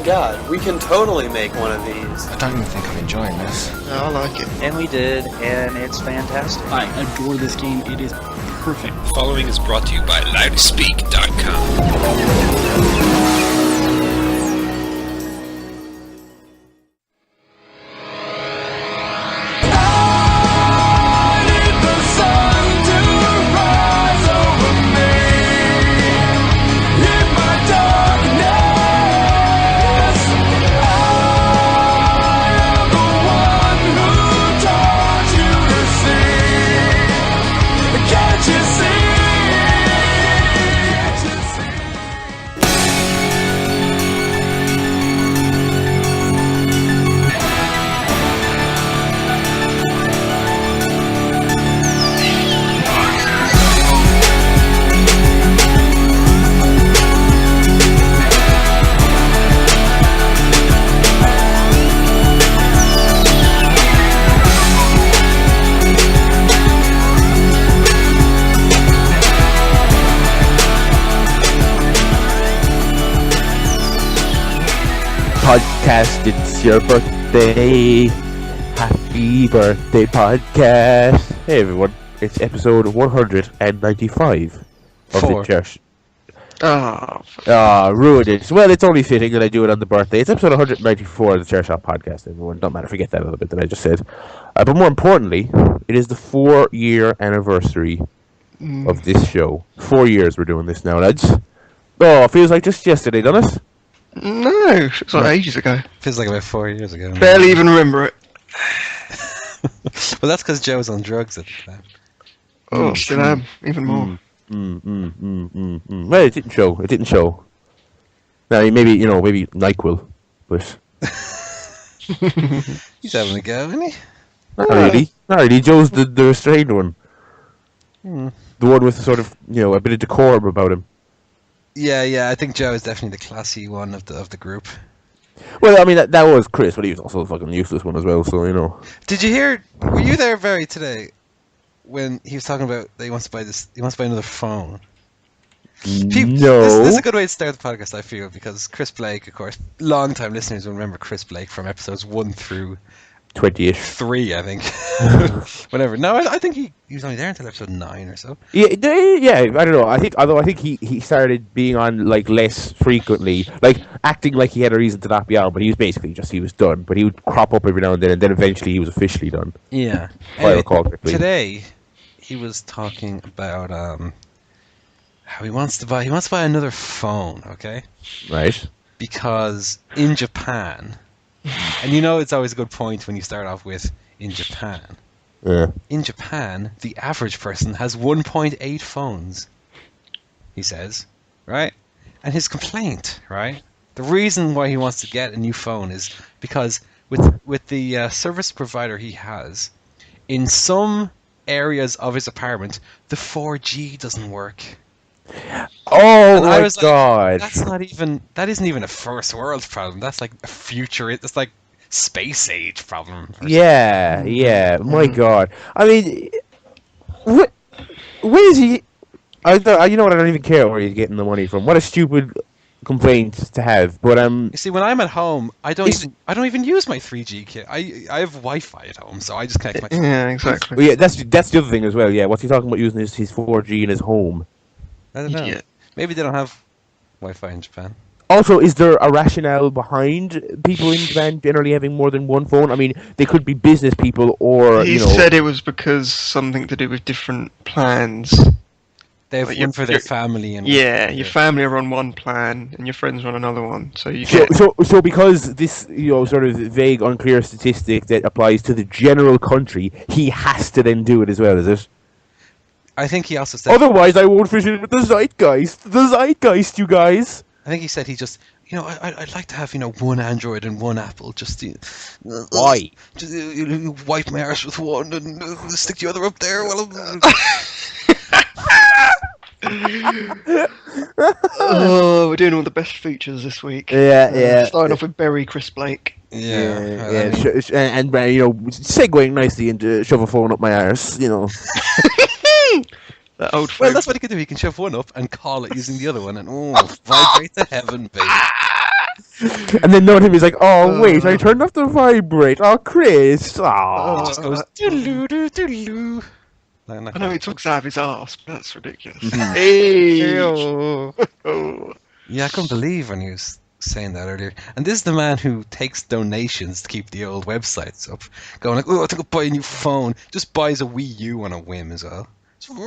god, we can totally make one of these. I don't even think I'm enjoying this. No, I like it. And we did, and it's fantastic. I adore this game. It is perfect. Following is brought to you by loudspeak.com. Podcast, it's your birthday. Happy birthday, podcast. Hey everyone, it's episode 195 of Four. the Church. Oh, Ruined it. Well, it's only fitting that I do it on the birthday. It's episode 194 of the ChairShot Podcast, everyone. Don't matter, forget that a little bit that I just said. But more importantly, it is the 4-year anniversary of this show. 4 years we're doing this now, lads. Oh, it feels like just yesterday, doesn't it? no, it's like ages ago. Feels like about 4 years ago. Barely even remember it. Well, that's because Joe was on drugs at the time. Oh, still am, even more. Well, it didn't show. It didn't show. Now, maybe NyQuil, but He's having a go, isn't he? not really. Not really. Joe's the restrained one. The one with sort of, a bit of decorum about him. Yeah, I think Joe is definitely the classy one of the group. Well, I mean, that was Chris, but he was also the fucking useless one as well, so, Did you hear, were you there, Barry, today, when he was talking about that he wants to buy another phone? No. This is a good way to start the podcast, I feel, because Chris Blake, of course, long-time listeners will remember Chris Blake from episodes 1 through 20-ish. 3, I think. Whatever. No, I think he was only there until episode 9 or so. Yeah, I don't know. I think he started being on less frequently, acting like he had a reason to not be on, but he was basically he was done. But he would crop up every now and then eventually he was officially done. Yeah. If I recall correctly. Today he was talking about how he wants to buy another phone, okay? Right. Because in Japan, and it's always a good point when you start off with in Japan. Yeah. In Japan, the average person has 1.8 phones, he says, right? And his complaint, right? The reason why he wants to get a new phone is because with the service provider he has, in some areas of his apartment, the 4G doesn't work. Oh my god! That isn't even a first world problem. That's like a future. It's like space age problem. Yeah. My god. I mean, where is he? I don't even care where he's getting the money from. What a stupid complaint to have. But you see, when I'm at home, I don't even use my 3G kit. I have Wi-Fi at home, so I just connect my. Yeah, exactly. Well, yeah, that's the other thing as well. Yeah, what's he talking about using his 4G in his home? I don't know. Idiot. Maybe they don't have Wi-Fi in Japan. Also, is there a rationale behind people in Japan generally having more than one phone? I mean, they could be business people or, He said it was because something to do with different plans. They have one for their family and your family are on one plan and your friends are on another one. So you get... So because this, sort of vague, unclear statistic that applies to the general country, he has to then do it as well, is it? I think he also said... Otherwise, I won't fit in with the zeitgeist. The zeitgeist, you guys. I think he said he just... I'd like to have, one Android and one Apple. Just why? Just wipe my arse with one and stick the other up there. Well, we're doing all the best features this week. Yeah. Starting off with Barry, Chris Blake. Yeah. And segueing nicely into shove a phone up my arse. That old well, that's what he can do. He can shove one up and call it using the other one, and vibrate to heaven, baby. And then note him, he's like, oh, wait, I turned off the vibrate. Oh, Chris. It Oh. just goes doodaloo, doodaloo. I know he talks out of his arse, but that's ridiculous. Ew. Oh. Yeah, I couldn't believe when he was saying that earlier. And this is the man who takes donations to keep the old websites up. Going like, oh, I think I'll buy a new phone. Just buys a Wii U on a whim as well.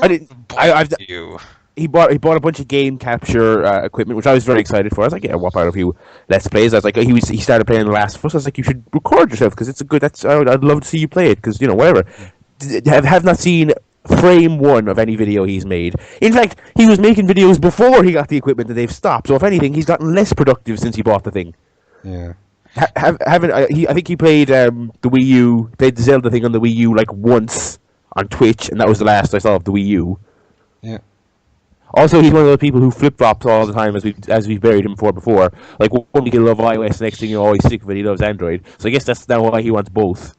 I didn't. Buy a Wii U. He bought a bunch of game capture equipment, which I was very excited for. I was like, yeah, whop out a few Let's Plays. I was like, he started playing The Last of Us. I was like, you should record yourself because it's a good. I'd love to see you play it because whatever. Have not seen frame one of any video he's made. In fact, he was making videos before he got the equipment and they've stopped. So if anything, he's gotten less productive since he bought the thing. Yeah. I think he played the Wii U, played the Zelda thing on the Wii U like once on Twitch, and that was the last I saw of the Wii U. Yeah. Also, he's one of those people who flip-flops all the time, as we've buried him for before. Like, one week he'll love iOS, next thing you're always sick of it, he loves Android. So I guess that's now why he wants both.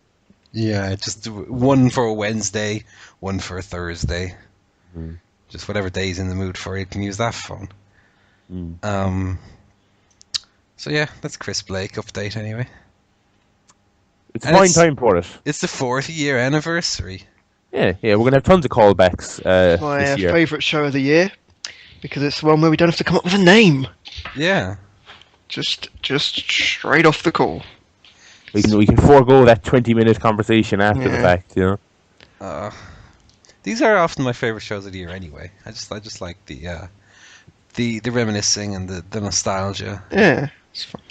Yeah, just one for a Wednesday, one for a Thursday. Just whatever day he's in the mood for, he can use that phone. So yeah, that's Chris Blake update anyway. It's a And fine time for it. It's the 40-year anniversary. Yeah, we're going to have tons of callbacks My this year. favourite show of the year, because it's the one where we don't have to come up with a name. Yeah. Just straight off the call. We can forego that 20-minute conversation after the fact, These are often my favorite shows of the year anyway. I just like the reminiscing and the nostalgia. Yeah, it's fun.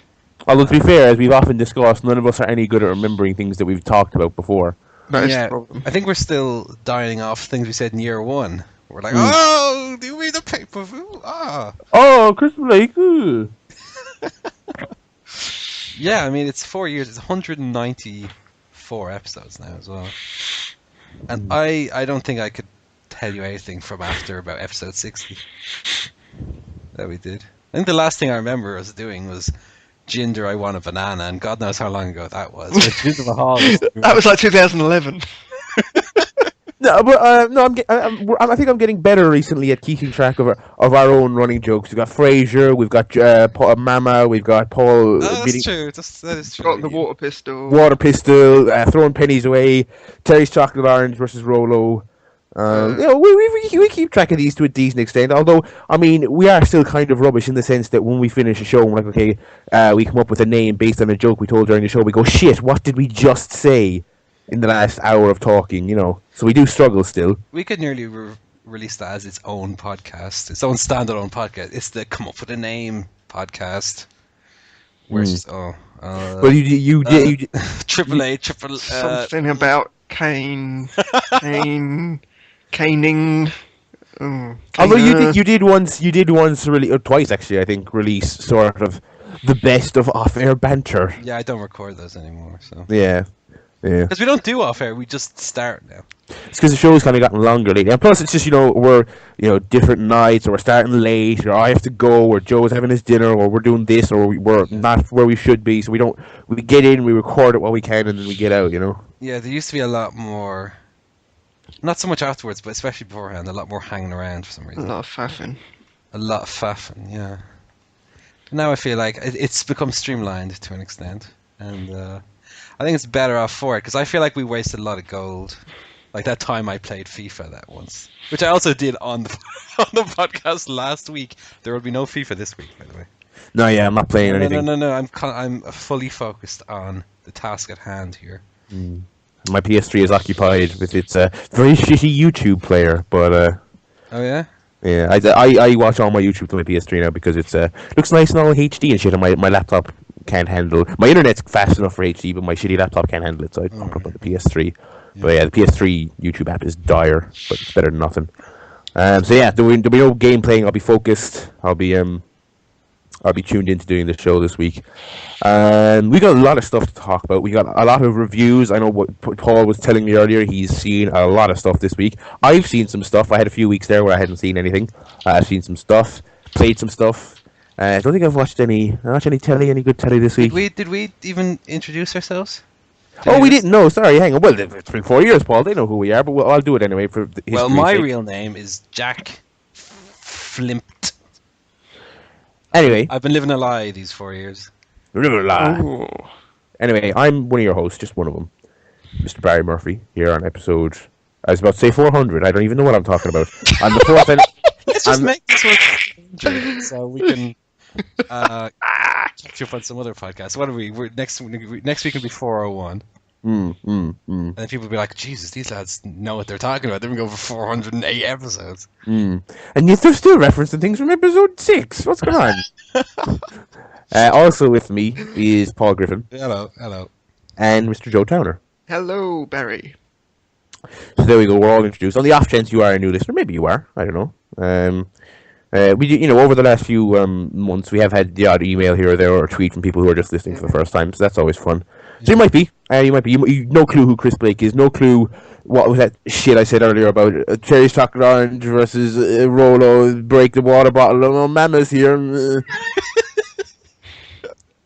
Although, to be fair, as we've often discussed, none of us are any good at remembering things that we've talked about before. That is Yeah, the problem. I think we're still dining off things we said in year one. We're like, oh, do you read the paper? Ooh, ah. Oh, Chris Blake! Ooh. Yeah, I mean, it's 4 years. It's 194 episodes now as well. And I don't think I could tell you anything from after about episode 60 that we did. I think the last thing I remember us doing was Ginger, I Want a Banana, and God knows how long ago that was. That was like 2011. No, but no, I think I'm getting better recently at keeping track of our own running jokes. We've got Frasier, we've got Mama, we've got Paul. That is true. That is true. Got the water pistol. Water pistol, throwing pennies away, Terry's chocolate orange versus Rolo. We keep track of these to a decent extent. Although, I mean, we are still kind of rubbish in the sense that when we finish a show, we're like, okay, we come up with a name based on a joke we told during the show. We go, shit, what did we just say in the last hour of talking? So we do struggle still. We could nearly release that as its own podcast, its own standalone podcast. It's the Come Up With a Name podcast. Where's well, you did triple Something about caning. Although you did once really, or twice actually, I think, release sort of the best of off-air banter. Yeah, I don't record those anymore, so. Yeah. Because we don't do off-air, we just start now. It's because the show's kind of gotten longer lately, and plus it's just we're different nights, or we're starting late, or I have to go, or Joe's having his dinner, or we're doing this, or we're not where we should be. So we get in, we record it while we can, and then we get out. Yeah, there used to be a lot more. Not so much afterwards, but especially beforehand, a lot more hanging around for some reason. A lot of faffing. A lot of faffing, yeah. But now I feel like it's become streamlined to an extent, and I think it's better off for it, because I feel like we wasted a lot of gold. Like that time I played FIFA that once, which I also did on the podcast last week. There will be no FIFA this week, by the way. No, yeah, I'm not playing anything. No. I'm fully focused on the task at hand here. My PS3 is occupied with its very shitty YouTube player, but Oh yeah. Yeah, I watch all my YouTube to my PS3 now because it's looks nice and all HD and shit, and my laptop can't handle. My internet's fast enough for HD, but my shitty laptop can't handle it, so I pump up on the PS3. Yeah. But yeah, the PS3 YouTube app is dire, but it's better than nothing. So yeah, there'll be no game playing. I'll be focused. I'll be tuned into doing the show this week. We got a lot of stuff to talk about. We got a lot of reviews. I know what Paul was telling me earlier. He's seen a lot of stuff this week. I've seen some stuff. I had a few weeks there where I hadn't seen anything. I've seen some stuff, played some stuff. I don't think I've watched any good telly this week. Did we even introduce ourselves? We didn't know. Sorry, hang on. Well, it's been 4 years, Paul. They know who we are, but I'll do it anyway. Well, my real name is Jack Flimpt. Anyway, I've been living a lie these 4 years. Ooh. Anyway, I'm one of your hosts, just one of them, Mr. Barry Murphy, here on episode. I was about to say 400. I don't even know what I'm talking about. I'm the fourth. Let's just make this one 400 so we can catch up on some other podcasts. What are we? Next week will be 401. And then people will be like, Jesus, these lads know what they're talking about. They've been going for 408 episodes. And yet they're still referencing things from episode 6. What's going on? Also with me is Paul Griffin. Hello. And Mr. Joe Towner. Hello, Barry. So there we go. We're all introduced. On the off chance you are a new listener, maybe you are. I don't know. We do, over the last few months, we have had the odd email here or there or tweet from people who are just listening for the first time. So that's always fun. So you might be. You no clue who Chris Blake is. No clue what was that shit I said earlier about cherries, chocolate, orange versus Rolo, break the water bottle. Oh, Mama's here.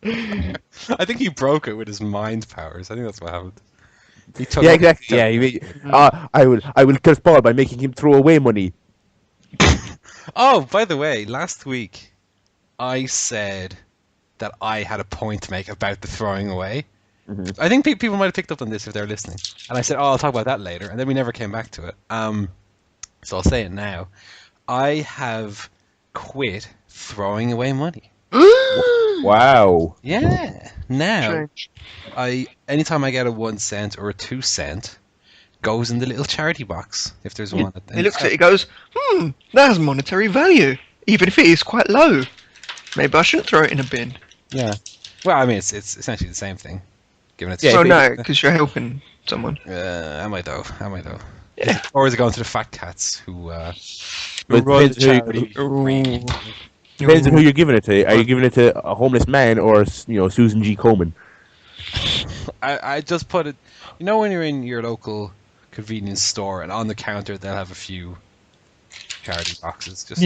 I think he broke it with his mind powers. I think that's what happened. He took Yeah, exactly. Yeah, I will curse Paul by making him throw away money. Oh, by the way, last week I said that I had a point to make about the throwing away. I think people might have picked up on this if they're listening. And I said, I'll talk about that later. And then we never came back to it. So I'll say it now. I have quit throwing away money. Wow. Yeah. Now, Strange. anytime I get a 1 cent or a 2 cent, goes in the little charity box, if there's one. He looks at it, he goes, that has monetary value, even if it is quite low. Maybe I shouldn't throw it in a bin. Yeah. Well, I mean, it's essentially the same thing. Given it's Oh no, because you're helping someone. Am I though? Yeah. Or is it going to the fat cats who But run the depends charity? Depends on who you're giving it to. Are you giving it to a homeless man or Susan G. Komen? I just put it. When you're in your local convenience store and on the counter they'll have a few charity boxes. Just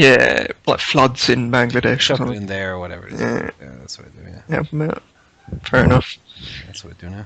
like floods in Bangladesh. shove it in there or whatever it is. Yeah, that's what I do. Yeah. Help them out. Fair enough. That's what I do now.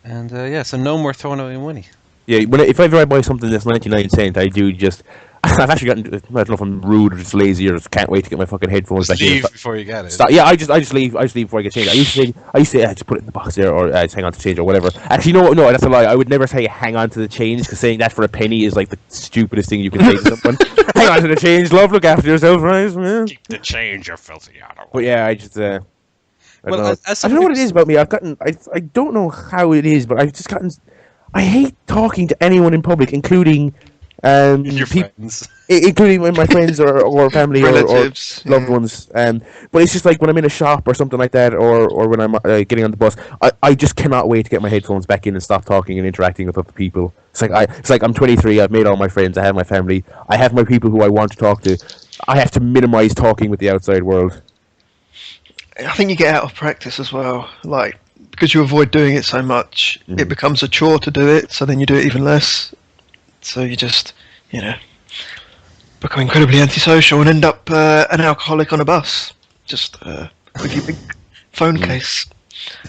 And so no more throwing away money. Yeah, if I buy something that's 99 cents, I do just. I've actually gotten. I don't know if I'm rude or just lazy or just can't wait to get my fucking headphones Just back in. leave before you get it. Yeah, I just leave. I just leave before I get changed. I used to say, just put it in the box there, or just hang on to change or whatever. Actually, no, that's a lie. I would never say hang on to the change because saying that for a penny is like the stupidest thing you can say to someone. Hang on to the change, love. Look after yourself, right? Man. Keep the change, you filthy animal. But yeah, I just. I don't know. as I don't know what it is about me. I've gotten. I don't know how it is, but I've just gotten. I hate talking to anyone in public, including. Your friends. Including my friends or family Relatives, or loved ones. But it's just like when I'm in a shop or something like that, or when I'm getting on the bus, I just cannot wait to get my headphones back in and stop talking and interacting with other people. It's like I'm 23. I've made all my friends. I have my family. I have my people who I want to talk to. I have to minimize talking with the outside world. I think you get out of practice as well. Like, because you avoid doing it so much, it becomes a chore to do it, so then you do it even less. So you just, become incredibly antisocial and end up an alcoholic on a bus. Just with your big phone case.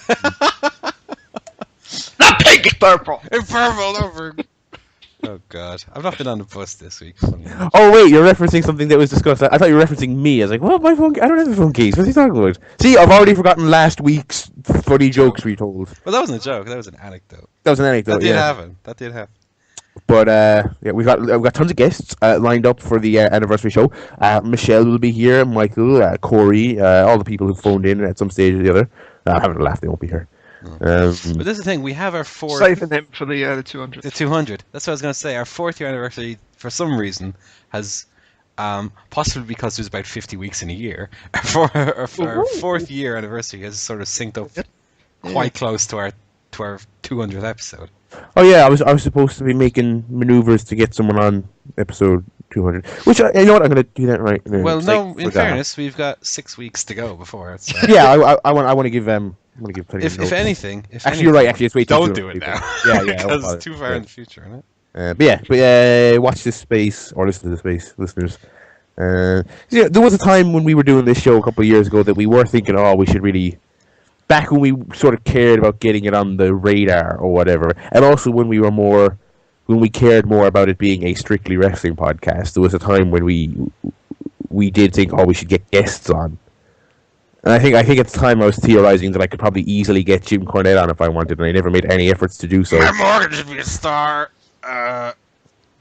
That pink is purple! It's purple over. Oh god, I've not been on the bus this week. Oh wait, you're referencing something that was discussed. I thought you were referencing me. I was like, well, my phone. I don't have a phone case. What's he talking about? See, I've already forgotten last week's funny jokes we told. Well, that wasn't a joke. That was an anecdote. That was an anecdote. That did happen. But we've got tons of guests lined up for the anniversary show. Michelle will be here, Michael, Corey, all the people who phoned in at some stage or the other. Having a laugh, they won't be here. But this is the thing: we have our fourth. Saving them for the 200. The 200. That's what I was going to say. Our 4th year anniversary, for some reason, has possibly because there's about 50 weeks in a year. Our 4th year anniversary has sort of synced up quite close to our 200th episode. Oh yeah, I was supposed to be making maneuvers to get someone on episode 200. Which you know what, I'm going to do that right now. Well, no. In fairness, we've got 6 weeks to go before it. So. Yeah, I want to give them. I'm going to give plenty of notes. If anything, you're right. Actually, it's way too don't soon. Do it now. Yeah, because it's too far in the future, isn't it? But watch this space or listen to the space, listeners. There was a time when we were doing this show a couple of years ago that we were thinking, we should really. Back when we sort of cared about getting it on the radar or whatever, and also when we cared more about it being a strictly wrestling podcast, there was a time when we did think, we should get guests on. And I think at the time I was theorizing that I could probably easily get Jim Cornette on if I wanted, and I never made any efforts to do so. Morgan should be a star.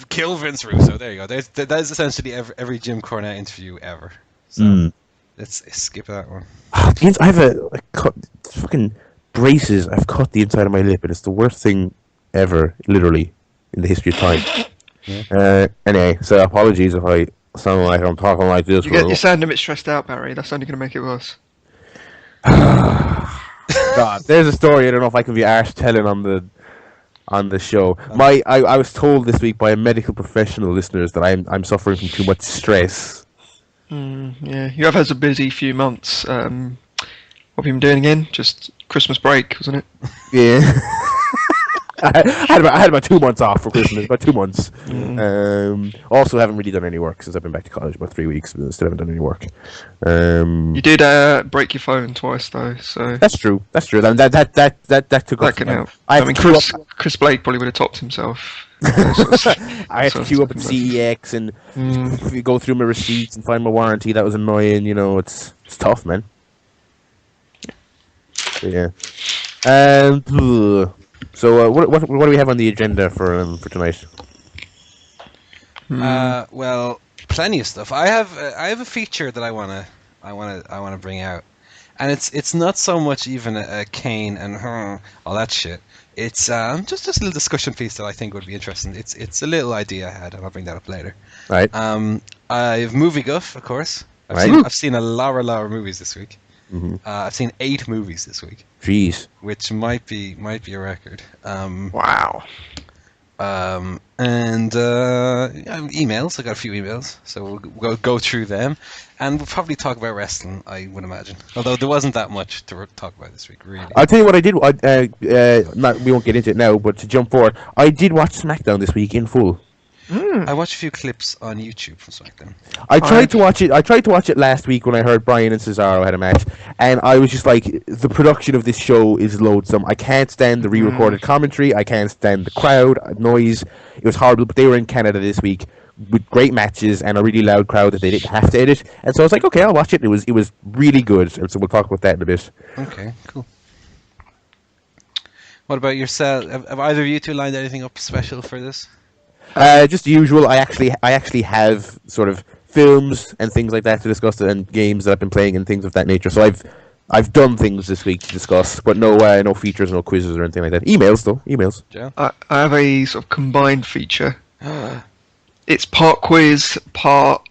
Kill Vince Russo. There you go. That is essentially every Jim Cornette interview ever. So let's skip that one. I have a cut, fucking braces. I've cut the inside of my lip, and it's the worst thing ever, literally, in the history of time. Yeah. Anyway, so apologies if I sound like I'm talking like this. You sound a bit stressed out, Barry. That's only going to make it worse. God, there's a story. I don't know if I can be arsed telling on the show. I was told this week by a medical professional, listeners, that I'm suffering from too much stress. Yeah, you have had a busy few months. What have you been doing again? Just Christmas break, wasn't it? Yeah. I had about 2 months off for Christmas, about 2 months. Also, haven't really done any work since I've been back to college, about 3 weeks, but still haven't done any work. You did break your phone twice, though, so... That's true. And that took that off. can help. I mean, Chris Blake probably would have topped himself. I had to queue up at CEX and go through my receipts and find my warranty. That was annoying. You know, it's tough, man. Yeah. So what do we have on the agenda for tonight? Well, plenty of stuff. I have a feature that I wanna bring out, and it's not so much even a Kane and all that shit. It's just a little discussion piece that I think would be interesting. It's a little idea I had, and I'll bring that up later. Right. I've movie guff, of course. I've seen a lot of movies this week. Mm-hmm. I've seen 8 movies this week. Jeez. Which might be a record. Wow. And emails. I got a few emails, so we'll go through them, and we'll probably talk about wrestling, I would imagine. Although there wasn't that much to talk about this week, really. I'll tell you what I did. We won't get into it now, but to jump forward, I did watch SmackDown this week in full. I watched a few clips on YouTube from SmackDown. I tried to watch it last week when I heard Bryan and Cesaro had a match, and I was just like, the production of this show is loathsome. I can't stand the re-recorded commentary. I can't stand the crowd noise. It was horrible. But they were in Canada this week with great matches and a really loud crowd that they didn't have to edit. And so I was like, okay, I'll watch it. It was really good. And so we'll talk about that in a bit. Okay, cool. What about yourself? Have either of you two lined anything up special for this? Just the usual. I actually have sort of films and things like that to discuss, and games that I've been playing and things of that nature. So I've done things this week to discuss, but no features, no quizzes or anything like that. Emails though, emails. Yeah. I have a sort of combined feature. It's part quiz, part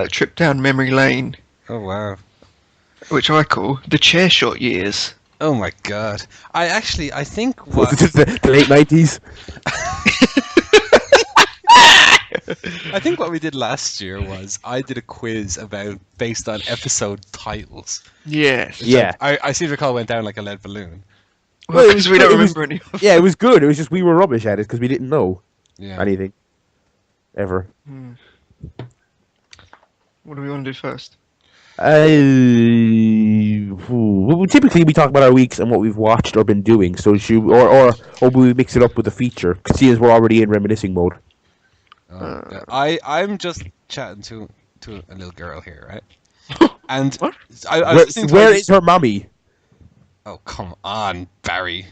trip down memory lane. Oh wow. Which I call the ChairShot years. Oh my god. I think what the late 90s. I think what we did last year was I did a quiz based on episode titles. Yes. Yeah. I seem to recall went down like a lead balloon. Well, because we don't remember any. Yeah, it was good. It was just we were rubbish at it because we didn't know anything. Ever. What do we want to do first? Typically we talk about our weeks and what we've watched or been doing. So or we mix it up with a feature, seeing as we're already in reminiscing mode. I'm just chatting to a little girl here, right? And what? Where is her mommy? Oh come on, Barry.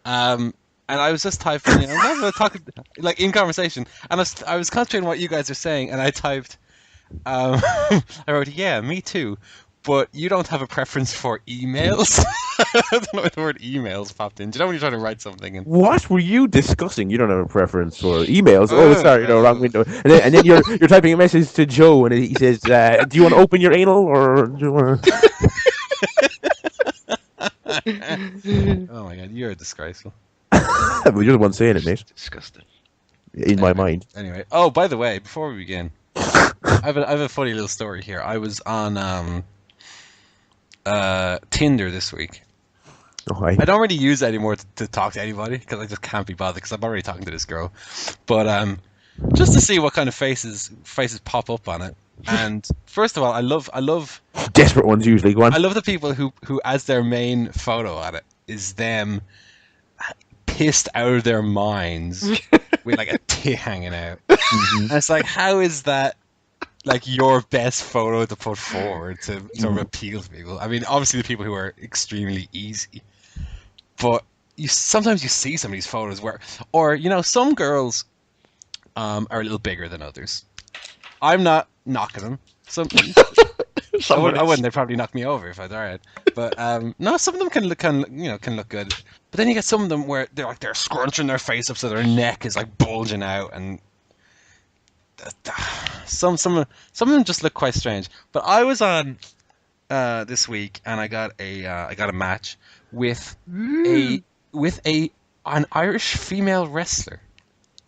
And I was just typing, talking like in conversation, and I was concentrating on what you guys are saying, and I typed, I wrote, yeah, me too, but you don't have a preference for emails. I don't know if the word emails popped in. Do you know when you're trying to write something? And... What were you discussing? You don't have a preference for emails. Sorry, wrong window. And then you're typing a message to Joe, and he says, "Do you want to open your anal, or do you want?" Oh my god, you're disgraceful. But you're the one saying it, mate. Disgusting. In my mind. Anyway, by the way, before we begin, I have a funny little story here. I was on Tinder this week. Oh, I don't really use it anymore to talk to anybody because I just can't be bothered because I'm already talking to this girl. But just to see what kind of faces pop up on it. And first of all, I love desperate ones usually. Go on. I love the people who as their main photo on it is them pissed out of their minds with like a tit hanging out. And it's like, how is that like your best photo to put forward to sort of appeal to people. I mean, obviously the people who are extremely easy, but sometimes you see some of these photos where, or some girls are a little bigger than others. I'm not knocking them. I wouldn't. They'd probably knock me over if I tried. But no, some of them can look good. But then you get some of them where they're scrunching their face up so their neck is like bulging out, and some of them just look quite strange. But I was on this week and I got a match with an Irish female wrestler.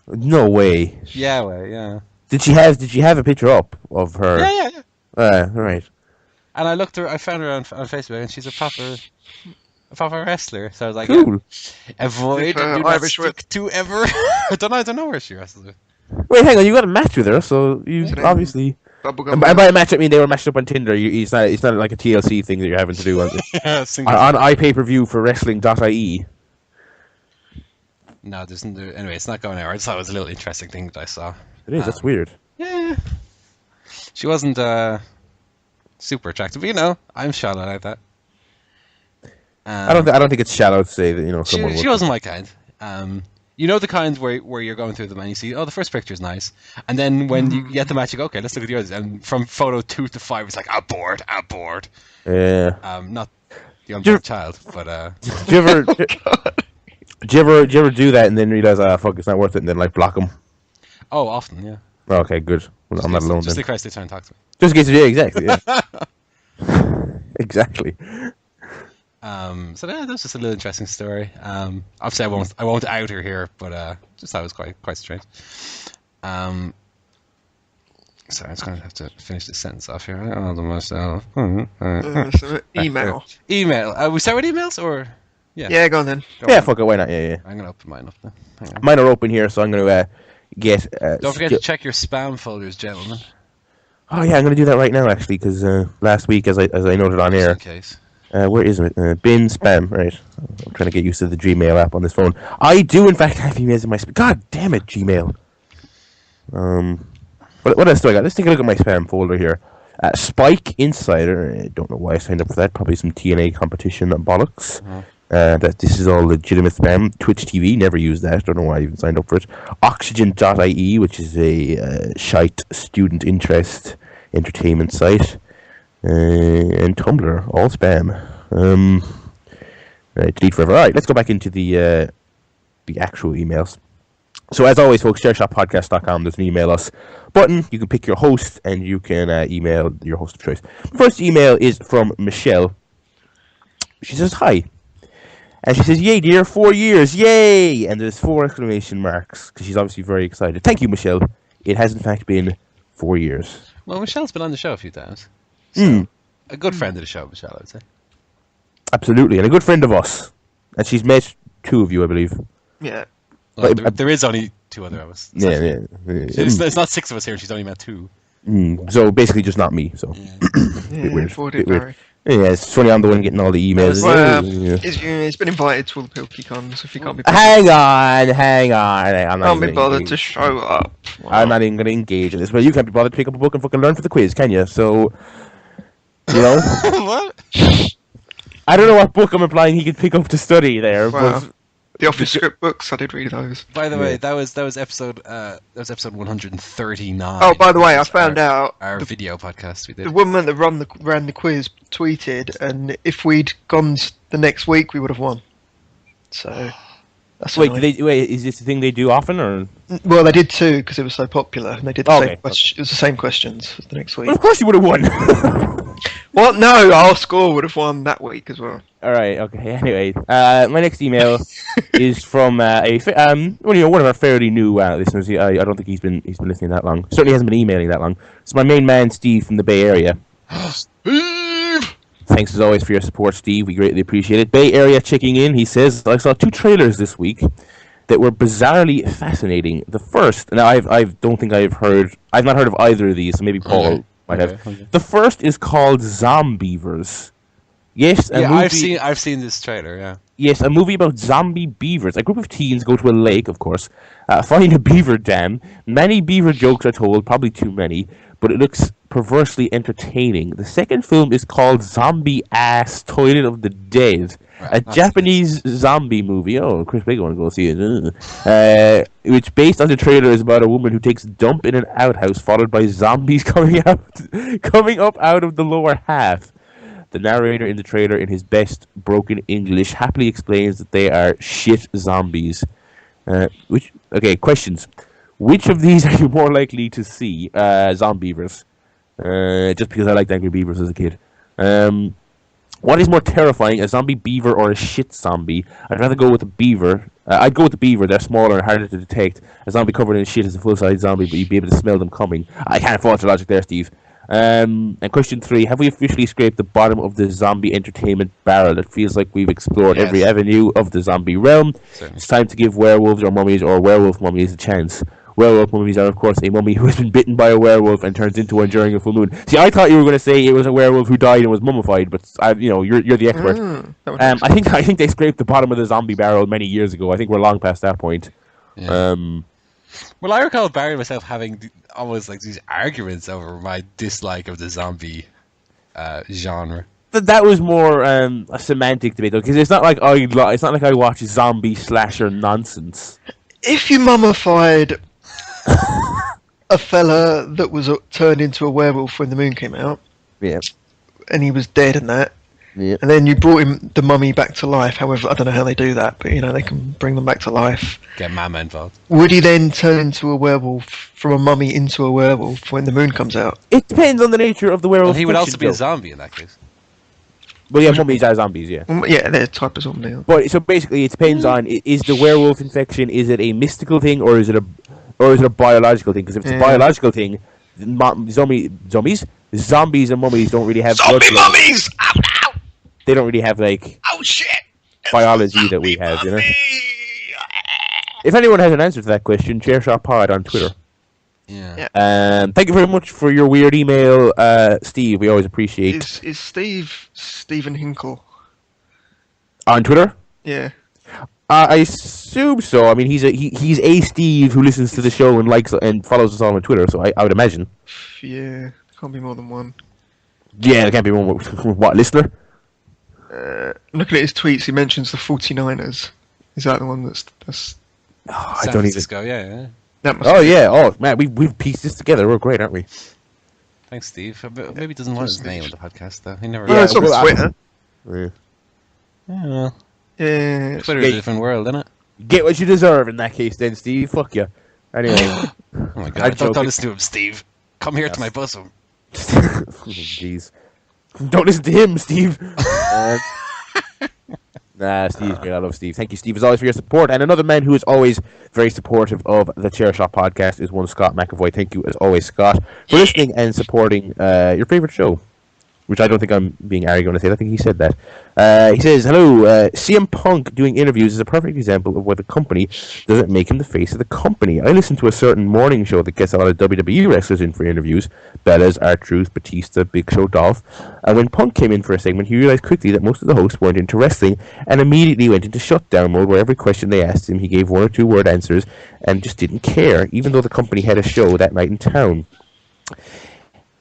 No way. Yeah, well, yeah. Did she have a picture up of her? Yeah. Right. And I found her on Facebook, and she's a proper wrestler. So I was like, cool. Avoid, do not stick to ever. I don't know where she wrestles with. Wait, hang on. You got a match with her, so you obviously. And by a match, I mean they were matched up on Tinder. It's not like a TLC thing that you're having to do on iPay-per-view for wrestling.ie. No, anyway, it's not going anywhere. I just thought it was a little interesting thing that I saw. It is. That's weird. Yeah. She wasn't super attractive, but I'm shallow like that. I don't think it's shallow to say that someone. She wasn't my kind. The kind where you're going through them and you see, oh, the first picture's nice, and then when you get the match, you go, okay, let's look at the others, and from photo 2 to 5, it's like abort. Yeah. Not the unborn child, but. Do you ever do that and then realize, fuck, it's not worth it, and then block them? Oh, often, yeah. Okay, good. Well, I'm not alone just then. in case they try and talk to me. Just in case, yeah, exactly. Yeah. Exactly. So yeah, that's just a little interesting story. Obviously, I won't out her here, but just thought it was quite strange. Sorry, I'm just going to have to finish this sentence off here. I don't know myself. Email. Email. We start with emails, or yeah, go on then. Fuck it, why not? Yeah. I'm going to open mine up now. Mine are open here, so I'm going to get. Don't forget to check your spam folders, gentlemen. Oh yeah, I'm going to do that right now actually, because last week, as I noted on air. Just in case. Where is it? Bin spam, right? I'm trying to get used to the Gmail app on this phone. I do, in fact, have emails in my spam. God damn it, Gmail. What else do I got? Let's take a look at my spam folder here. Spike Insider. I don't know why I signed up for that. Probably some TNA competition bollocks. That this is all legitimate spam. Twitch TV, never used that. Don't know why I even signed up for it. Oxygen.ie, which is a shite student interest entertainment site. And Tumblr, all spam. Right, delete forever. Alright, let's go back into the actual emails. So as always, folks, ChairShotPodcast.com, there's an email us button. You can pick your host, and you can email your host of choice. The first email is from Michelle. She says, hi. And she says, yay, dear, 4 years, yay! And there's 4 exclamation marks, because she's obviously very excited. Thank you, Michelle. It has, in fact, been 4 years. Well, Michelle's been on the show a few times. So, a good friend of the show, Michelle, I would say. Absolutely, and a good friend of us. And she's met 2 of you, I believe. Yeah. Well, there is only 2 other of us. Yeah. It's not 6 of us here, and she's only met 2. So basically just not me, so. Yeah, weird. bit weird. Yeah, it's funny, I'm the one getting all the emails. Well, it's been invited to all the PilkyCons, if you can't be bothered. Hang on. I'm not Can't be bothered to show up. I'm not even going to engage in this. Well, you can't be bothered to pick up a book and fucking learn for the quiz, can you? So, What? I don't know what book I'm implying he could pick up to study there, but... The Office script books, I did read those. By the way, that was episode 139. Oh, by the way, I found out our video podcast we did. The woman that ran the quiz tweeted, and if we'd gone the next week, we would have won. So that's wait, is this the thing they do often, or? Well, they did 2 because it was so popular, and they did the same question. Okay. It was the same questions for the next week. Well, of course you would have won. What? No, our score would have won that week as well. All right. Okay. Anyway, my next email is from one of our fairly new listeners. I don't think he's been listening that long. Certainly hasn't been emailing that long. It's my main man, Steve, from the Bay Area. Steve! Thanks as always for your support, Steve. We greatly appreciate it. Bay Area checking in. He says, I saw 2 trailers this week that were bizarrely fascinating. The first, now I've not heard of either of these. So maybe Paul might have. Okay. The first is called Zombievers. Yes, I've seen this trailer. Yeah. Yes, a movie about zombie beavers. A group of teens go to a lake, of course, find a beaver dam. Many beaver jokes are told, probably too many. but it looks perversely entertaining. The second film is called Zombie Ass Toilet of the Dead, a Japanese zombie movie. Oh, Chris Big want to go see it. Which, based on the trailer, is about a woman who takes a dump in an outhouse, followed by zombies coming up out of the lower half. The narrator in the trailer, in his best broken English, happily explains that they are shit zombies. Questions. Which of these are you more likely to see? Zombievers. Just because I liked Angry Beavers as a kid. What is more terrifying, a zombie beaver or a shit zombie? I'd rather go with a beaver. I'd go with the beaver. They're smaller and harder to detect. A zombie covered in shit is a full-size zombie, but you'd be able to smell them coming. I can't fault your logic there, Steve. And question 3, have we officially scraped the bottom of the zombie entertainment barrel? It feels like we've explored every avenue of the zombie realm. Certainly. It's time to give werewolves or mummies or werewolf mummies a chance. Werewolf mummies are, of course, a mummy who has been bitten by a werewolf and turns into one during a full moon. See, I thought you were going to say it was a werewolf who died and was mummified, but you're the expert. I think they scraped the bottom of the zombie barrel many years ago. I think we're long past that point. Yeah. Well, I recall Barry myself having almost like these arguments over my dislike of the zombie genre. That was more a semantic debate, though, because it's not like I watch zombie slasher nonsense. If you mummified a fella that was turned into a werewolf when the moon came out, and he was dead and that, and then you brought the mummy back to life. However, I don't know how they do that, but they can bring them back to life. Get Mama involved. Would he then turn into a werewolf from a mummy into a werewolf when the moon comes out? It depends on the nature of the werewolf. Well, he would also be a zombie in that case. Well, yeah, mummies are zombies, yeah. Yeah, they're a type of zombie. But so basically, it depends on is the werewolf infection, is it a mystical thing or is it a biological thing? Because if it's a biological thing, zombies and mummies don't really have zombie mummies. Ow, ow. They don't really have biology that we have, If anyone has an answer to that question, ChairShot Pod on Twitter. Yeah. Thank you very much for your weird email, Steve. We always appreciate. Is Steve Stephen Hinkle on Twitter? Yeah. I assume so. I mean, he's a Steve who listens to the show and likes and follows us all on Twitter. So I would imagine. Yeah, can't be more than one. Yeah, there can't be more. What listener? Looking at his tweets, he mentions the 49ers. Is that the one that's? I don't even. Yeah. Oh man, we've pieced this together. We're great, aren't we? Thanks, Steve. Maybe he doesn't want his name on the podcast though. He never. Yeah, it's on Twitter. Yeah. Twitter's a different world, isn't it? Get what you deserve in that case, then, Steve. Fuck you. Anyway. Oh my God! Don't listen to him, Steve. Come here to my bosom. Jeez. Don't listen to him, Steve. Nah, Steve's great. I love Steve. Thank you, Steve, as always, for your support. And another man who is always very supportive of the ChairShot podcast is one Scott McAvoy. Thank you, as always, Scott, for listening and supporting your favorite show. Which I don't think I'm being arrogant to say. I think he said that. He says, hello, CM Punk doing interviews is a perfect example of where the company doesn't make him the face of the company. I listen to a certain morning show that gets a lot of WWE wrestlers in for interviews. Bellas, R-Truth, Batista, Big Show, Dolph. And when Punk came in for a segment, he realized quickly that most of the hosts weren't into wrestling and immediately went into shutdown mode where every question they asked him, he gave 1 or 2 word answers and just didn't care, even though the company had a show that night in town.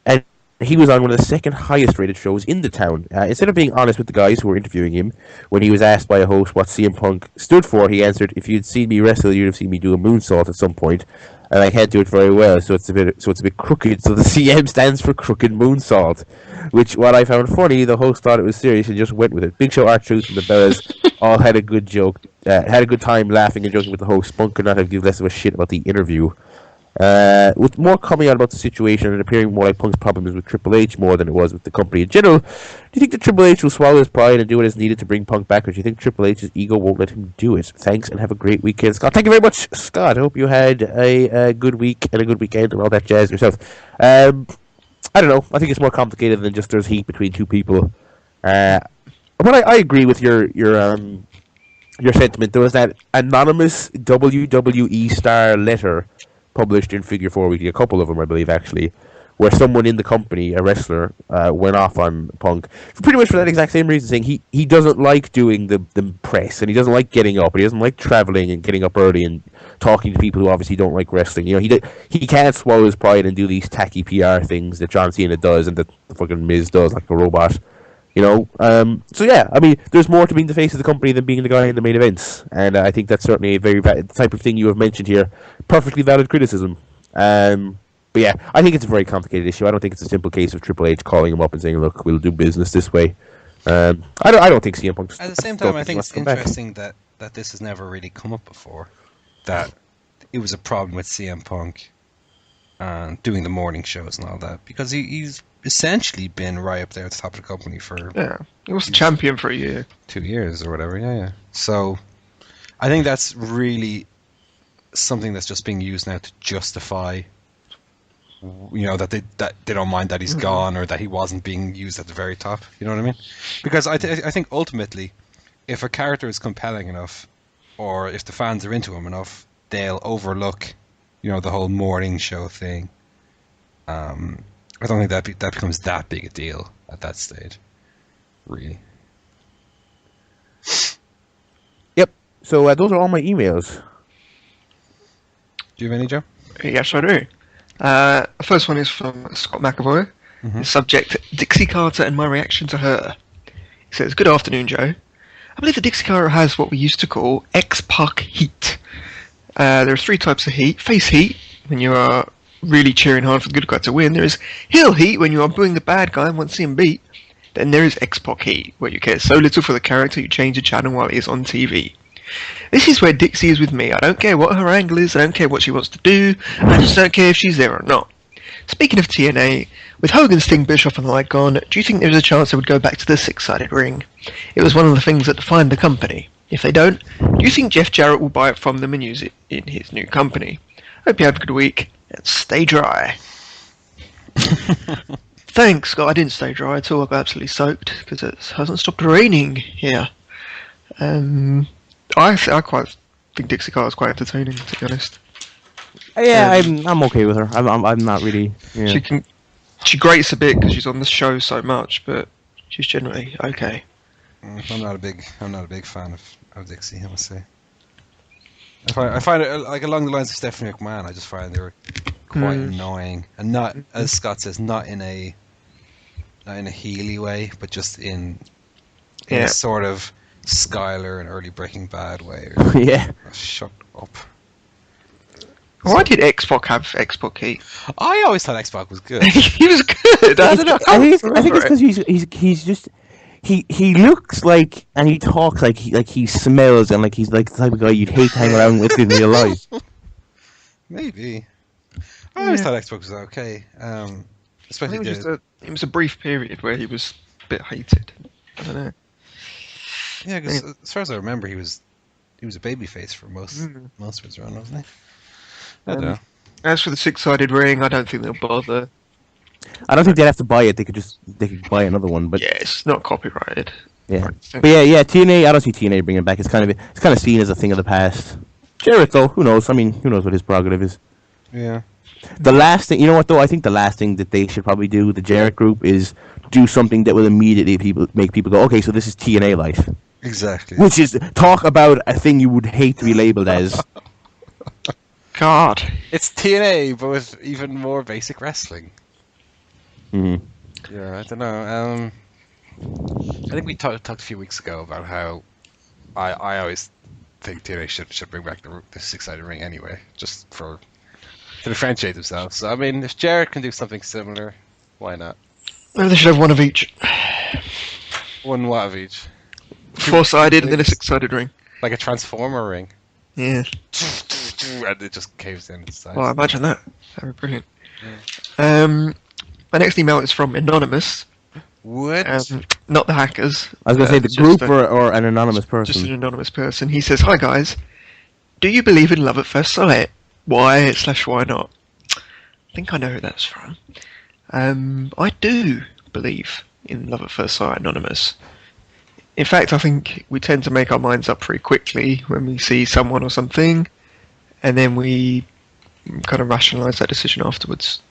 And he was on one of the second highest rated shows in the town. Instead of being honest with the guys who were interviewing him, when he was asked by a host what CM Punk stood for, he answered, "If you'd seen me wrestle, you'd have seen me do a moonsault at some point, and I can't do it very well, so it's a bit crooked. So the CM stands for Crooked Moonsault." Which, while I found funny, the host thought it was serious and just went with it. Big Show, R-Truth, and the Bellas all had a good time laughing and joking with the host. Punk could not have given less of a shit about the interview. With more coming out about the situation and appearing more like Punk's problems with Triple H more than it was with the company in general, do you think that Triple H will swallow his pride and do what is needed to bring Punk back, or do you think Triple H's ego won't let him do it? Thanks, and have a great weekend, Scott. Thank you very much, Scott. I hope you had a good week and a good weekend and all that jazz yourself. I don't know. I think it's more complicated than just there's heat between two people. But I agree with your sentiment. There was that anonymous WWE star letter published in Figure 4 Weekly, a couple of them, I believe, actually, where someone in the company, a wrestler, went off on Punk pretty much for that exact same reason, saying he doesn't like doing the press, and he doesn't like getting up, and he doesn't like traveling and getting up early and talking to people who obviously don't like wrestling. You know, he can't swallow his pride and do these tacky PR things that John Cena does and that the fucking Miz does, like a robot. You know, so yeah, I mean, there's more to being the face of the company than being the guy in the main events, and I think that's certainly a very type of thing you have mentioned here. Perfectly valid criticism. But yeah, I think it's a very complicated issue. I don't think it's a simple case of Triple H calling him up and saying, "Look, we'll do business this way." I don't think CM Punk. At the same time, I think it's interesting that this has never really come up before. That it was a problem with CM Punk doing the morning shows and all that, because he's essentially been right up there at the top of the company for he was the champion for a year, 2 years or whatever. Yeah. So I think that's really something that's just being used now to justify, you know, that they don't mind that he's gone or that he wasn't being used at the very top. You know what I mean? Because I think ultimately, if a character is compelling enough, or if the fans are into him enough, they'll overlook, you know, the whole morning show thing. I don't think that becomes that big a deal at that stage, really. Yep. So those are all my emails. Do you have any, Joe? Yes, I do. The first one is from Scott McAvoy. The subject, Dixie Carter and my reaction to her. He says, "Good afternoon, Joe. I believe the Dixie Carter has what we used to call X-Pac heat. There are 3 types of heat. Face heat, when you are really cheering hard for the good guy to win. There is heel heat, when you are booing the bad guy and want to see him beat. Then there is X-Pac heat, where you care so little for the character you change the channel while he is on TV. This is where Dixie is with me. I don't care what her angle is, I don't care what she wants to do, I just don't care if she's there or not. Speaking of TNA, with Hogan, Sting, Bischoff and the like gone, do you think there is a chance they would go back to the 6-sided ring? It was one of the things that defined the company. If they don't, do you think Jeff Jarrett will buy it from them and use it in his new company? Hope you have a good week, and stay dry." Thanks, Scott. I didn't stay dry at all. I got absolutely soaked, because it hasn't stopped raining here. I quite think Dixie Carter's quite entertaining, to be honest. Yeah, I'm okay with her. I'm not really. Yeah. She grates a bit because she's on the show so much, but she's generally okay. I'm not a big fan of Dixie, I must say. I find it like along the lines of Stephanie McMahon. I just find they were quite annoying, and not, as Scott says, not in a heely way, but just in a sort of Skylar and early Breaking Bad way. Yeah. Shut up. Why did X-Pac have X-Pac heat? I always thought X-Pac was good. He was good. I don't know. I think it's because he's just. He looks like, and he talks like he smells, and like he's like the type of guy you'd hate to hang around with in real life. Maybe. I always thought Xbox was okay. Especially it was a brief period where he was a bit hated. I don't know. Yeah, because as far as I remember, he was a babyface for most of his run, wasn't he? I don't know. As for the 6-sided ring, I don't think they'll bother. I don't think they'd have to buy it. They could buy another one. But yeah, it's not copyrighted. Yeah, but yeah, TNA. I don't see TNA bringing it back. It's kind of seen as a thing of the past. Jarrett, though, who knows? I mean, who knows what his prerogative is? Yeah. The last thing, you know what though? I think the last thing that they should probably do, the Jarrett group, is do something that will immediately make people go, okay, so this is TNA life. Exactly. Which is talk about a thing you would hate to be labelled as. God, it's TNA, but with even more basic wrestling. Mm-hmm. Yeah, I don't know. I think we talked a few weeks ago about how I always think TNA should bring back the 6-sided ring anyway, just to differentiate themselves. So I mean, if Jarrett can do something similar, why not? Maybe they should have one of each. One what of each? 4-sided and then a 6-sided ring. Like a transformer ring. Yeah. And it just caves in. Well, imagine that. That would be brilliant. Yeah. My next email is from Anonymous. What? Not the hackers. I was going to say the group or an anonymous person. Just an anonymous person. He says, "Hi guys, do you believe in love at first sight? Why/why not?" I think I know who that's from. I do believe in love at first sight, Anonymous. In fact, I think we tend to make our minds up very quickly when we see someone or something, and then we kind of rationalise that decision afterwards.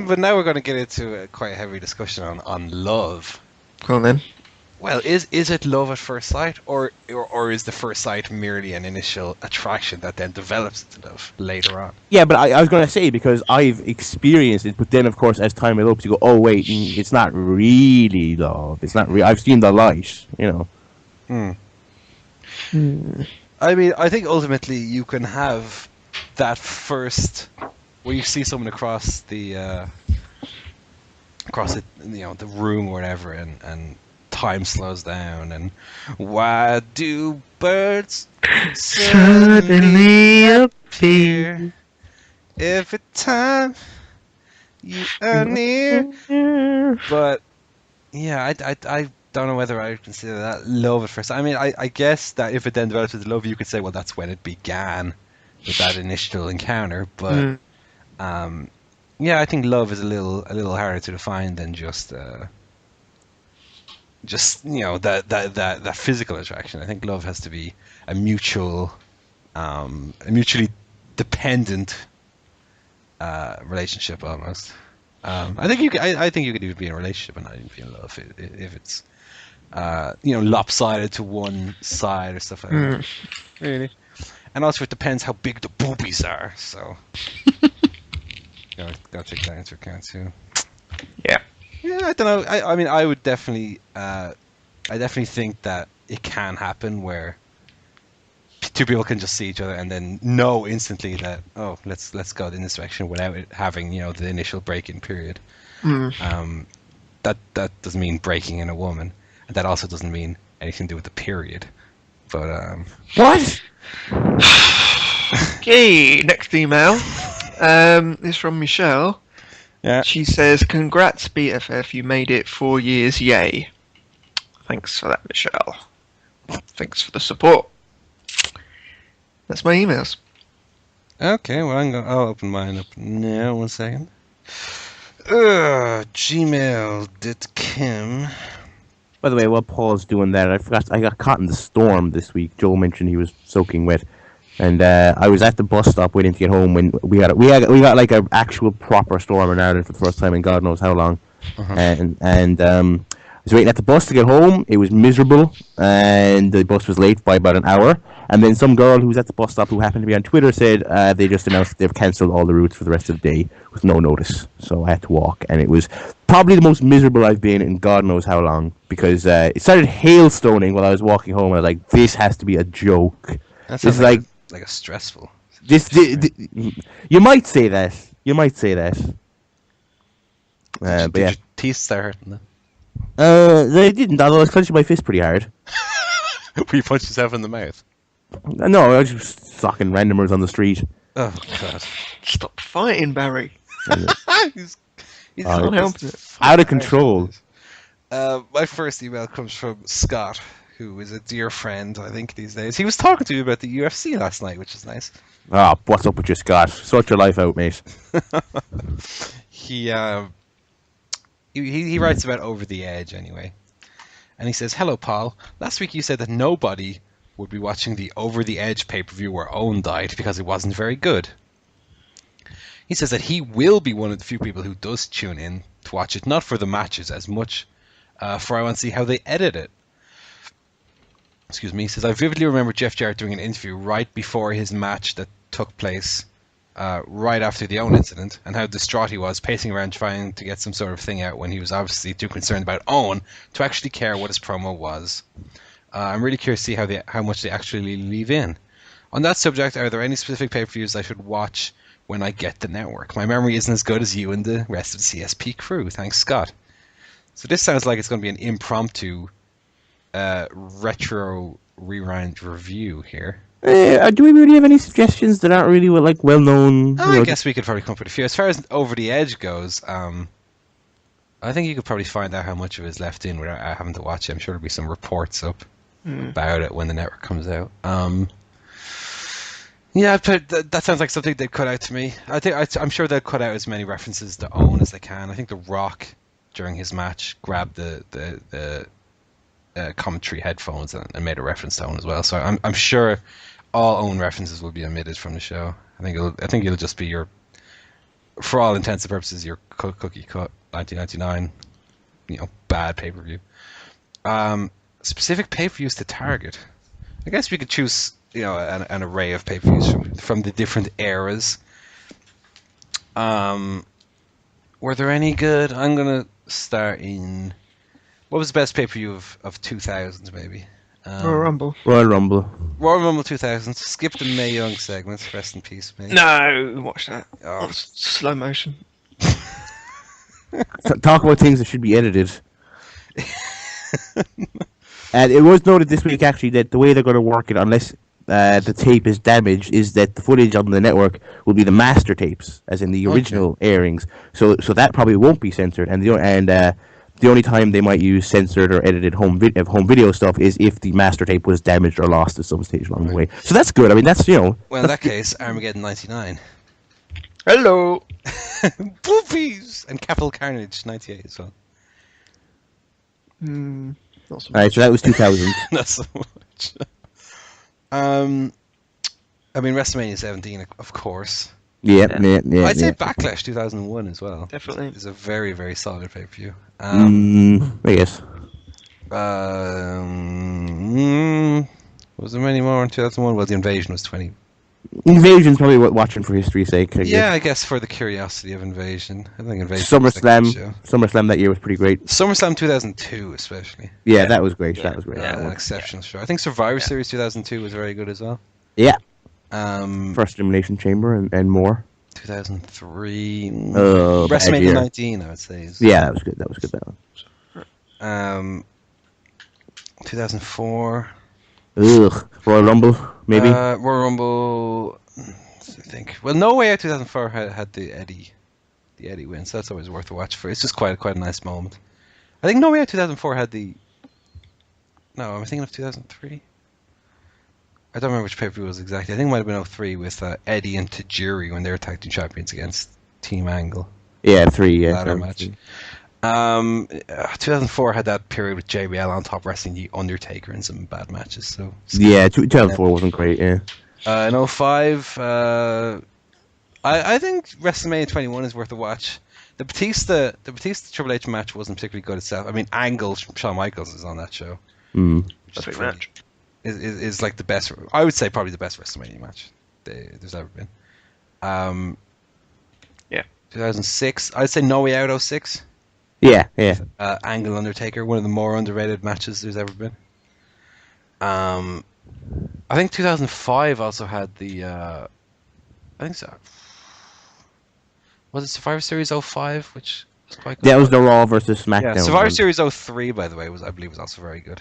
But now we're going to get into a quite heavy discussion on love. Go on then. Well, is it love at first sight, or is the first sight merely an initial attraction that then develops into love later on? Yeah, but I was going to say, because I've experienced it, but then, of course, as time elapses, you go, oh, wait, it's not really love. It's not real. I've seen the light, you know. I mean, I think ultimately you can have that first, where you see someone across the room or whatever, and time slows down, and why do birds suddenly appear every time you are near? But yeah, I don't know whether I would consider that love at first. I mean, I guess that if it then develops into love, you could say, well, that's when it began with that initial encounter. But yeah, I think love is a little harder to define than just that physical attraction. I think love has to be a mutually dependent relationship almost. I think you could even be in a relationship and not even be in love if it's lopsided to one side or stuff like that. Really. And also it depends how big the boobies are. So gotta take that into account too. Yeah. Yeah, I don't know. I mean, I would definitely, I definitely think that it can happen where two people can just see each other and then know instantly that, oh, let's go in this direction without it having the initial break-in period. That doesn't mean breaking in a woman, and that also doesn't mean anything to do with the period. But What? Okay, next email is from Michelle. yeah, She says, "Congrats, BFF, you made it 4 years, yay." Thanks for that, Michelle. Thanks for the support. That's my emails. okay. Well, I'll open mine up now. 1 second. Gmail.com. By the way, while Paul's doing that, I forgot I got caught in the storm this week. Joe mentioned he was soaking wet, and I was at the bus stop waiting to get home when we got like an actual proper storm in Ireland for the first time in God knows how long, and I was waiting at the bus to get home. It was miserable, and the bus was late by about an hour. And then some girl who was at the bus stop, who happened to be on Twitter, said they just announced that they've cancelled all the routes for the rest of the day with no notice. So I had to walk, and it was probably the most miserable I've been in God knows how long, because it started hailstoning while I was walking home, and I was like, this has to be a joke. That sounds like a stressful. You might say that. You might say that. But yeah. Your teeth start hurting then? They didn't, although I was clenching my fist pretty hard. Were you punched yourself in the mouth? No, I was just socking randomers on the street. Oh, God. Stop fighting, Barry. he's Can't help it. Out of control. My first email comes from Scott, who is a dear friend, I think, these days. He was talking to me about the UFC last night, which is nice. Ah, what's up with you, Scott? Sort your life out, mate. He writes about Over the Edge, anyway. And he says, "Hello, Paul. Last week you said that nobody would be watching the Over the Edge pay-per-view where Owen died because it wasn't very good. He says that he will be one of the few people who does tune in to watch it, not for the matches as much, for I want to see how they edit it. Excuse me. He says, I vividly remember Jeff Jarrett doing an interview right before his match that took place right after the Owen incident, and how distraught he was, pacing around trying to get some sort of thing out when he was obviously too concerned about Owen to actually care what his promo was. I'm really curious to see how much they actually leave in. On that subject, are there any specific pay-per-views I should watch when I get the network? My memory isn't as good as you and the rest of the CSP crew. Thanks, Scott." So this sounds like it's going to be an impromptu retro rewind review here. Do we really have any suggestions that aren't really well known? I guess we could probably come up with a few. As far as Over the Edge goes, I think you could probably find out how much of it is left in without having to watch it. I'm sure there'll be some reports up about it when the network comes out. Yeah, but that sounds like something they'd cut out to me. I'm sure they'll cut out as many references to Owen as they can. I think The Rock, during his match, grabbed the commentary headphones and made a reference to Owen as well. So I'm sure all Owen references will be omitted from the show. I think it'll just be your for all intents and purposes, your cookie cut 1999, bad pay-per-view. Specific pay-per-views to target. I guess we could choose, an array of pay-per-views from the different eras. Were there any good? I'm gonna start in. What was the best pay-per-view of 2000s, maybe? Royal Rumble. Royal Rumble. Royal Rumble 2000. Skip the Mae Young segment. Rest in peace, Mae. No, watch that. Oh. Slow motion. Talk about things that should be edited. And it was noted this week, actually, that the way they're going to work it, unless the tape is damaged, is that the footage on the network will be the master tapes, as in the original airings. So that probably won't be censored, and the only time they might use censored or edited home video stuff is if the master tape was damaged or lost at some stage along the way. So that's good. I mean, that's Well, in that case, Armageddon 99. Hello. Boobies! And Capital Carnage 98 as well. Not so Alright, so that was 2000. Not so much. I mean, WrestleMania 17, of course. Yeah. I'd say Backlash 2001 as well. Definitely. It's a very, very solid pay-per-view. I guess. Was there many more in 2001? Well, the Invasion was 20. Invasion's probably worth watching for history's sake. I guess for the curiosity of Invasion. I think Invasion was SummerSlam that year was pretty great. SummerSlam 2002 especially. Yeah, that was great. That was great. An exceptional show. I think Survivor Series 2002 was very good as well. Yeah. Um, First Elimination Chamber and more. 2003. Bad WrestleMania year. 19, I would say. Yeah, that was good. That was good. That one. 2004. Ugh. Royal Rumble, maybe. Royal Rumble. I think. Well, No Way Out 2004 had the Eddie win, so that's always worth a watch for. It's just quite a nice moment. I think No Way Out 2004 had the. No, I'm thinking of 2003. I don't remember which pay-per-view it was exactly. I think it might have been 03 with Eddie and Tajiri when they were tag team champions against Team Angle. Yeah, 3. Yeah. Ladder match. 2004 had that period with JBL on top wrestling the Undertaker in some bad matches. So yeah, 2004 wasn't great. Yeah. In 05, I think WrestleMania 21 is worth a watch. The Batista Triple H match wasn't particularly good itself. I mean, Angle, Shawn Michaels is on that show. Perfect match. Is like the best. I would say probably the best WrestleMania match there's ever been. 2006. I'd say No Way Out 06. Yeah. Angle Undertaker, one of the more underrated matches there's ever been. I think 2005 also had the. I think so. Was it Survivor Series 05, which was quite good? That was the Raw versus SmackDown. Yeah, Survivor one. Series 03, by the way, I believe was also very good.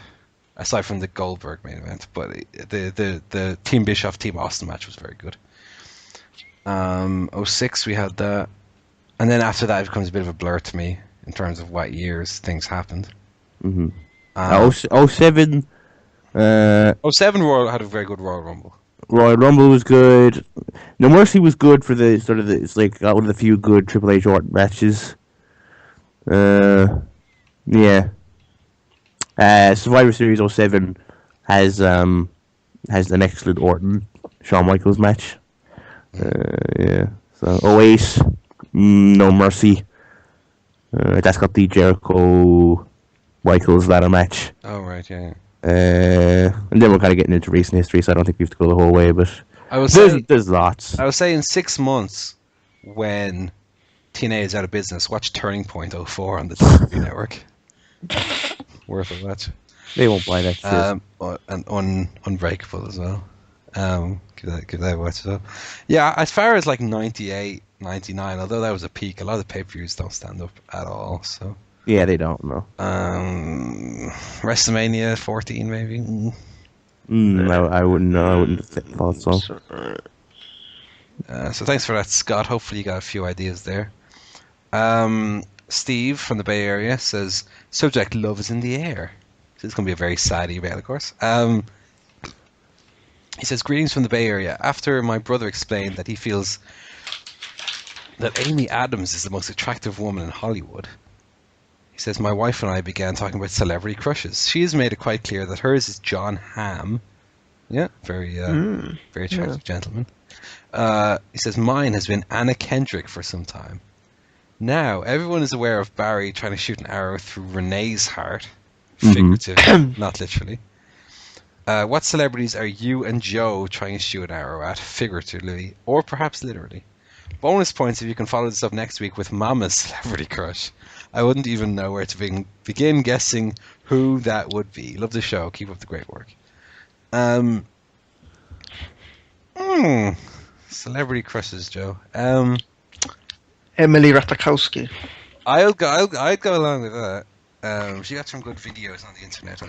Aside from the Goldberg main event, but the Team Bischoff Team Austin match was very good. 06 we had that, and then after that it becomes a bit of a blur to me in terms of what years things happened. 07. 07 Royal had a very good Royal Rumble. Royal Rumble was good. No Mercy was good for the sort of it's like one of the few good Triple H Orton matches. Yeah. Survivor Series 07 has an excellent Orton Shawn Michaels match. Yeah. So 08, No Mercy. That's got the Jericho Michaels ladder match. Oh right, yeah. And then we're kind of getting into recent history, so I don't think we have to go the whole way. But there's lots. I was saying 6 months when TNA is out of business. Watch Turning Point 04 on the TV network. Worth a watch. They won't buy that shit. And Unbreakable as well. Give that a watch as well. Yeah, as far as like 98, 99, although that was a peak, a lot of the pay-per-views don't stand up at all. So yeah, they don't know. WrestleMania 14 maybe. I wouldn't know. I wouldn't have thought so. So thanks for that, Scott. Hopefully you got a few ideas there. Steve from the Bay Area says, subject love is in the air. This is going to be a very sad email, of course. He says, greetings from the Bay Area. After my brother explained that he feels that Amy Adams is the most attractive woman in Hollywood, he says, my wife and I began talking about celebrity crushes. She has made it quite clear that hers is John Hamm, Yeah, very attractive gentleman. He says, mine has been Anna Kendrick for some time. Now, everyone is aware of Barry trying to shoot an arrow through Renee's heart. Figuratively, not literally. What celebrities are you and Joe trying to shoot an arrow at, figuratively, or perhaps literally? Bonus points if you can follow this up next week with Mama's celebrity crush. I wouldn't even know where to begin guessing who that would be. Love the show. Keep up the great work. Celebrity crushes, Joe. Emily Ratajkowski. I'd go along with that. She got some good videos on the internet.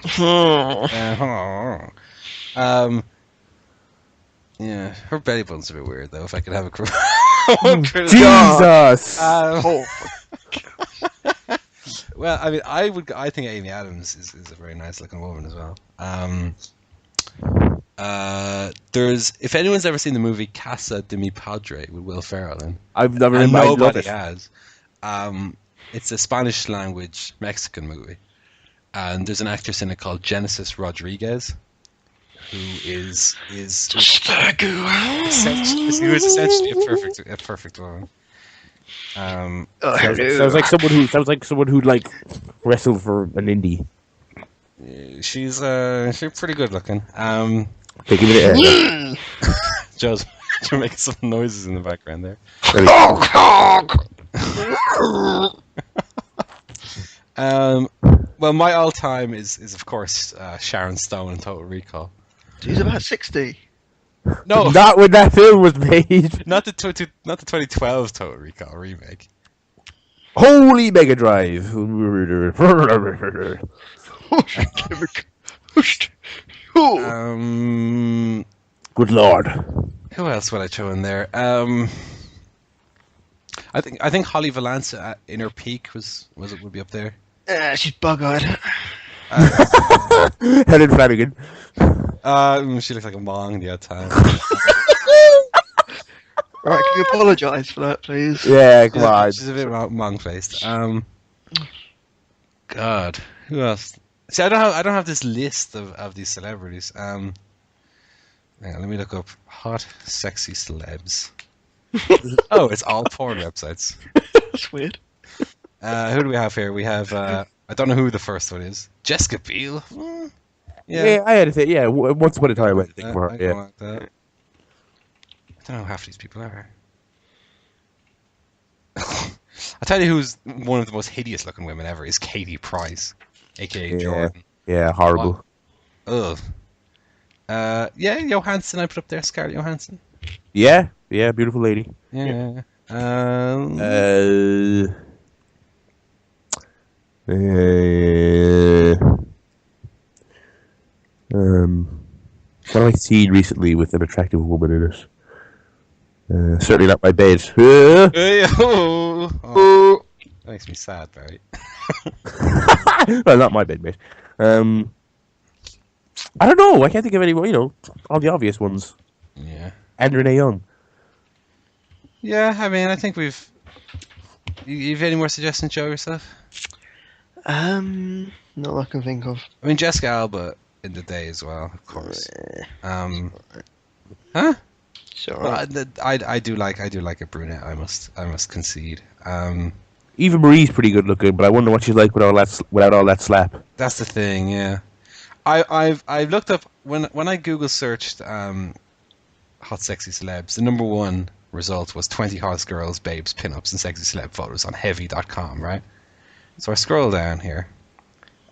Yeah, her belly button's a bit weird though. If I could have a Jesus. Well, I mean, I think Amy Adams is a very nice looking woman as well. If anyone's ever seen the movie Casa de Mi Padre with Will Ferrell in, I've never. and I love nobody it. has. It's a Spanish language Mexican movie, and there's an actress in it called Genesis Rodriguez, who is essentially a perfect woman. Sounds like someone who like wrestled for an indie. She's pretty good looking. Okay, give it a Joe's making some noises in the background there. Well, my all-time is of course Sharon Stone in Total Recall. She's about 60. No, not when that film was made. not the 2012 Total Recall remake. Holy Mega Drive. Good Lord. Who else would I throw in there? I think Holly Valance in her peak would be up there. She's bug-eyed. Helen Flanagan. She looks like a mong the odd time. Right, can you apologise for that, please? Yeah, come on. She's a bit mong-faced. God, who else? See, I don't have this list of these celebrities. Hang on, let me look up hot, sexy celebs. Oh, it's all porn websites. That's weird. Who do we have here? We have I don't know who the first one is. Jessica Biel. Yeah, I had to think. Yeah, once upon a time I had to think for her. Yeah. Like that. I don't know who half these people are. I'll tell you who's one of the most hideous looking women ever is Katie Price, aka Jordan. Yeah, horrible. Ugh. Yeah, Johansson I put up there, Scarlett Johansson. Yeah, beautiful lady. Yeah. What have I seen recently with an attractive woman in it? Certainly not my bed. That makes me sad, Barry. Well, not my bed, mate. I don't know. I can't think of any. All the obvious ones. Yeah. And Renee Young. Yeah, I mean, I think we've. You have any more suggestions, Joe, yourself? Not that I can think of. I mean, Jessica Alba in the day as well, of course. Huh? Sure. Well, I do like a brunette. I must concede. Eva Marie's pretty good looking, but I wonder what she's like without all that slap. That's the thing, yeah. I've looked up when I Google searched hot sexy celebs. The number one result was 20 hottest girls, babes, pinups, and sexy celeb photos on heavy.com, right? So I scroll down here,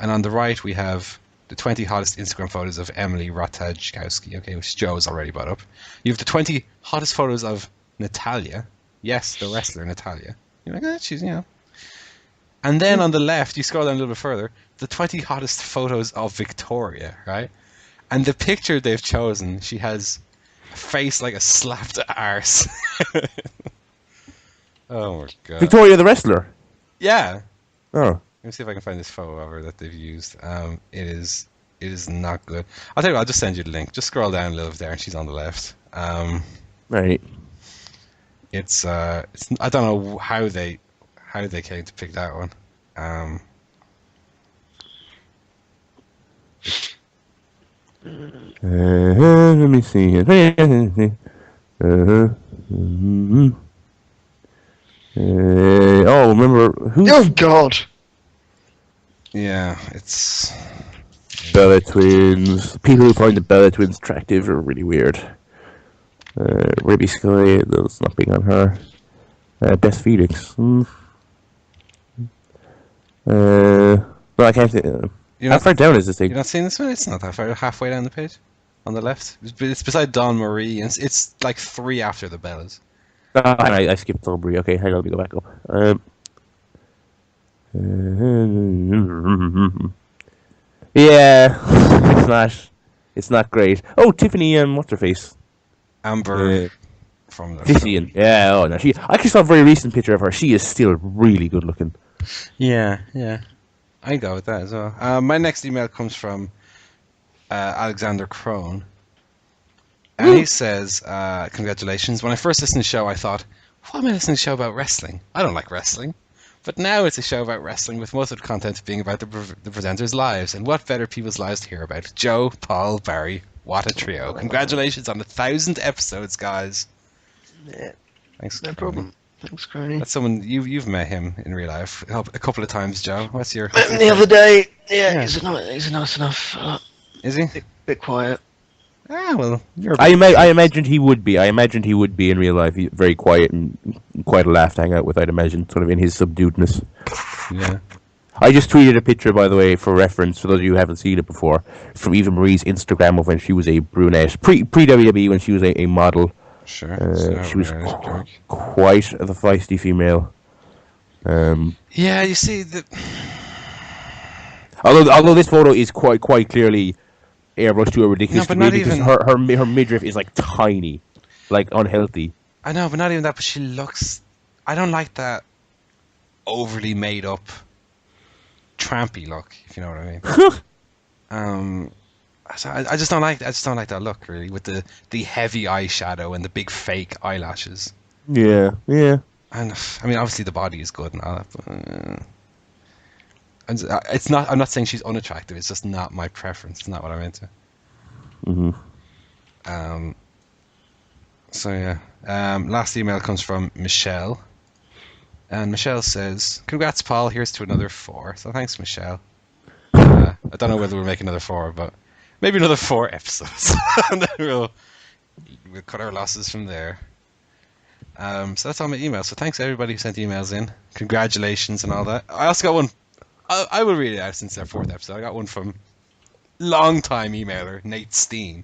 and on the right we have the 20 hottest Instagram photos of Emily Ratajkowski, okay, which Joe's already brought up. You have the 20 hottest photos of Natalia. Yes, the wrestler Natalia. You're like, she's, And then on the left, you scroll down a little bit further, the 20 hottest photos of Victoria, right? And the picture they've chosen, she has a face like a slapped arse. Oh my god. Victoria the wrestler? Yeah. Oh. Let me see if I can find this photo of her that they've used. It is not good. I'll tell you what, I'll just send you the link. Just scroll down a little bit there, and she's on the left. Right. It's I don't know how they came to pick that one. Let me see. Remember who? Oh God! Yeah, it's Bella Twins. People who find the Bella Twins attractive are really weird. Ruby Sky, that's not being on her. Beth Felix. No, I can't see. How far down is this thing? You're not seeing this one? It's not that far. Halfway down the page, on the left. It's beside Dawn Marie, and it's like 3 after the Bellas. I skipped Dawn Marie. Okay, hang on, let me go back up. Yeah, it's not great. Oh, Tiffany and what's her face? Amber from the Vivian. Yeah, oh no, I actually saw a very recent picture of her. She is still really good looking. Yeah. I go with that as well. My next email comes from Alexander Crone. And he says, congratulations. When I first listened to the show, I thought, why am I listening to a show about wrestling? I don't like wrestling. But now it's a show about wrestling, with most of the content being about the presenters' lives. And what better people's lives to hear about? Joe, Paul, Barry. What a trio. Congratulations on 1,000 episodes, guys. Yeah, Thanks, no Crony. problem. Thanks, Crony. That's someone, you've met him in real life a couple of times, Joe. What's your... Met him the other day. Yeah, Yeah. he's a nice enough. Is he? Bit quiet. Ah, well, you're... I imagined he would be. I imagined he would be in real life. He's very quiet and quite a laugh to hang out with, I'd imagine, sort of in his subduedness. Yeah. I just tweeted a picture, by the way, for reference, for those of you who haven't seen it before, from Eva Marie's Instagram of when she was a brunette. Pre-WWE, when she was a model. Sure. She was quite the feisty female. Yeah, you see, Although this photo is quite clearly airbrushed to a ridiculous No, but degree, not because even- her midriff is like tiny, like unhealthy. I know, but not even that, but she looks... I don't like that overly made up trampy look, if you know what I mean. So I just don't like that look, really, with the heavy eyeshadow and the big fake eyelashes. Yeah. And I mean, obviously the body is good and all that, but it's not. I'm not saying she's unattractive. It's just not my preference. It's not what I'm into. Mm-hmm. So yeah. Last email comes from Michelle, and Michelle says, "Congrats, Paul. Here's to another 4." So thanks, Michelle. I don't know whether we'll make another 4, but maybe another 4 episodes, and then we'll cut our losses from there. So that's all my emails. So thanks to everybody who sent emails in. Congratulations and all that. I also got one. I will read it out since our 4th episode. I got one from long-time emailer Nate Steen,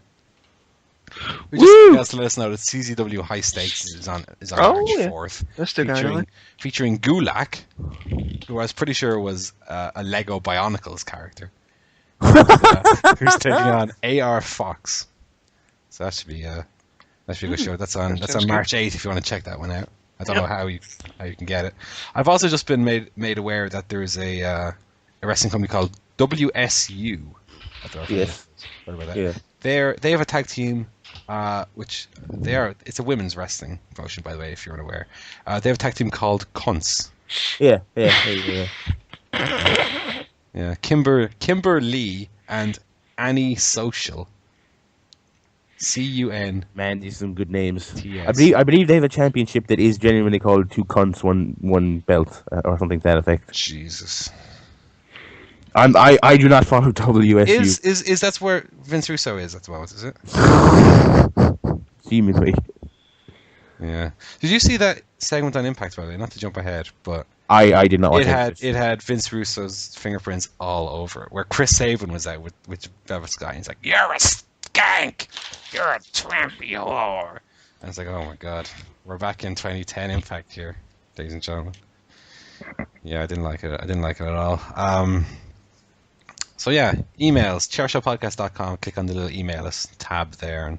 who just has to let us know that CZW High Stakes is on March 4th. That's still going on. Featuring Gulak, who I was pretty sure was a Lego Bionicles character, who's taking on AR Fox. So that should be a good show. That's on March 8th if you want to check that one out. I don't know how you can get it. I've also just been made aware that there is a wrestling company called WSU. I don't know if you've heard about that. Yeah. They have a tag team, which it's a women's wrestling promotion, by the way, if you're unaware. They have a tag team called Cunts. Yeah. Yeah, Kimber Lee and Annie Social. CUN. Man, these are some good names. TS. I believe they have a championship that is genuinely called 2 Cunts, one belt, or something to that effect. Jesus. I do not follow WSU. Is that's where Vince Russo is at the moment, is it? Seemingly. Yeah. Did you see that segment on Impact, by the way? Not to jump ahead, but I did not watch it had Vince Russo's fingerprints all over it, where Chris Sabin was out with Velvet Sky, and he's like, "You're a skank! You're a trampy whore!" And it's like, oh my god, we're back in 2010 Impact here, ladies and gentlemen. Yeah, I didn't like it. I didn't like it at all. So yeah, emails, ChairShotPodcast.com. Click on the little email us tab there, and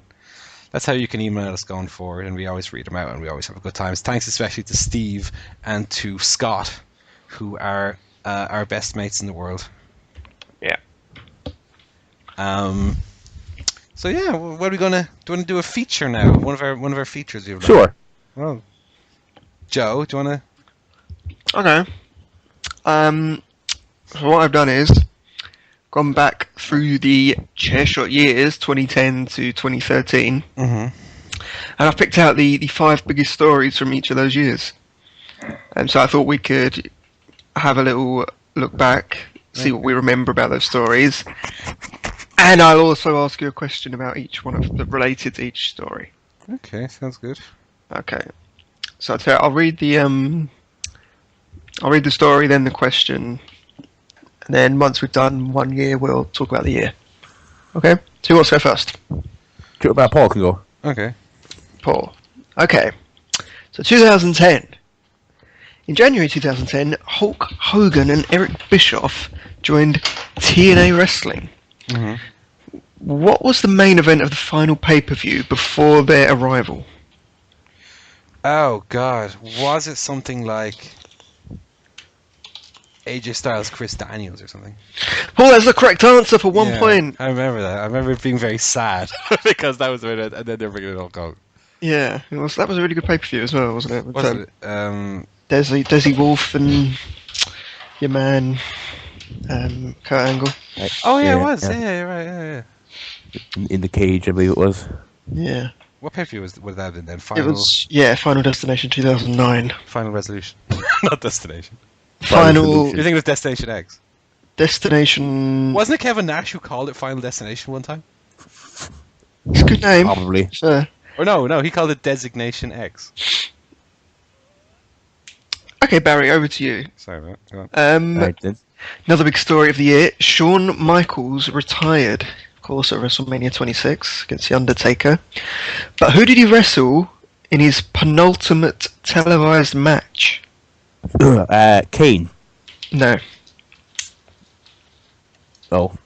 that's how you can email us going forward, and we always read them out, and we always have a good time. Thanks especially to Steve and to Scott, who are our best mates in the world. Yeah. So yeah, what are we gonna do? You want to do a feature now? One of our features we've done. Sure. Well, Joe, do you want to? Okay. So what I've done is gone back through the ChairShot years, 2010 to 2013, and I've picked out the 5 biggest stories from each of those years. And so I thought we could have a little look back, see what we remember about those stories, and I'll also ask you a question about each one of them related to each story. Okay, sounds good. Okay, so I'll read the story, then the question, and then once we've done 1 year, we'll talk about the year. Okay, so who wants to go first? Paul can go. Okay. Paul. Okay, so 2010. In January 2010, Hulk Hogan and Eric Bischoff joined TNA Wrestling. What was the main event of the final pay-per-view before their arrival? Oh God, was it something like AJ Styles, Chris Daniels, or something? Paul, that's the correct answer for 1 point. I remember that. I remember it being very sad because that was when and then they're bringing it all Hulk. Yeah, that was a really good pay-per-view as well, wasn't it? With, Was it? Desi Wolf and your man, Kurt Angle. Oh yeah, Yeah, it was. yeah. Yeah, you're right. Yeah. In the cage, I believe it was. Yeah. What pay-per-view would that have been then? It was, Final Destination 2009. Final Resolution, not Destination. Final You think it was Destination X? Destination... Wasn't it Kevin Nash who called it Final Destination one time? It's a good name. Probably. Sure. Or no, he called it Designation X. Okay, Barry, over to you. Sorry, mate. Go on. Right then. Another big story of the year. Shawn Michaels retired, of course, at WrestleMania 26 against The Undertaker. But who did he wrestle in his penultimate televised match? Kane. No. Oh.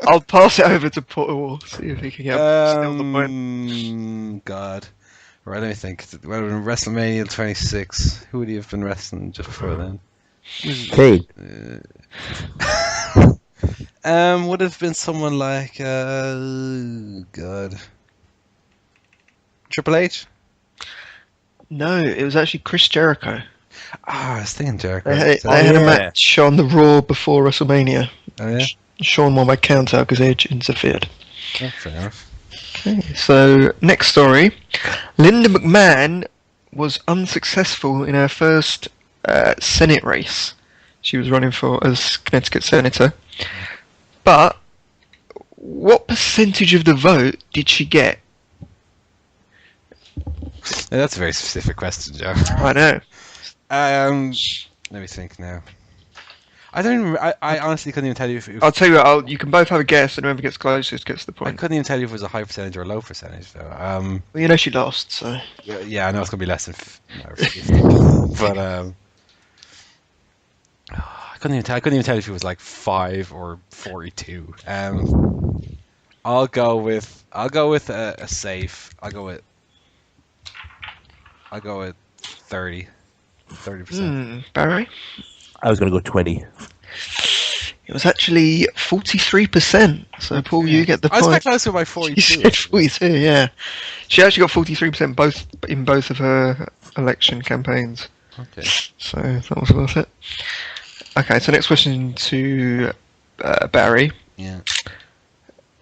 I'll pass it over to Paul, see if he can get steal the point. God. Right, let me think. Well, in WrestleMania 26, who would he have been wrestling just before then? Kane. Would have been someone like God. Triple H? No, it was actually Chris Jericho. I was thinking Jericho. They had a match on the Raw before WrestleMania. Oh yeah? Shawn won by count out because Edge interfered. Oh, fair enough. Okay, so next story. Linda McMahon was unsuccessful in her first Senate race. She was running for as Connecticut Senator. But what percentage of the vote did she get? Yeah, that's a very specific question, Joe. I know. Let me think now. I don't even, I honestly couldn't even tell you if I'll tell you what, you can both have a guess and whoever gets closest gets the I point. couldn't even tell you if it was a high percentage or a low percentage though. Well, you know she lost, so... Yeah, I know it's gonna be less than 50, but I couldn't even tell if it was like 5 or 42. I'll go with a safe. I'll go with 30%. Barry? I was going to go 20. It was actually 43%. So, Paul, you get the I was point. quite close to my She 42. said 42, yeah. She actually got 43% in both of her election campaigns. Okay. So that was worth it. Okay, so next question to Barry. Yeah.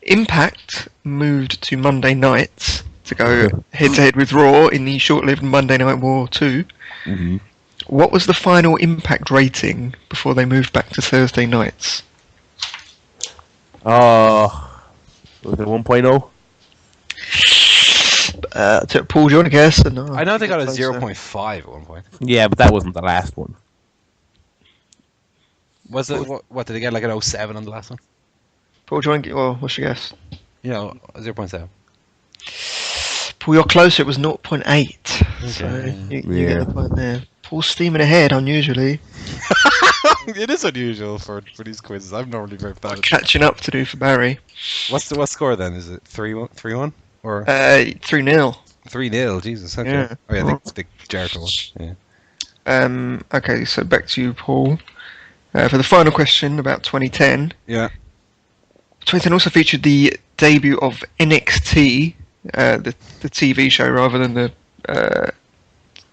Impact moved to Monday nights to go head-to-head with Raw in the short-lived Monday Night War 2. Mm-hmm. What was the final Impact rating before they moved back to Thursday nights? Was it 1.0? Paul, do you want to guess? No, I know they got a 0.5 at one point. Yeah, but that wasn't the last one. Was it what did they get, like an 07 on the last one? Paul, do you want to get, well, what's your guess? You know, 0.7. Paul, you're closer, it was 0.8. Okay. So you get the point there. Paul's steaming ahead, unusually. It is unusual for these quizzes. I'm normally very bad at Catching up to do for Barry. What score then? Is it 3-1 or 3-0. 3-0? Jesus. Okay. Yeah. Oh yeah, the Jericho one. Yeah. Okay, so back to you, Paul. For the final question about 2010. Yeah. 2010 also featured the debut of NXT, the TV show rather than the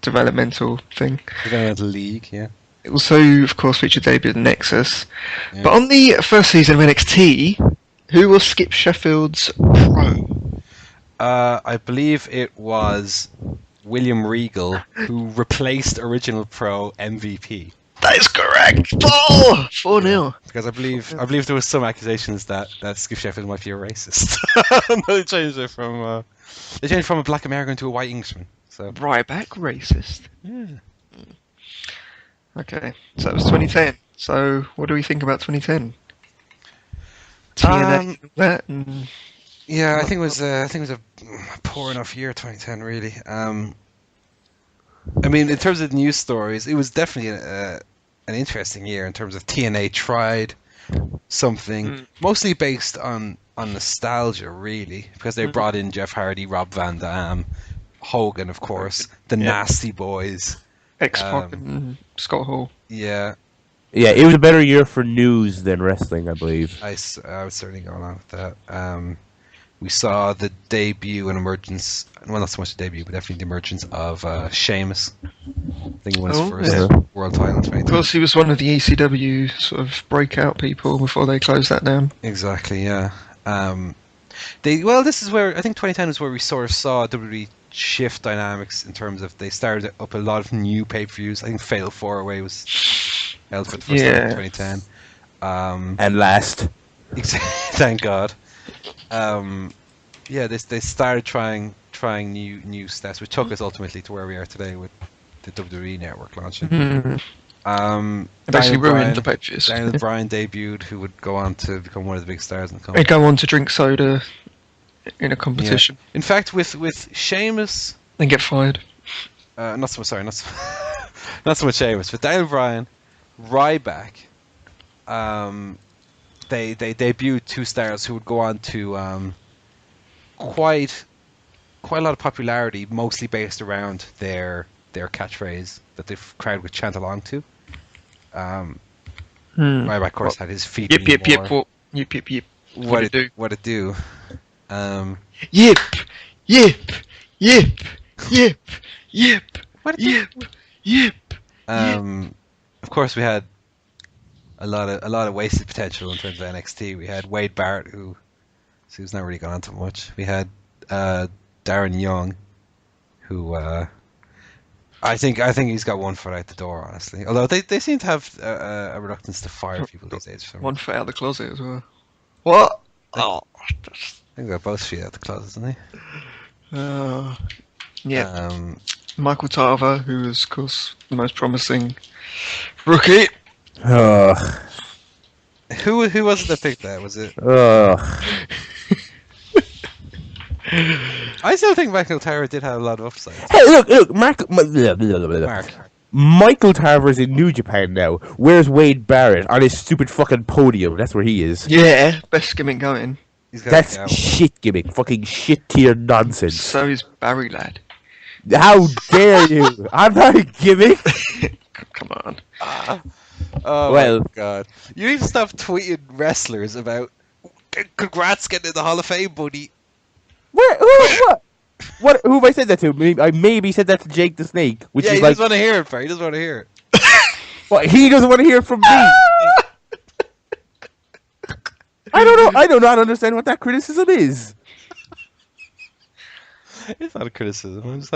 developmental thing. Developmental League. Yeah. It also, of course, featured debut of Nexus. Yeah. But on the first season of NXT, who was Skip Sheffield's pro? I believe it was William Regal who replaced original pro MVP. That is correct. 4-0. Because I believe there was some accusations that Skip Sheffield might be a racist. They changed it from a black American to a white Englishman. So Right back racist. yeah. Okay, so that was 2010. So what do we think about 2010? TNA, that, and Yeah, I think it was a poor enough year, 2010. Really. I mean, in terms of news stories, it was definitely an interesting year in terms of TNA tried something mostly based on nostalgia, really, because they brought in Jeff Hardy, Rob Van Dam, Hogan, of course, the Nasty Boys, X-Pac and Scott Hall. Yeah, Yeah, it was a better year for news than wrestling, I believe. I was certainly going along with that. We saw the debut and emergence, well, not so much the debut, but definitely the emergence of Sheamus. I think he won his first world title in 2010. Of course, he was one of the ECW sort of breakout people before they closed that down. Exactly, yeah. This is where I think 2010 is where we sort of saw WWE shift dynamics in terms of they started up a lot of new pay-per-views. I think Fatal 4-Way was held for the first time in 2010. And last. Thank God. They started trying new steps, which took us ultimately to where we are today with the WWE Network launching. Basically ruined the pay-per-views. Daniel Bryan debuted, who would go on to become one of the big stars in the company. He'd go on to drink soda in a competition. Yeah. In fact, with Sheamus, and get fired. not so much Sheamus, but Daniel Bryan, Ryback, they debuted two stars who would go on to quite a lot of popularity, mostly based around their catchphrase that the crowd would chant along to. Ryback, of course, had his feet. Yip. What it do? Yip. Of course, we had a lot of wasted potential in terms of NXT. We had Wade Barrett, who's not really gone on too much. We had Darren Young, who I think he's got one foot out the door, honestly. Although they seem to have a reluctance to fire people these days. One foot out the closet as well. What? I think they're both feet out the closet, isn't he? Michael Tarver, who was, of course, the most promising rookie. Who was it that picked that? Was it? I still think Michael Tarver did have a lot of upsides. Hey, look, Mark. Mark. Michael Tarver's in New Japan now. Where's Wade Barrett? On his stupid fucking podium. That's where he is. Yeah, best gimmick going. That's shit gimmick. Fucking shit tier nonsense. So is Barry Lad. How dare you? I'm not a gimmick. Come on. Oh well, my God. You need to stop tweeting wrestlers about congrats getting in the Hall of Fame, buddy. Where? What? Who have I said that to? I maybe said that to Jake the Snake, which is he like. doesn't want to hear it, Barry. He doesn't want to hear it. What? He doesn't want to hear it from me. I don't know. I do not understand what that criticism is. It's not a criticism. I'm just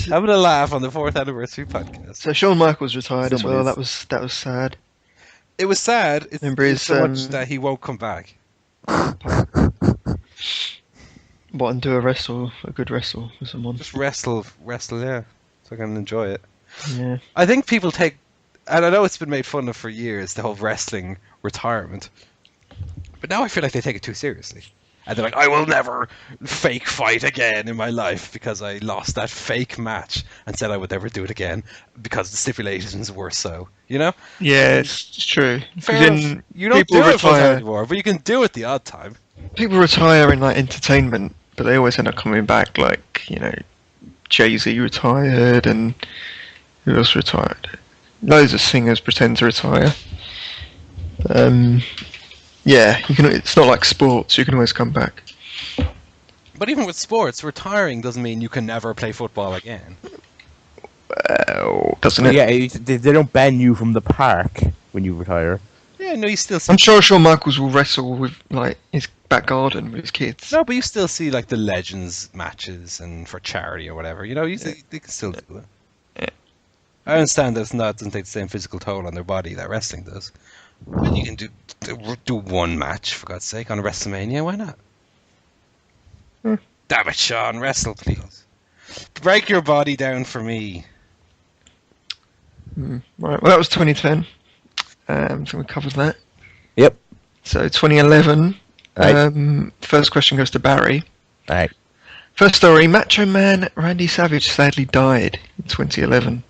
having a laugh on the 4th anniversary podcast. So Shawn Michaels retired as well. Somebody That was sad. It was sad. Remember It's his, so much that he won't come back. What, and do a good wrestle with someone. Just wrestle, yeah. So I can enjoy it. Yeah. I think people take, and I know it's been made fun of for years, the whole wrestling retirement. But now I feel like they take it too seriously. And they're like, I will never fake fight again in my life because I lost that fake match and said I would never do it again because the stipulations were so. You know? Yeah, it's true. Fair enough. You don't do it full time anymore, but you can do it the odd time. People retire in like entertainment, but they always end up coming back. Like, you know, Jay-Z retired, and who else retired? Loads of singers pretend to retire. Yeah, you can. It's not like sports. You can always come back. But even with sports, retiring doesn't mean you can never play football again. Well, doesn't it? Yeah, they don't ban you from the park when you retire. Yeah, no, you still see. I'm sure Shawn Michaels will wrestle with like his back garden with his kids. No, but you still see like the Legends matches and for charity or whatever. You know, they can still do it. Yeah. I understand that doesn't take the same physical toll on their body that wrestling does. But you can do one match, for God's sake, on a WrestleMania. Why not? Damn it, Sean, wrestle, please. Break your body down for me. Right. Well, that was 2010. So we covered that. Yep. So 2011. Right. First question goes to Barry. Right. First story: Macho Man Randy Savage sadly died in 2011.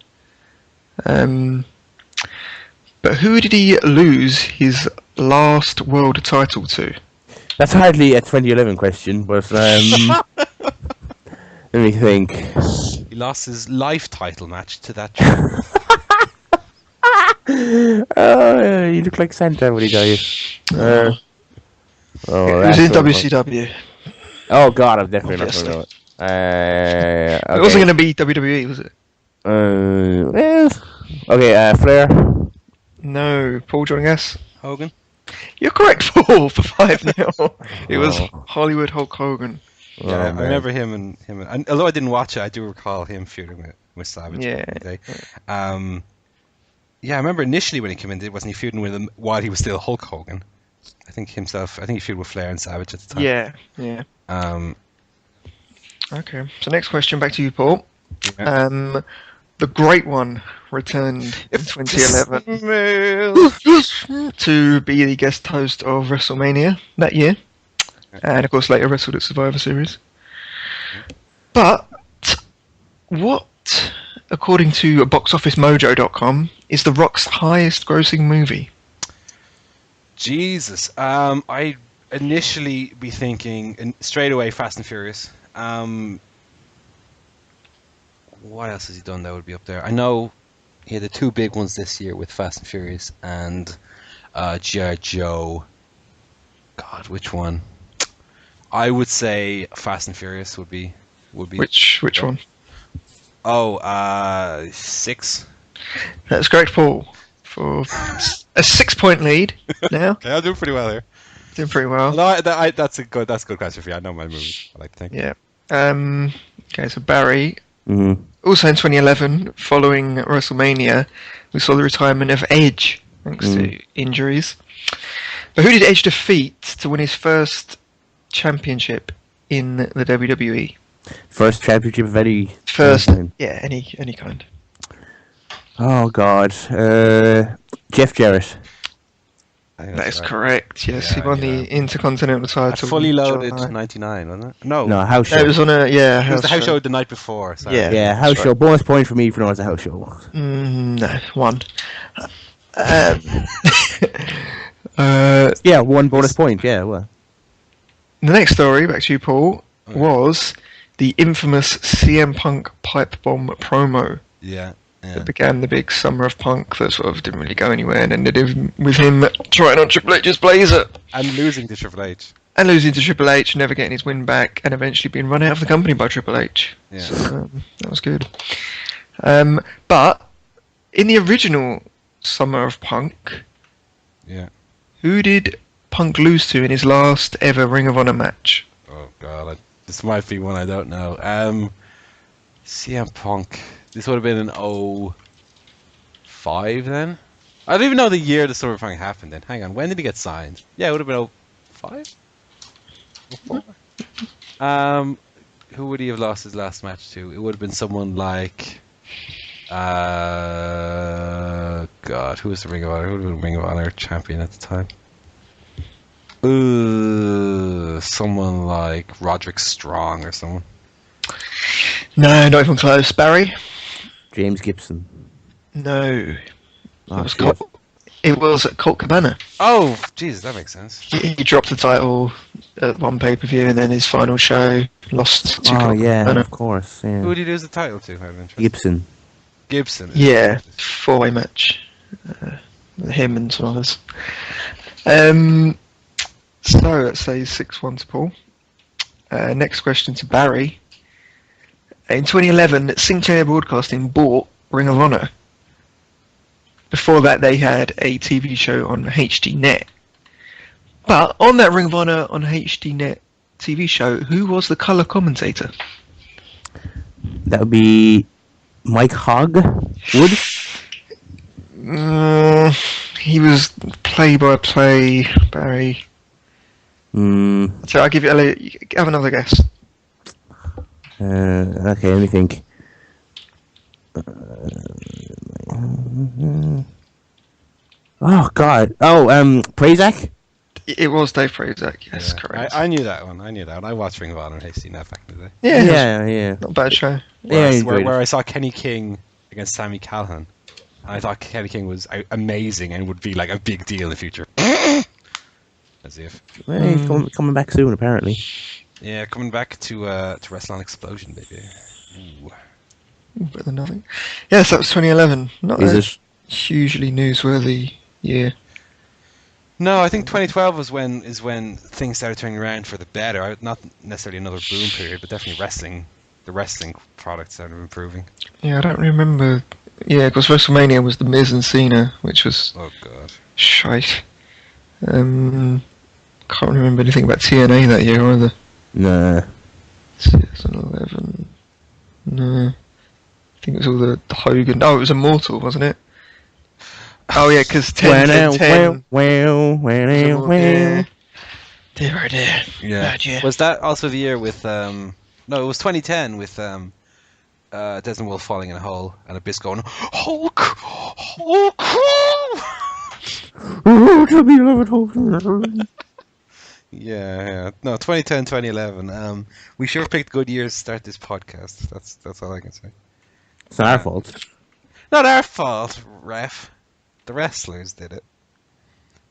But who did he lose his last world title to? That's hardly a 2011 question, but let me think. He lost his life title match to that. Oh, you look like Santa when he died. It was in WCW. Oh God, I'm definitely not Obviously. going to know it. It wasn't going to be WWE, was it? Okay, Flair. No. Paul, do you want to guess? Hogan? You're correct, Paul, for 5-0. It was Hollywood Hulk Hogan. Yeah, I man. remember him and although I didn't watch it, I do recall him feuding with Savage. Yeah. back in the day. Yeah, I remember initially when he came in, wasn't he feuding with him while he was still Hulk Hogan? I think he feuded with Flair and Savage at the time. Yeah. Um, Okay. So next question, back to you, Paul. Yeah. The Great One returned in 2011 Smell. to be the guest host of WrestleMania that year, and of course later wrestled at Survivor Series. But what, according to BoxOfficeMojo.com, is The Rock's highest-grossing movie? Jesus. I initially be thinking straight away Fast and Furious. What else has he done that would be up there? I know he had the two big ones this year with Fast and Furious and G.I. Joe. God, which one? I would say Fast and Furious would be. Which one? Oh, 6. That's correct, Paul. For a 6-point lead now. Okay, I'm doing pretty well here. Doing pretty well. No, that's a good question for you. I know my movies. I like to think. Yeah. Okay, so Barry. Mm-hmm. Also in 2011, following WrestleMania, we saw the retirement of Edge, thanks to injuries. But who did Edge defeat to win his first championship in the WWE? First championship of any. First, kind. yeah, any kind. Oh God, Jeff Jarrett. I think That that's is right. correct. Yes, he Yeah, won yeah. the Intercontinental title. Fully in loaded July. 99, wasn't it? No, No, house show. No, it was on a it was the house show the night before. Sorry. Yeah. Yeah, house That's show. right. Bonus point for me for knowing it's a house show. No, one. Yeah, one bonus point. Yeah, well. The next story, back to you, Paul, was the infamous CM Punk pipe bomb promo Yeah. that began the big summer of Punk that sort of didn't really go anywhere and ended with him trying on Triple H's blazer And losing to Triple H. and losing to Triple H, never getting his win back, and eventually being run out of the company by Triple H. Yeah. So, that was good. But in the original summer of Punk, Yeah. who did Punk lose to in his last ever Ring of Honor match? Oh God, this might be one I don't know. CM Punk. This would have been in 05 then. I don't even know the year the Summer of Punk happened. Then hang on, when did he get signed? Yeah, it would have been 05. 04? Who would he have lost his last match to? It would have been someone like. God, who was the Ring of Honor? Who would have been Ring of Honor champion at the time? Someone like Roderick Strong or someone. No, not even close. Barry? James Gibson. No. Oh, It was Colt Cabana. Oh, Jesus, that makes sense. He dropped the title at one pay-per-view and then his final show lost to Oh Colt yeah, Cabana. of course. Yeah. Who did he lose the title to? Out of interest? Gibson. Gibson. Yeah, 4-way match. Him and some others. So let's say 6-1 to Paul. Next question to Barry. In 2011, Sinclair Broadcasting bought Ring of Honor. Before that, they had a TV show on HDNet. But on that Ring of Honor on HDNet TV show, who was the colour commentator? That would be Mike Hogg. Wood? He was play-by-play, Barry. So I'll give you. Have another guess. Okay, let me think. Oh God! Oh, Prazak? It was Dave Prazak. Yes, Yeah. correct. I knew that one. I watched Ring of Honor and HDNet back in the day. Yeah, not a bad show. Where I saw Kenny King against Sami Callihan. And I thought Kenny King was amazing and would be like a big deal in the future. As if. Well, he's coming back soon, apparently. Yeah, coming back to Wrestle on Explosion, baby. Ooh. Better than nothing. Yes, that was 2011. Not Is a it? hugely newsworthy year. No, I think 2012 was when things started turning around for the better. Not necessarily another boom period, but definitely wrestling. The wrestling product started improving. Yeah, I don't remember. Yeah, because WrestleMania was the Miz and Cena, which was Oh god. shite. Can't remember anything about TNA that year either. Nah. 2011. No. I think it was all the Hogan. Oh, it was Immortal, wasn't it? Oh yeah, because 10. Yeah. Dear, oh dear. Yeah. Bad year. Was that also the year with No, it was 2010 with Desmond Wolfe falling in a hole and Abyss going Hulk. Yeah. No, 2010, 2011. We sure picked good years to start this podcast. That's all I can say. It's not our fault. Not our fault, ref. The wrestlers did it.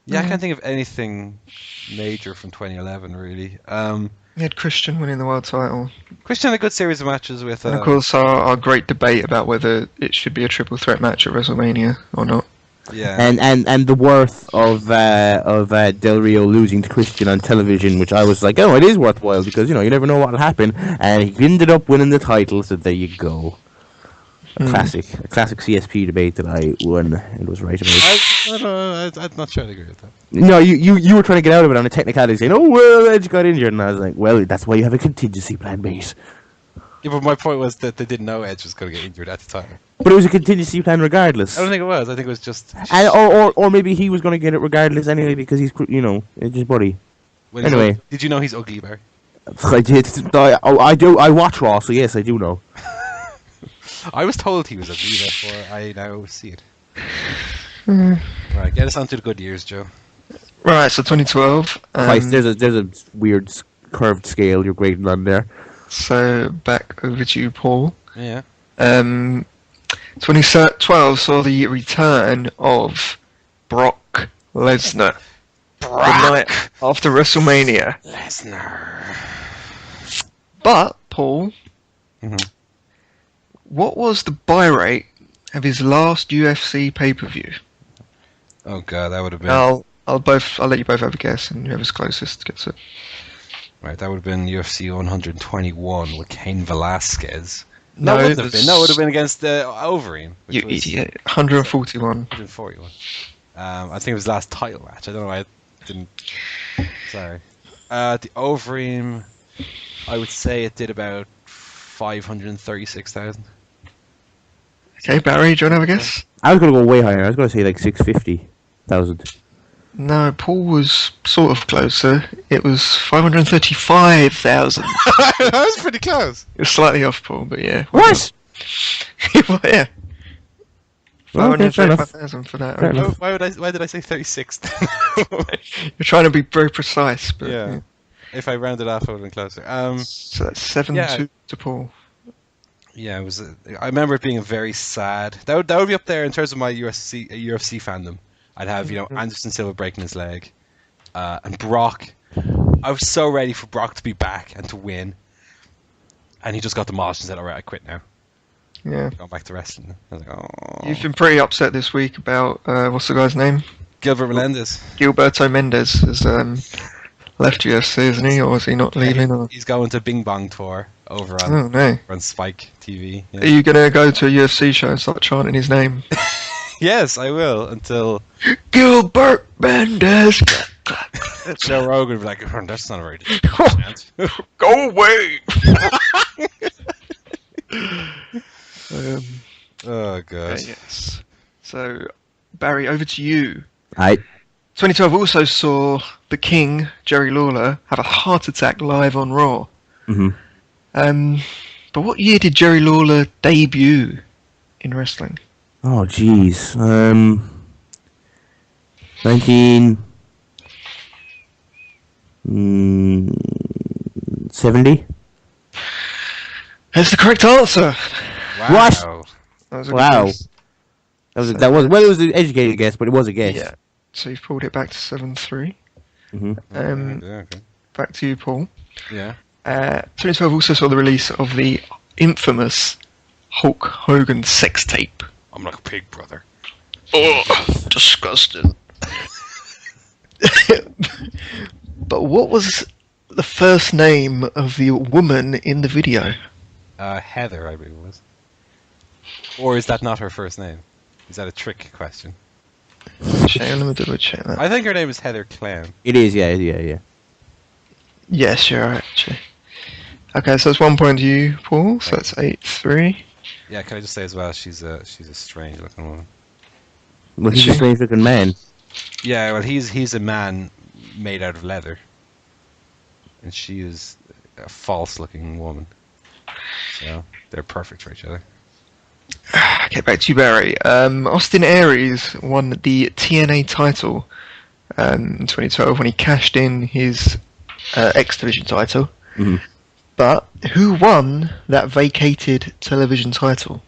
Yeah, I can't think of anything major from 2011, really. We had Christian winning the world title. Christian had a good series of matches with... And of course our great debate about whether it should be a triple threat match at WrestleMania or not. Yeah. And the worth of Del Rio losing to Christian on television, which I was like, oh, it is worthwhile because you never know what'll happen, and he ended up winning the title. So there you go. A classic CSP debate that I won and was right about. I'm not sure I agree with that. No, you were trying to get out of it on a technicality, saying, "Oh well, Edge got injured," and I was like, "Well, that's why you have a contingency plan, mate." Yeah, but my point was that they didn't know Edge was going to get injured at the time. But it was a contingency plan regardless. I don't think it was. I think it was just... And, or maybe he was going to get it regardless anyway because he's, Edge's buddy. Anyway. Did you know he's ugly, Barry? I did. I do. I watch Raw, so yes, I do know. I was told he was ugly, therefore I now see it. Right, get us on to the good years, Joe. Right, so 2012. Christ, there's a weird curved scale you're grading on there. So back over to you, Paul. Yeah. 2012 saw the return of Brock Lesnar. The night after WrestleMania. Lesnar. But, Paul, what was the buy rate of his last UFC pay-per-view? Oh god, that would have been... I'll let you both have a guess, and whoever's closest gets it. Right, that would have been UFC 121 with Cain Velasquez. No, it it wouldn't have been. No, it would have been against Overeem. You idiot. 141. 141. I think it was his last title match. I don't know why I didn't... Sorry. The Overeem, I would say it did about 536,000. Okay, Barry, do you want to have a guess? I was going to go way higher. I was going to say like 650,000. No, Paul was sort of closer. It was 535,000. That was pretty close. It was slightly off, Paul, but yeah. What? Well, yeah. Okay, fair enough. 535,000 for that. Fair enough. Why did I say 36? You're trying to be very precise, but Yeah. If I rounded off, I would have been closer. So that's 7 Yeah. to Paul. Yeah, it was. I remember it being a very sad. That would be up there in terms of my UFC fandom. I'd have Anderson Silva breaking his leg, and Brock. I was so ready for Brock to be back and to win, and he just got demolished and said, "All right, I quit now. Yeah. Going back to wrestling." I was like, "Oh." You've been pretty upset this week about what's the guy's name? Gilbert Melendez. Gilberto Mendes has left UFC, isn't he? Or is he not leaving? Or... He's going to Bing Bong Tour over on Oh no. on Spike TV. Yeah. Are you gonna go to a UFC show and start chanting his name? Yes, I will, until Gilbert Mendez. Joe Rogan will be like, "Oh, that's not a very distinct chant." Go away. Oh, God. Okay, yes. So, Barry, over to you. 2012 also saw the King, Jerry Lawler, have a heart attack live on Raw. Mm-hmm. But what year did Jerry Lawler debut in wrestling? Oh, jeez. 1970? That's the correct answer. Wow. What? That was a Wow. good guess. It was an educated guess, but it was a guess. Yeah. So you've pulled it back to 7-3. Mm-hmm. Yeah, okay. Back to you, Paul. Yeah. 2012 also saw the release of the infamous Hulk Hogan sex tape. I'm like a pig, brother. Oh, disgusting. But what was the first name of the woman in the video? Heather, I believe it was. Or is that not her first name? Is that a trick question? Let me double check that. I think her name is Heather Clown. It is, yeah. Yes, you're right, actually. Okay, so that's 1 point to you, Paul. So that's 8-3. Yeah, can I just say as well, she's a strange looking woman. Well, he's a strange looking man. Yeah, well, he's a man made out of leather, and she is a false looking woman. So they're perfect for each other. Okay, back to you, Barry. Austin Aries won the TNA title in 2012 when he cashed in his X Division title. Mm-hmm. But who won that vacated television title?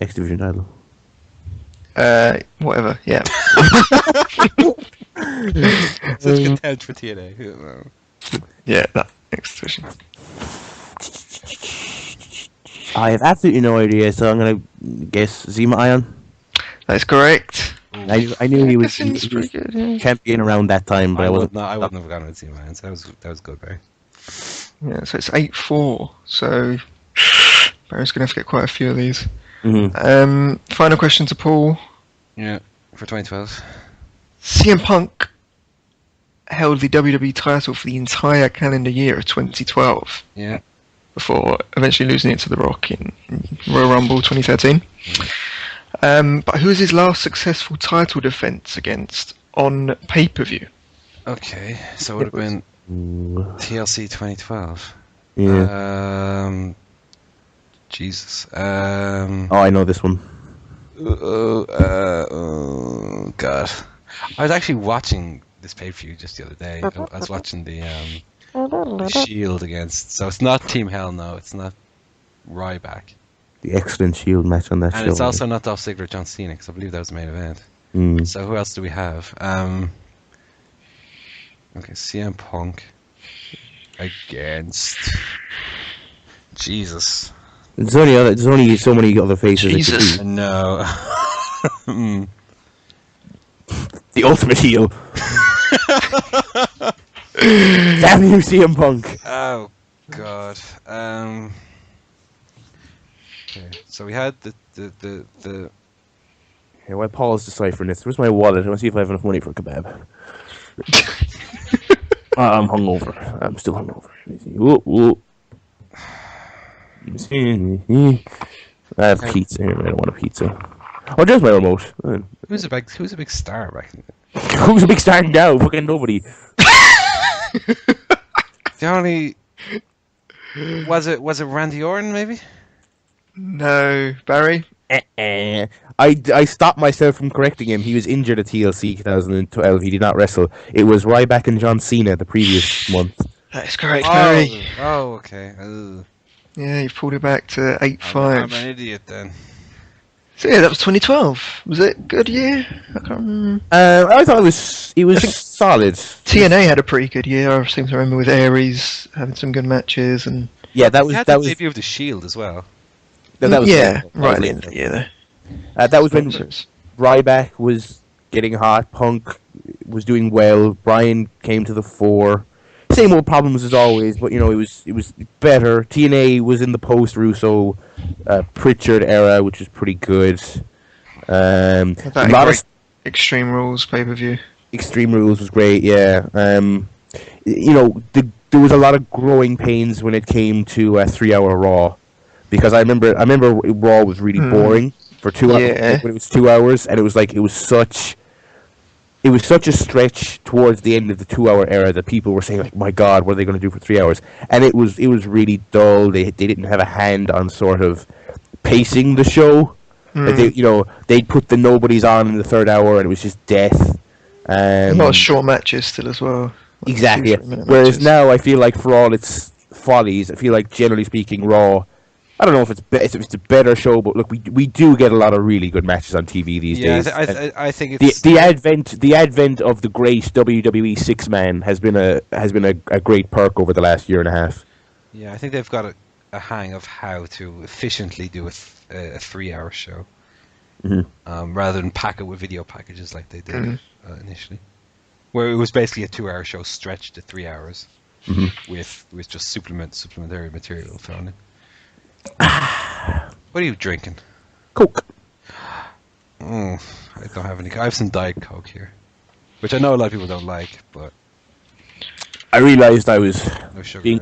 X Division title. Whatever, yeah. Such contempt for TNA. Yeah, that X Division. I have absolutely no idea, so I'm gonna guess Zima Ion. That's correct. I knew he was pretty good, yeah. champion around that time, but I wasn't. I wouldn't have gone with Team Lions. That was good, Barry. Yeah, so it's 8-4. So Barry's gonna have to get quite a few of these. Mm-hmm. Final question to Paul. Yeah, for 2012. CM Punk held the WWE title for the entire calendar year of 2012. Yeah. Before eventually losing it to The Rock in Royal Rumble 2013. But who was his last successful title defense against on pay-per-view? Okay, so it would have been TLC 2012. Yeah. Jesus. Oh, I know this one. Oh, God. I was actually watching this pay-per-view just the other day. I was watching the Shield against... So it's not Team Hell, no. It's not Ryback. The excellent Shield match on that show. And it's also not Dolph Ziggler, John Cena, because I believe that was the main event. So who else do we have? Okay, CM Punk against... Jesus. There's only so many other faces. Jesus. No. The ultimate heel. Damn you, CM Punk. Oh, God. Okay, so we had the Here, while Paul is deciphering this, where's my wallet? I want to see if I have enough money for a kebab. I'm hungover. I'm still hungover. I have pizza here. I don't want a pizza. Oh, there's my remote. who's a big star back in Who's a big star now? Fucking nobody. the only was it Randy Orton maybe? No, Barry? I stopped myself from correcting him. He was injured at TLC 2012. He did not wrestle. It was Ryback and John Cena the previous month. That is correct, Barry. Oh, okay. Ugh. Yeah, you've pulled it back to 8-5. I'm an idiot then. So yeah, that was 2012. Was it a good year? I can't remember. I thought it was solid. TNA had a pretty good year. I seem to remember with Aries having some good matches and Yeah, that We was had that the was debut of the Shield as well. that was yeah, that right was in the year there. that was when Nonsense. Ryback was getting hot. Punk was doing well. Bryan came to the fore. Same old problems as always, but it was better. TNA was in the post Russo Pritchard era, which was pretty good. A That lot of Extreme Rules pay-per-view. Extreme Rules was great, yeah. There was a lot of growing pains when it came to 3-hour Raw, because I remember Raw was really boring for 2 hours. Yeah. When it was 2 hours, and it was such a stretch towards the end of the 2-hour era that people were saying, like, my God, what are they going to do for 3 hours? And it was really dull. They didn't have a hand on sort of pacing the show. Like they'd put the nobodies on in the third hour, and it was just death. A lot of short matches still as well. Like Exactly. 2-3-minute Whereas matches. now, I feel like for all its follies, I feel like generally speaking, Raw. I don't know if it's a better show, but look, we do get a lot of really good matches on TV these days. I think it's The advent of the great WWE 6-man has been a great perk over the last year and a half. Yeah, I think they've got a hang of how to efficiently do a 3-hour show, rather than pack it with video packages like they did initially, where it was basically a 2-hour show stretched to 3 hours with just supplementary material thrown in. What are you drinking? Coke. I don't have any. I have some Diet Coke here, which I know a lot of people don't like, but I realized I was no sugar. being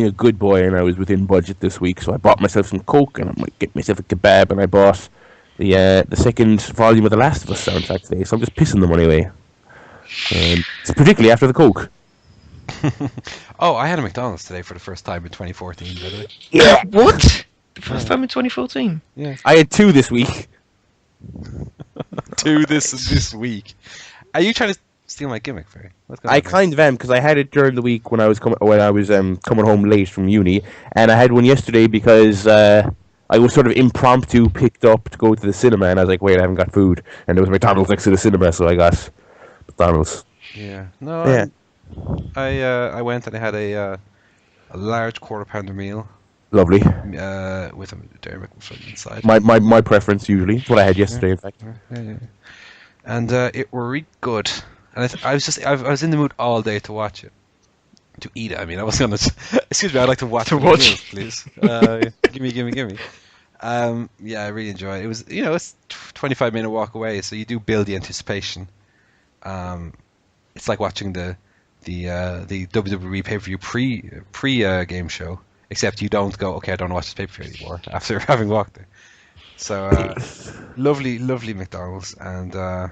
a good boy, and I was within budget this week, so I bought myself some Coke, and I might get myself a kebab, and I bought the second volume of The Last of Us soundtrack today, so I'm just pissing the money away. Particularly after the Coke. Oh, I had a McDonald's today for the first time in 2014, by the way. Yeah. What? The first time in 2014? Yeah. I had 2 this week. 2 this week. Are you trying to steal my gimmick, Ferry? I kind of am, because I had it during the week when I was coming home late from uni, and I had one yesterday because I was sort of impromptu picked up to go to the cinema, and I was like, wait, I haven't got food, and there was McDonald's next to the cinema, so I got McDonald's. Yeah. No. Yeah. I went and I had a large quarter-pounder meal. Lovely. With a Dairy McMuffin inside. My preference usually. It's what I had yesterday, in fact. Yeah. And it were really good. And I was in the mood all day to watch it, to eat it. I mean, I was gonna. Excuse me, I'd like to watch. Meals, please. Give me. Yeah, I really enjoy it. It was, it's 25-minute walk away, so you do build the anticipation. It's like watching the WWE pay-per-view pre game show, except you don't go, okay, I don't watch this pay-per-view anymore after having walked there. So lovely McDonald's, and I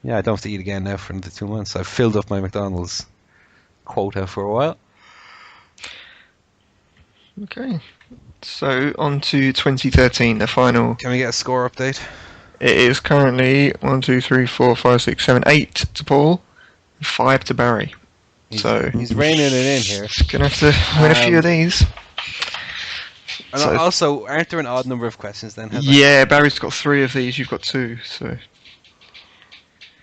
don't have to eat again now for another 2 months. I've filled up my McDonald's quota for a while. Okay. So on to 2013, the final. Can we get a score update? It is currently 1, 2, 3, 4, 5, 6, 7, 8 to Paul, 5 to Barry. He's reining it in here. Gonna have to win a few of these. And also, aren't there an odd number of questions then? Yeah, Barry's got 3 of these. You've got 2. So.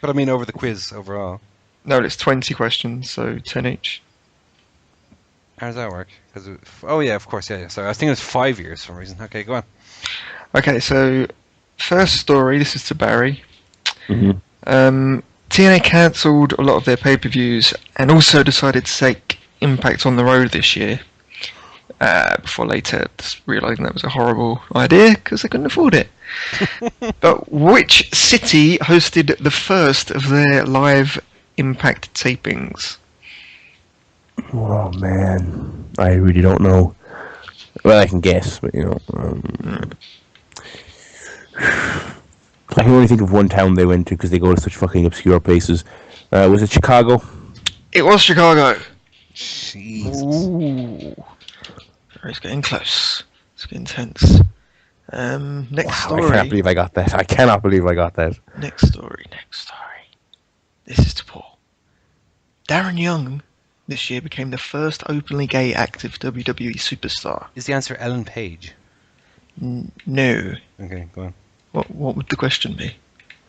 But I mean, over the quiz overall. No, it's 20 questions, so 10 each. How does that work? Yeah, of course, yeah. Sorry, I was thinking it was 5 years for some reason. Okay, go on. Okay, so first story. This is to Barry. Mm-hmm. TNA cancelled a lot of their pay-per-views and also decided to take Impact on the road this year. Before later realising that was a horrible idea because they couldn't afford it. But which city hosted the first of their live Impact tapings? Oh man, I really don't know. Well, I can guess, but I can only think of one town they went to because they go to such fucking obscure places. Was it Chicago? It was Chicago. Jesus. Ooh. It's getting close. It's getting tense. Next story. I can't believe I got that. I cannot believe I got that. Next story. This is to Paul. Darren Young this year became the first openly gay active WWE superstar. Is the answer Ellen Page? No. Okay, go on. What would the question be?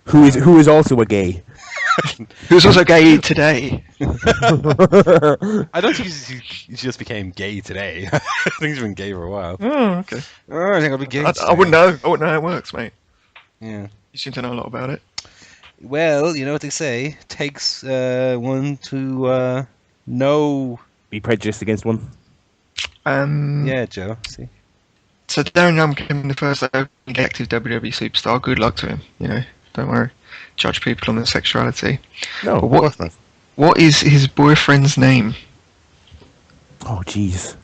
Who is also a gay? Who's also gay today? I don't think he just became gay today. I think he's been gay for a while. Oh, okay. I think I'll be gay. I wouldn't know. I wouldn't know how it works, mate. Yeah. You seem to know a lot about it. Well, you know what they say. Takes one to know. Be prejudiced against one. Yeah, Joe. See. So Darren Young became the first openly active WWE superstar. Good luck to him. Don't worry. Judge people on their sexuality. No, But of course not. what is his boyfriend's name? Oh, jeez.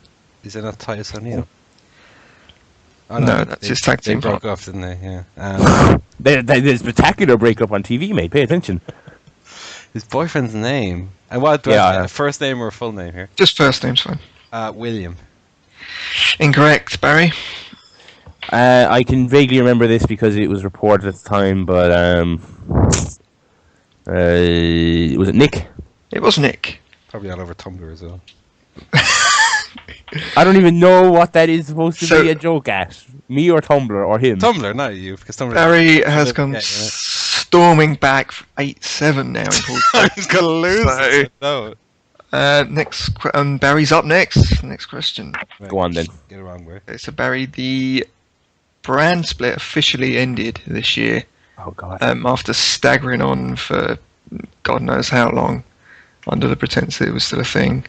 Is it not Titus O'Neil? Oh, No, that's his tag They team broke partner. off, didn't they? Yeah. There's a spectacular breakup on TV, mate. Pay attention. His boyfriend's name. And what? Yeah. A first name or a full name here? Just first name's fine. William. Incorrect, Barry. I can vaguely remember this because it was reported at the time, but was it Nick? It was Nick. Probably all over Tumblr as well. I don't even know what that is supposed to So- be a joke at. Me or Tumblr or him? Tumblr, not you, because Tumblr. Barry has come Yeah. storming back 8-7 now. In Paul's I was gonna lose So- it. No. Barry's up next. Next question. Go on then. Get it wrong way. Okay, so Barry, the brand split officially ended this year Oh god. after staggering on for God knows how long, under the pretense that it was still a thing.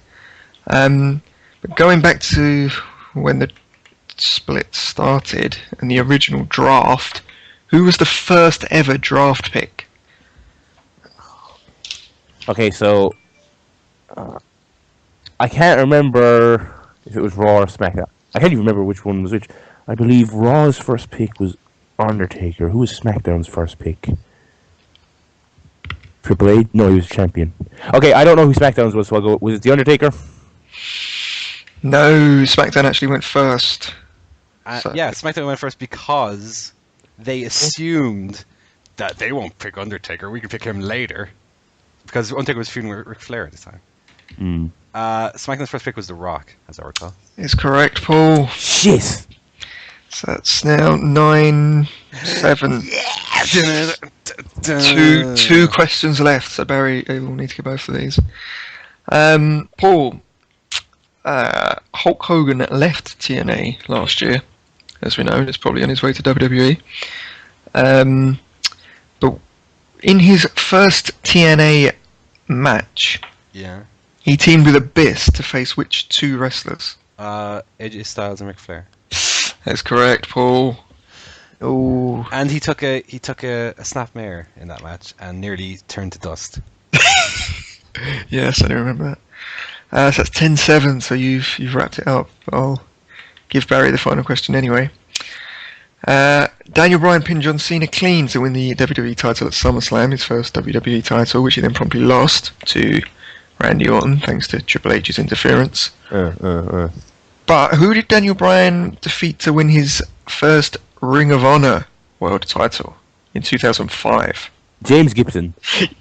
But going back to when the split started and the original draft, who was the first ever draft pick? Okay, so I can't remember if it was Raw or SmackDown. I can't even remember which one was which. I believe Raw's first pick was Undertaker. Who was SmackDown's first pick? Triple H? No, he was champion. Okay, I don't know who SmackDown's was, so I'll go. Was it The Undertaker? No, SmackDown actually went first. So- Yeah, SmackDown went first because they assumed that they won't pick Undertaker. We can pick him later. Because Undertaker was feuding with Ric Flair at the time. Mm. SmackDown's first pick was The Rock, as I recall. Is correct, Paul. Shit! So that's now 9-7. Two questions left, so Barry will need to get both of these. Paul, Hulk Hogan left TNA last year, as we know. He's probably on his way to WWE. But in his first TNA match, Yeah. he teamed with Abyss to face which two wrestlers? AJ Styles and Ric Flair. That's correct, Paul. Oh, And he took a snapmare in that match and nearly turned to dust. yes, I do remember that. So that's 10-7, so you've wrapped it up. I'll give Barry the final question anyway. Daniel Bryan pinned John Cena clean to win the WWE title at SummerSlam, his first WWE title, which he then promptly lost to Randy Orton, thanks to Triple H's interference. But who did Daniel Bryan defeat to win his first Ring of Honor world title in 2005? James Gibson.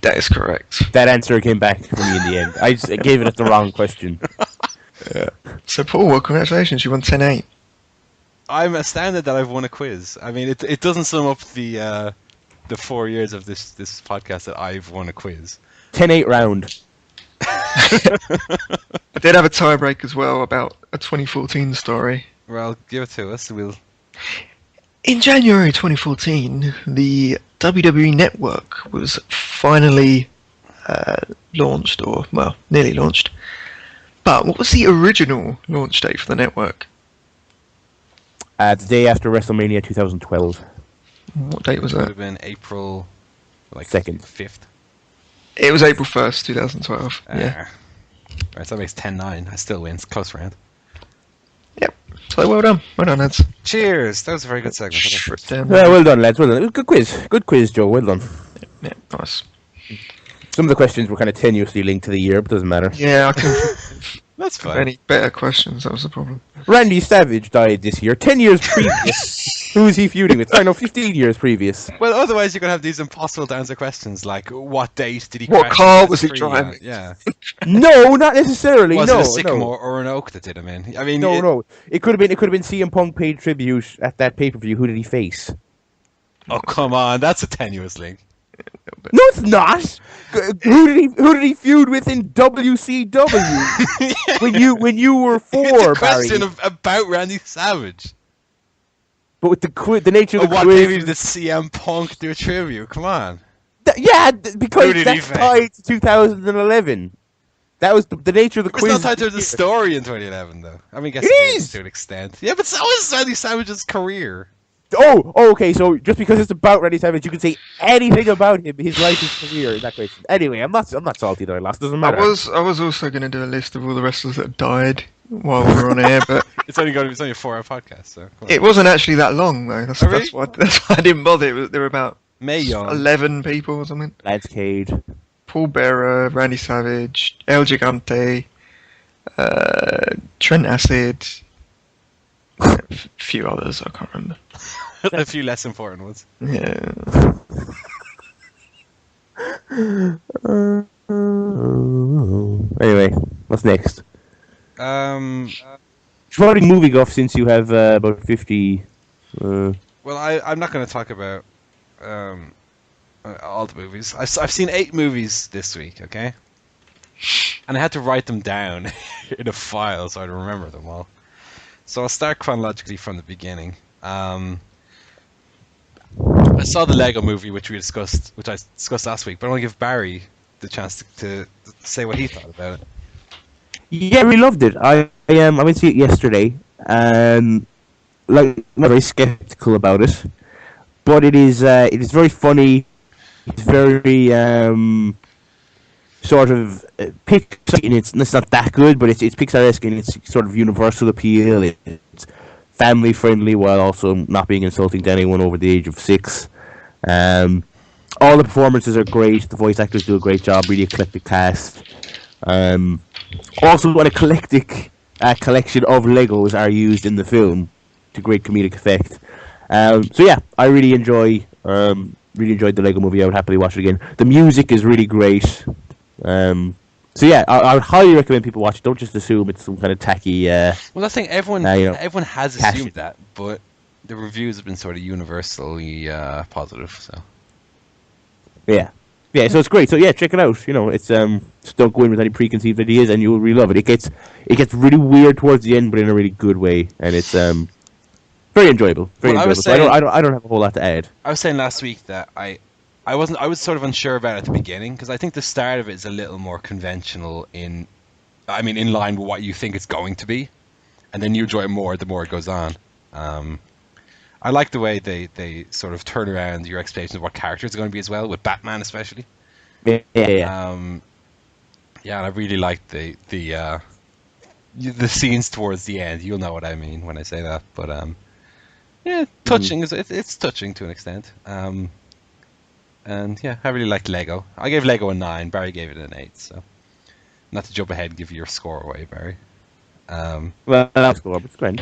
That is correct. That answer came back for me in the end. I just gave it the wrong question. So Paul, well, congratulations, you won 10-8. I'm astounded that I've won a quiz. I mean, it doesn't sum up the 4 years of this podcast that I've won a quiz. 10-8 round. I did have a tiebreak as well about a 2014 story. Well, give it to us. We'll. In January 2014, the WWE Network was finally launched, or, well, nearly launched. But what was the original launch date for the network? The day after WrestleMania 2012. What date was It would that? have been April, 2nd. 5th. It was April 1st, 2012. Yeah. Right, so that makes 10-9. I still win. It's a close round. Yep. So well done. Well done, lads. Cheers. That was a very good segment. Strip down. Yeah, well done, lads. Well done. It was a good quiz. Good quiz, Joe. Well done. Yeah, nice. Some of the questions were kind of tenuously linked to the year, but doesn't matter. Yeah, I can That's think of fine. any better questions. That was the problem. Randy Savage died this year, 10 years previous. Who is he feuding with? I know, 15 years previous. Well, otherwise you're going to have these impossible to answer questions like, what date did he What crash car into was he the tree? driving? Yeah. No, not necessarily. Was no, it a sycamore no. or an oak that did him in? I mean, No. It could have been CM Punk paid tribute at that pay-per-view. Who did he face? Oh, come on. That's a tenuous link. No, it's not. Who did he feud with in WCW? when you were four, It's a Barry. question about Randy Savage. But with the nature of the What quiz, maybe did CM Punk do a tribute? Come on. because Who did he that's face? tied to 2011. That was the nature of the It's quiz. not tied to the story in 2011, though. I mean, I guess It it is is! to an extent. Yeah, but so is Randy Savage's career. Oh, okay. So just because it's about Randy Savage, you can say anything about him, his life, his career in that question. Anyway, I'm not salty that I lost. Doesn't matter. I was also going to do a list of all the wrestlers that died while we were on air, but It's only a 4-hour podcast, so. it wasn't actually that long though. That's, Oh, really? that's why I didn't bother. There were about Mae Young. 11 people or something. Lance Cage. Paul Bearer, Randy Savage, El Gigante, Trent Acid, a few others I can't remember. A few less important ones. Yeah. Anyway, what's next? Um, You're probably moving off since you have about 50. well, I'm not going to talk about all the movies. I've seen 8 movies this week, okay? And I had to write them down in a file so I'd remember them all. So I'll start chronologically from the beginning. I saw the Lego movie, which I discussed last week, but I want to give Barry the chance to say what he thought about it. Yeah, we loved it. I went to see it yesterday, and I'm very skeptical about it, but it is very funny. It's very sort of Pixar, and it's not that good, but it's Pixar-esque and it's sort of universal appeal. It's family friendly while also not being insulting to anyone over the age of 6. All the performances are great. The voice actors do a great job. Really eclectic cast. Also, an eclectic collection of Legos are used in the film to great comedic effect. So yeah, I really enjoyed the Lego movie. I would happily watch it again. The music is really great. So yeah, I would highly recommend people watch it. Don't just assume it's some kind of tacky. Well, I think everyone has cash. assumed that, but the reviews have been sort of universally positive. So Yeah. So it's great. So yeah, check it out. You know, it's just don't go in with any preconceived ideas, and you'll really love it. It gets really weird towards the end, but in a really good way, and it's very enjoyable. Very Well, enjoyable. So I don't have a whole lot to add. I was saying last week that I was sort of unsure about it at the beginning because I think the start of it is a little more conventional in line with what you think it's going to be, and then you enjoy it more the more it goes on. I like the way they sort of turn around your expectations of what characters are going to be as well, with Batman especially. Yeah. And I really like the scenes towards the end. You'll know what I mean when I say that, but yeah, touching it's touching to an extent. And yeah, I really liked Lego. I gave Lego a 9. Barry gave it an 8. So, not to jump ahead and give your score away, Barry. Well, that's cool. It's great.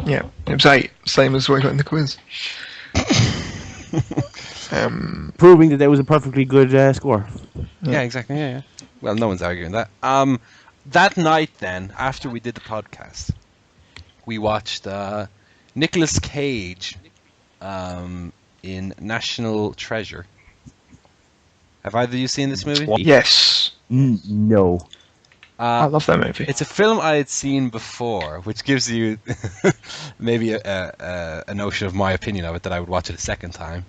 Yeah, it was 8, same as what I got in the quiz. Proving that there was a perfectly good score. Yeah, exactly. Yeah. Well, no one's arguing that. That night, then, after we did the podcast, we watched Nicolas Cage in National Treasure. Have either of you seen this movie? Yes. No. I love that movie. It's a film I had seen before, which gives you maybe a notion of my opinion of it that I would watch it a second time.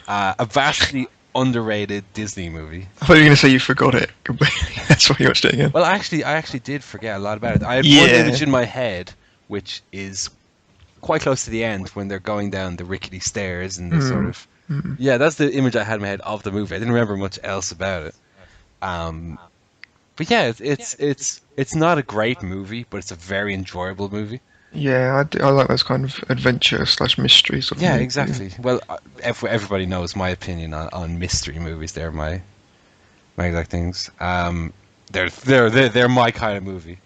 A vastly underrated Disney movie. I thought you were going to say you forgot it. That's why you watched it again. Well, I actually did forget a lot about it. I had one image in my head, which is quite close to the end when they're going down the rickety stairs and they sort of... Yeah, that's the image I had in my head of the movie. I didn't remember much else about it. But yeah, it's not a great movie, but it's a very enjoyable movie. Yeah, I like those kind of adventure / mystery sort of Yeah, movies. exactly. Well, everybody knows my opinion on mystery movies. They're my exact things. They're my kind of movie.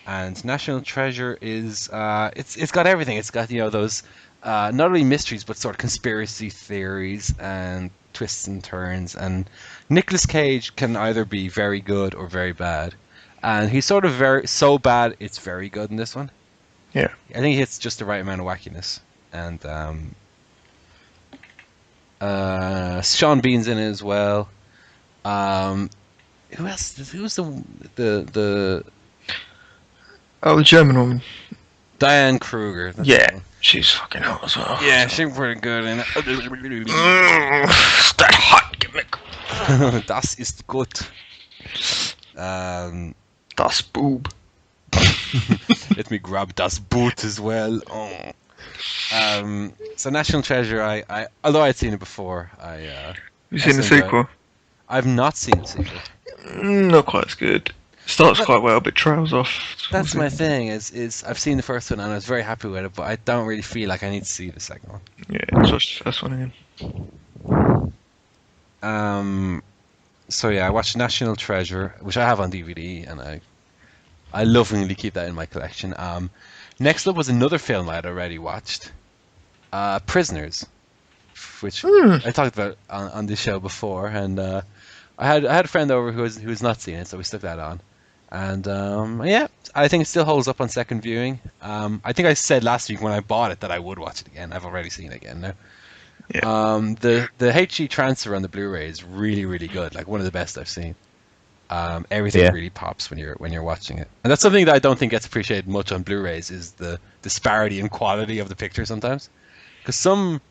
And National Treasure is it's got everything. It's got those not only mysteries but sort of conspiracy theories and twists and turns. And Nicolas Cage can either be very good or very bad, and he's sort of so bad it's very good in this one. Yeah, I think he hits just the right amount of wackiness. And Sean Bean's in it as well. Who else? Who's the Oh, the German woman. Diane Kruger. That's Yeah, the one. she's fucking hot as well. Yeah, she's pretty good in it. That hot gimmick. Das ist gut. Das Boob. Let me grab das Boot as well. Oh. So National Treasure, I although I'd seen it before, You seen the sequel? I've not seen the sequel. Not quite as good. Starts quite well, but trails off. That's my thing. Is I've seen the first one and I was very happy with it, but I don't really feel like I need to see the second one. Yeah, let's watch the first one again. So yeah, I watched National Treasure, which I have on DVD, and I lovingly keep that in my collection. Next up was another film I had already watched, Prisoners, which I talked about on this show before, and I had a friend over who has not seen it, so we stuck that on, and yeah, I think it still holds up on second viewing. I think I said last week when I bought it that I would watch it again. I've already seen it again now. Yeah. The HD transfer on the Blu-ray is really, really good. Like one of the best I've seen. Everything really pops when you're watching it, and that's something that I don't think gets appreciated much on Blu-rays is the disparity in quality of the picture sometimes. Because some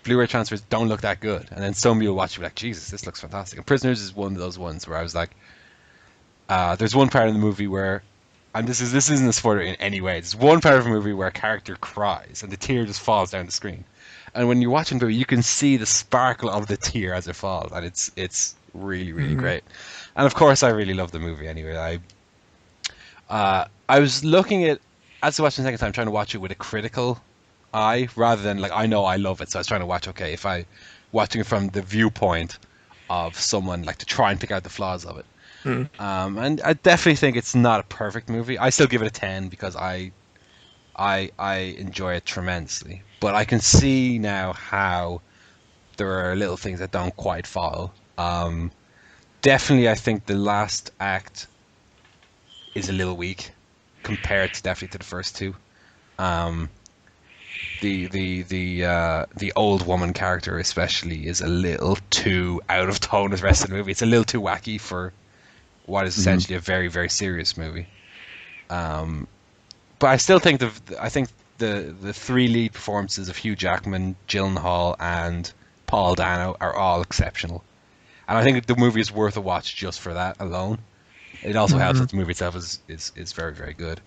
Blu-ray transfers don't look that good, and then some you'll watch and be like, Jesus, this looks fantastic. And Prisoners is one of those ones where I was like, there's one part in the movie where, and this isn't a spoiler in any way. There's one part of the movie where a character cries and the tear just falls down the screen. And when you're watching the movie, you can see the sparkle of the tear as it falls, and it's really, really great. And of course, I really love the movie anyway. I was looking at, as I watched it the second time, trying to watch it with a critical eye rather than like I know I love it, so I was trying to watch. Okay, if I watching it from the viewpoint of someone, like to try and pick out the flaws of it. And I definitely think it's not a perfect movie. I still give it a 10 because I enjoy it tremendously. But I can see now how there are little things that don't quite follow. Definitely, I think the last act is a little weak compared to definitely to the first two. The old woman character especially is a little too out of tone with the rest of the movie. It's a little too wacky for what is essentially a very, very serious movie. But I still think the three lead performances of Hugh Jackman, Gyllenhaal, and Paul Dano are all exceptional. And I think the movie is worth a watch just for that alone. It also helps that the movie itself is very, very good.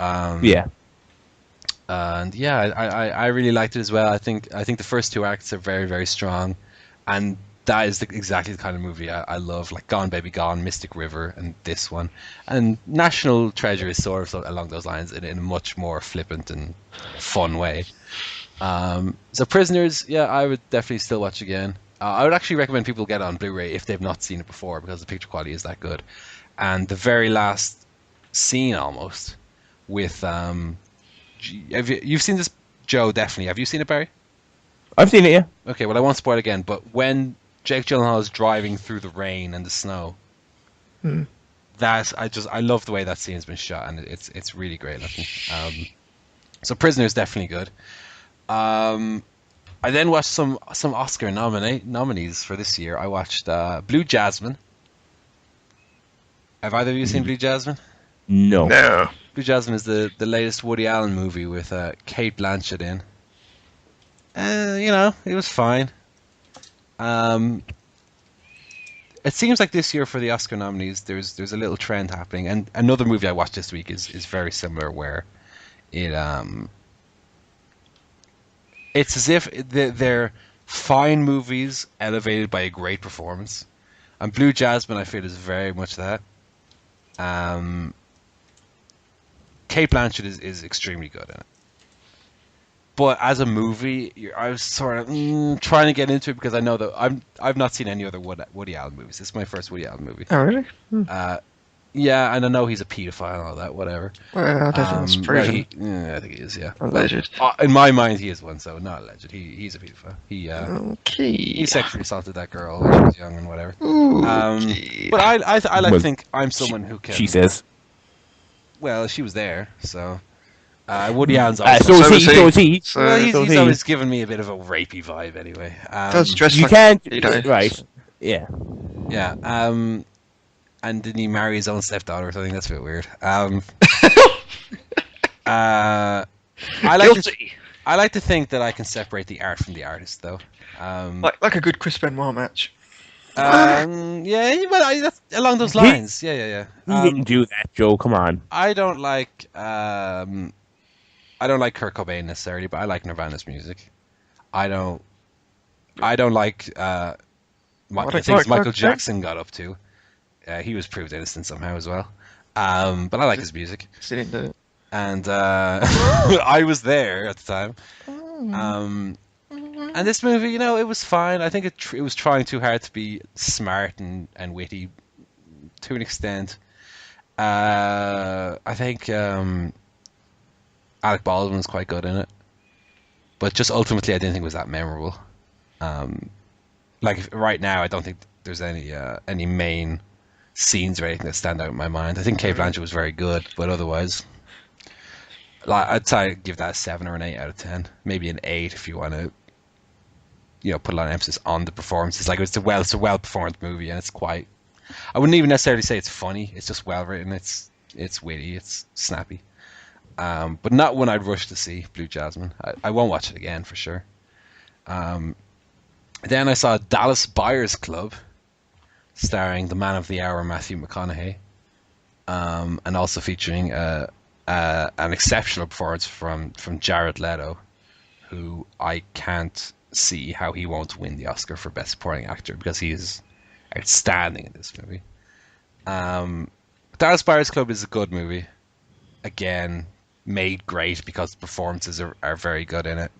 Yeah. And yeah, I really liked it as well. I think the first two acts are very, very strong, and that is exactly the kind of movie I love, like Gone Baby Gone, Mystic River, and this one. And National Treasure is sort of along those lines in a much more flippant and fun way. So Prisoners, yeah, I would definitely still watch again. I would actually recommend people get it on Blu-ray if they've not seen it before, because the picture quality is that good. And the very last scene, almost, with you've seen this, Joe? Definitely. Have you seen it, Barry? I've seen it, yeah. Okay, well, I won't spoil it again, but when Jake Gyllenhaal is driving through the rain and the snow, I love the way that scene has been shot, and it's really great looking. So Prisoners definitely good. I then watched some Oscar nominees for this year. I watched Blue Jasmine. Have either of you seen Blue Jasmine? No. Blue Jasmine is the latest Woody Allen movie with Kate Blanchett in. It was fine. It seems like this year for the Oscar nominees, there's a little trend happening, and another movie I watched this week is very similar, where it's as if they're fine movies elevated by a great performance, and Blue Jasmine I feel is very much that. Kate Blanchett is extremely good in it. But as a movie, I was sort of trying to get into it because I know that I've not seen any other Woody Allen movies. This is my first Woody Allen movie. Oh, really? Yeah, and I know he's a paedophile and all that, whatever. Well, I don't think that's proven. I think he is, yeah. Alleged. In my mind, he is one, so not alleged. He's a paedophile. He Okay. sexually assauded that girl when she was young and whatever. But I like to think I'm someone who can... She says. Well, she was there, so... Woody Allen's So also... is he. Well, he's always given me a bit of a rapey vibe, anyway. Does dress You like can't... you know. Right. Yeah. Yeah, and didn't he marry his own stepdaughter or something? That's a bit weird. I like to think that I can separate the art from the artist, though. Like a good Chris Benoit match. Yeah, well, that's along those lines. Yeah. He didn't do that, Joe. Come on. I don't like Kurt Cobain necessarily, but I like Nirvana's music. I don't like the things Michael Jackson got up to. He was proved innocent somehow as well. But I like his music. And I was there at the time. And this movie, it was fine. I think it was trying too hard to be smart and witty to an extent. I think Alec Baldwin was quite good in it. But just ultimately, I didn't think it was that memorable. Right now, I don't think there's any main scenes or anything that stand out in my mind. I think Cate Blanchett was very good, but otherwise, I'd say give that a 7 or an 8 out of 10. Maybe an 8 if you want to, put a lot of emphasis on the performances. It's a well performed movie, and it's quite. I wouldn't even necessarily say it's funny. It's just well written. It's witty. It's snappy. But not one I'd rush to see. Blue Jasmine. I won't watch it again for sure. Then I saw Dallas Buyers Club, starring the man of the hour Matthew McConaughey, and also featuring an exceptional performance from Jared Leto, who I can't see how he won't win the Oscar for Best Supporting Actor because he is outstanding in this movie. Dallas Buyers Club is a good movie. Again, made great because the performances are very good in it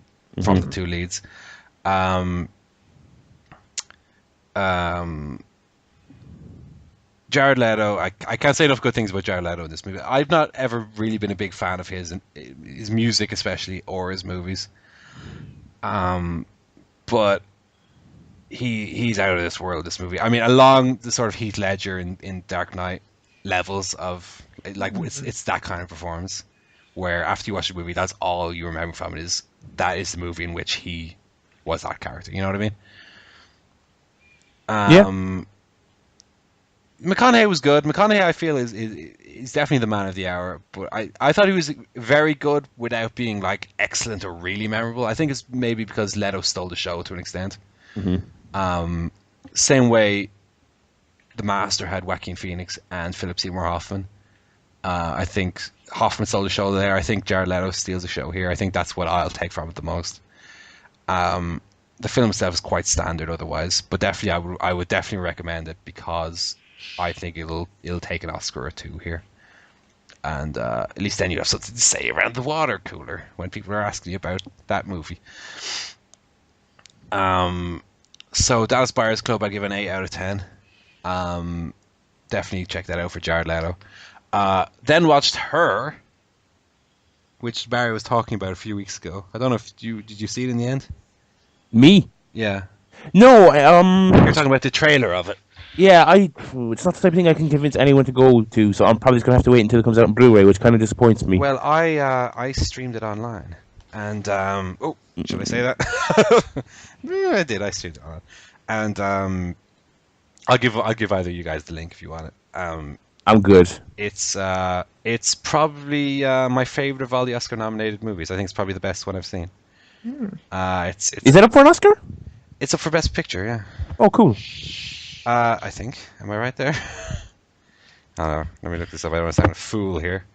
from the two leads. Jared Leto, I can't say enough good things about Jared Leto in this movie. I've not ever really been a big fan of his music, especially, or his movies. But he's out of this world, this movie. I mean, along the sort of Heath Ledger in Dark Knight levels of, it's that kind of performance, where after you watch the movie, that's all you remember from it that is the movie in which he was that character. You know what I mean? McConaughey was good. McConaughey, I feel, is definitely the man of the hour. But I thought he was very good without being excellent or really memorable. I think it's maybe because Leto stole the show to an extent. Same way The Master had Joaquin Phoenix and Philip Seymour Hoffman. I think Hoffman stole the show there. I think Jared Leto steals the show here. I think that's what I'll take from it the most. The film itself is quite standard otherwise, but definitely I would definitely recommend it because I think it'll take an Oscar or two here. And at least then you have something to say around the water cooler when people are asking you about that movie. So Dallas Buyers Club, I give an 8 out of 10. Definitely check that out for Jared Leto. Then watched Her, which Barry was talking about a few weeks ago. I don't know if did you see it in the end? Me? Yeah. No, You're talking about the trailer of it. Yeah, it's not the type of thing I can convince anyone to go to, so I'm probably just going to have to wait until it comes out on Blu-ray, which kind of disappoints me. Well, I streamed it online, and should I say that? I did. I streamed it online, and I'll give either of you guys the link if you want it. I'm good. It's probably my favorite of all the Oscar-nominated movies. I think it's probably the best one I've seen. It's Is that up for an Oscar? It's up for Best Picture, yeah. Oh, cool. I think. Am I right there? I don't know. Let me look this up. I don't want to sound a fool here.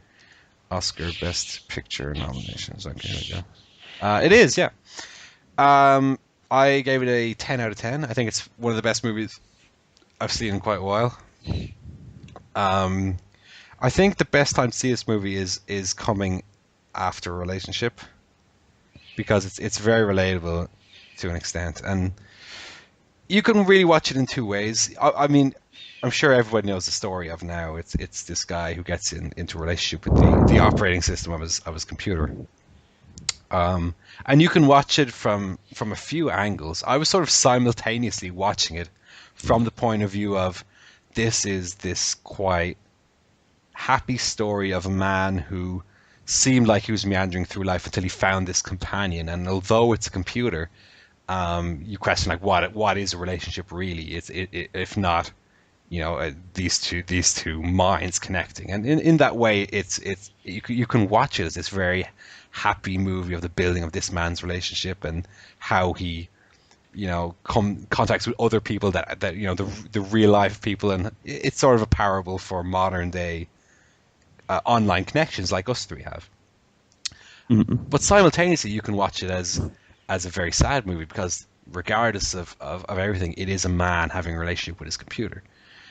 Oscar Best Picture nominations. Okay, here we go. It is, yeah. I gave it a 10 out of 10. I think it's one of the best movies I've seen in quite a while. I think the best time to see this movie is coming after a relationship, because it's very relatable to an extent, and you can really watch it in two ways. I mean, I'm sure everybody knows the story of now. It's this guy who gets into a relationship with the operating system of his computer. And you can watch it from a few angles. I was sort of simultaneously watching it from the point of view of this is this quite happy story of a man who seemed like he was meandering through life until he found this companion. And although it's a computer, you question what is a relationship really? If not, these two minds connecting. And in that way, you can watch it as this very happy movie of the building of this man's relationship and how he contacts with other people that the real life people, and it's sort of a parable for modern day online connections like us three have. Mm-hmm. But simultaneously, you can watch it as a very sad movie because regardless of everything, it is a man having a relationship with his computer.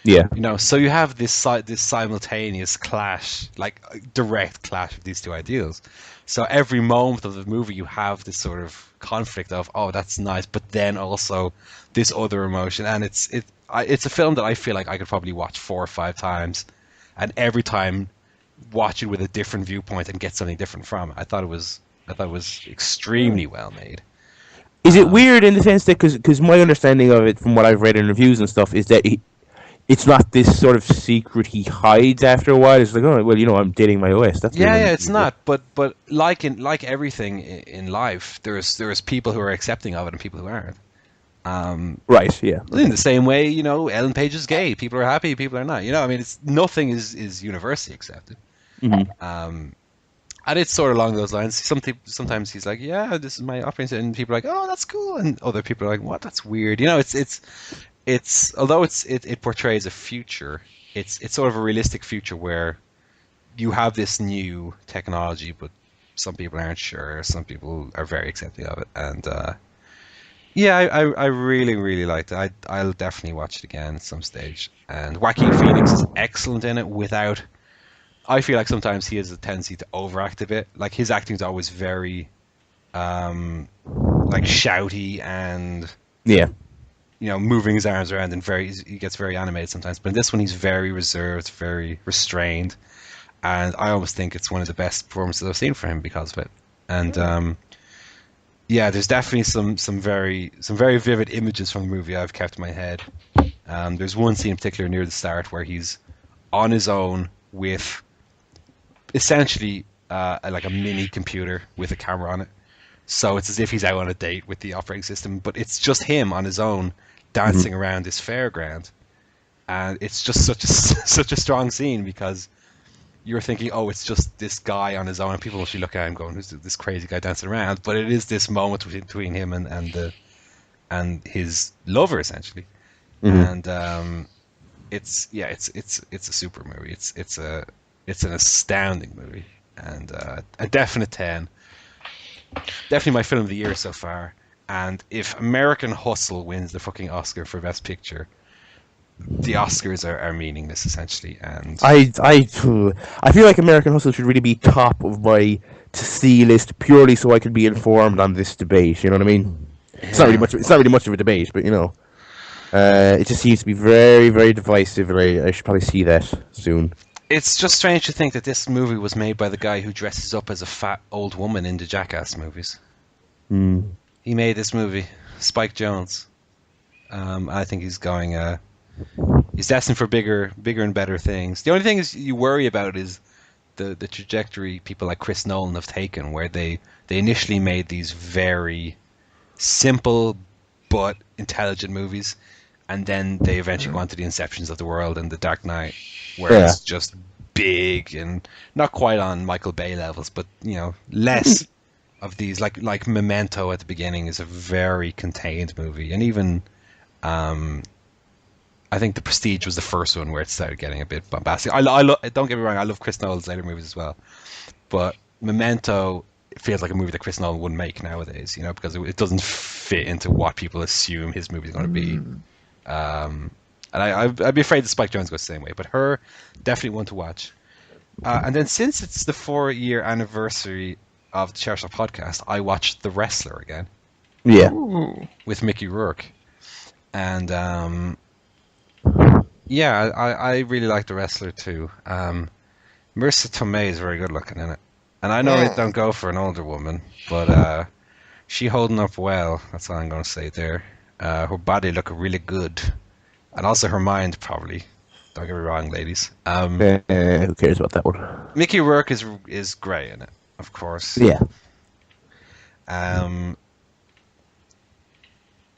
Yeah. So you have this simultaneous clash, like direct clash of these two ideals. So every moment of the movie, you have this sort of conflict of, oh, that's nice, but then also this other emotion, and it's a film that I feel like I could probably watch 4 or 5 times, and every time watch it with a different viewpoint and get something different from it. I thought it was extremely well made. Is it weird in the sense that because my understanding of it from what I've read in reviews and stuff is that it's not this sort of secret he hides after a while. It's like, oh, well, I'm dating my OS. That's it's not. But like everything in life, there's people who are accepting of it and people who aren't. Right. Yeah. In the same way, Ellen Page is gay. People are happy. People are not. Nothing is universally accepted. Mm-hmm. And it's sort of along those lines. Sometimes he's like, yeah, this is my opinion, and people are like, oh, that's cool, and other people are like, what? That's weird. It's although it portrays a future, it's sort of a realistic future where you have this new technology, but some people aren't sure, some people are very accepting of it, and I really, really liked it. I'll definitely watch it again at some stage. And Joaquin Phoenix is excellent in it. I feel like sometimes he has a tendency to overact a bit. Like his acting is always very like shouty and moving his arms around, and he gets very animated sometimes. But in this one, he's very reserved, very restrained, and I almost think it's one of the best performances I've seen for him because of it. And there's definitely some very vivid images from the movie I've kept in my head. There's one scene in particular near the start where he's on his own with essentially like a mini computer with a camera on it. So it's as if he's out on a date with the operating system, but it's just him on his own dancing around this fairground, and it's just such a strong scene because you're thinking, oh, it's just this guy on his own, and people actually look at him going, who's this crazy guy dancing around? But it is this moment between him and his lover essentially, and it's a super movie. It's an astounding movie, and a definite 10. Definitely my film of the year so far. And if American Hustle wins the fucking Oscar for Best Picture, the Oscars are meaningless essentially. And I feel like American Hustle should really be top of my to see list purely so I can be informed on this debate. You know what I mean? Yeah. It's not really much of a debate, but it just seems to be very, very divisive, and I should probably see that soon. It's just strange to think that this movie was made by the guy who dresses up as a fat old woman in the Jackass movies. Mm. He made this movie, Spike Jonze. I think he's going. He's destined for bigger and better things. The only thing is you worry about is the trajectory people like Chris Nolan have taken, where they initially made these very simple but intelligent movies, and then they eventually go on to the Inceptions of the world and the Dark Knight, where it's just big and not quite on Michael Bay levels, but less of these. Like Memento at the beginning is a very contained movie, and even I think The Prestige was the first one where it started getting a bit bombastic. Don't get me wrong, I love Chris Nolan's later movies as well, but Memento feels like a movie that Chris Nolan wouldn't make nowadays, because it doesn't fit into what people assume his movie is going to be. And I'd be afraid that Spike Jonze goes the same way, but her, definitely one to watch. And then since it's the 4-year anniversary of the ChairShot Podcast, I watched The Wrestler again. Yeah. With Mickey Rourke. And I really like The Wrestler too. Marissa Tomei is very good looking in it. And I know it don't go for an older woman, but she holding up well. That's all I'm going to say there. Her body look really good. And also her mind, probably. Don't get me wrong, ladies. Who cares about that one? Mickey Rourke is great in it, of course. Yeah.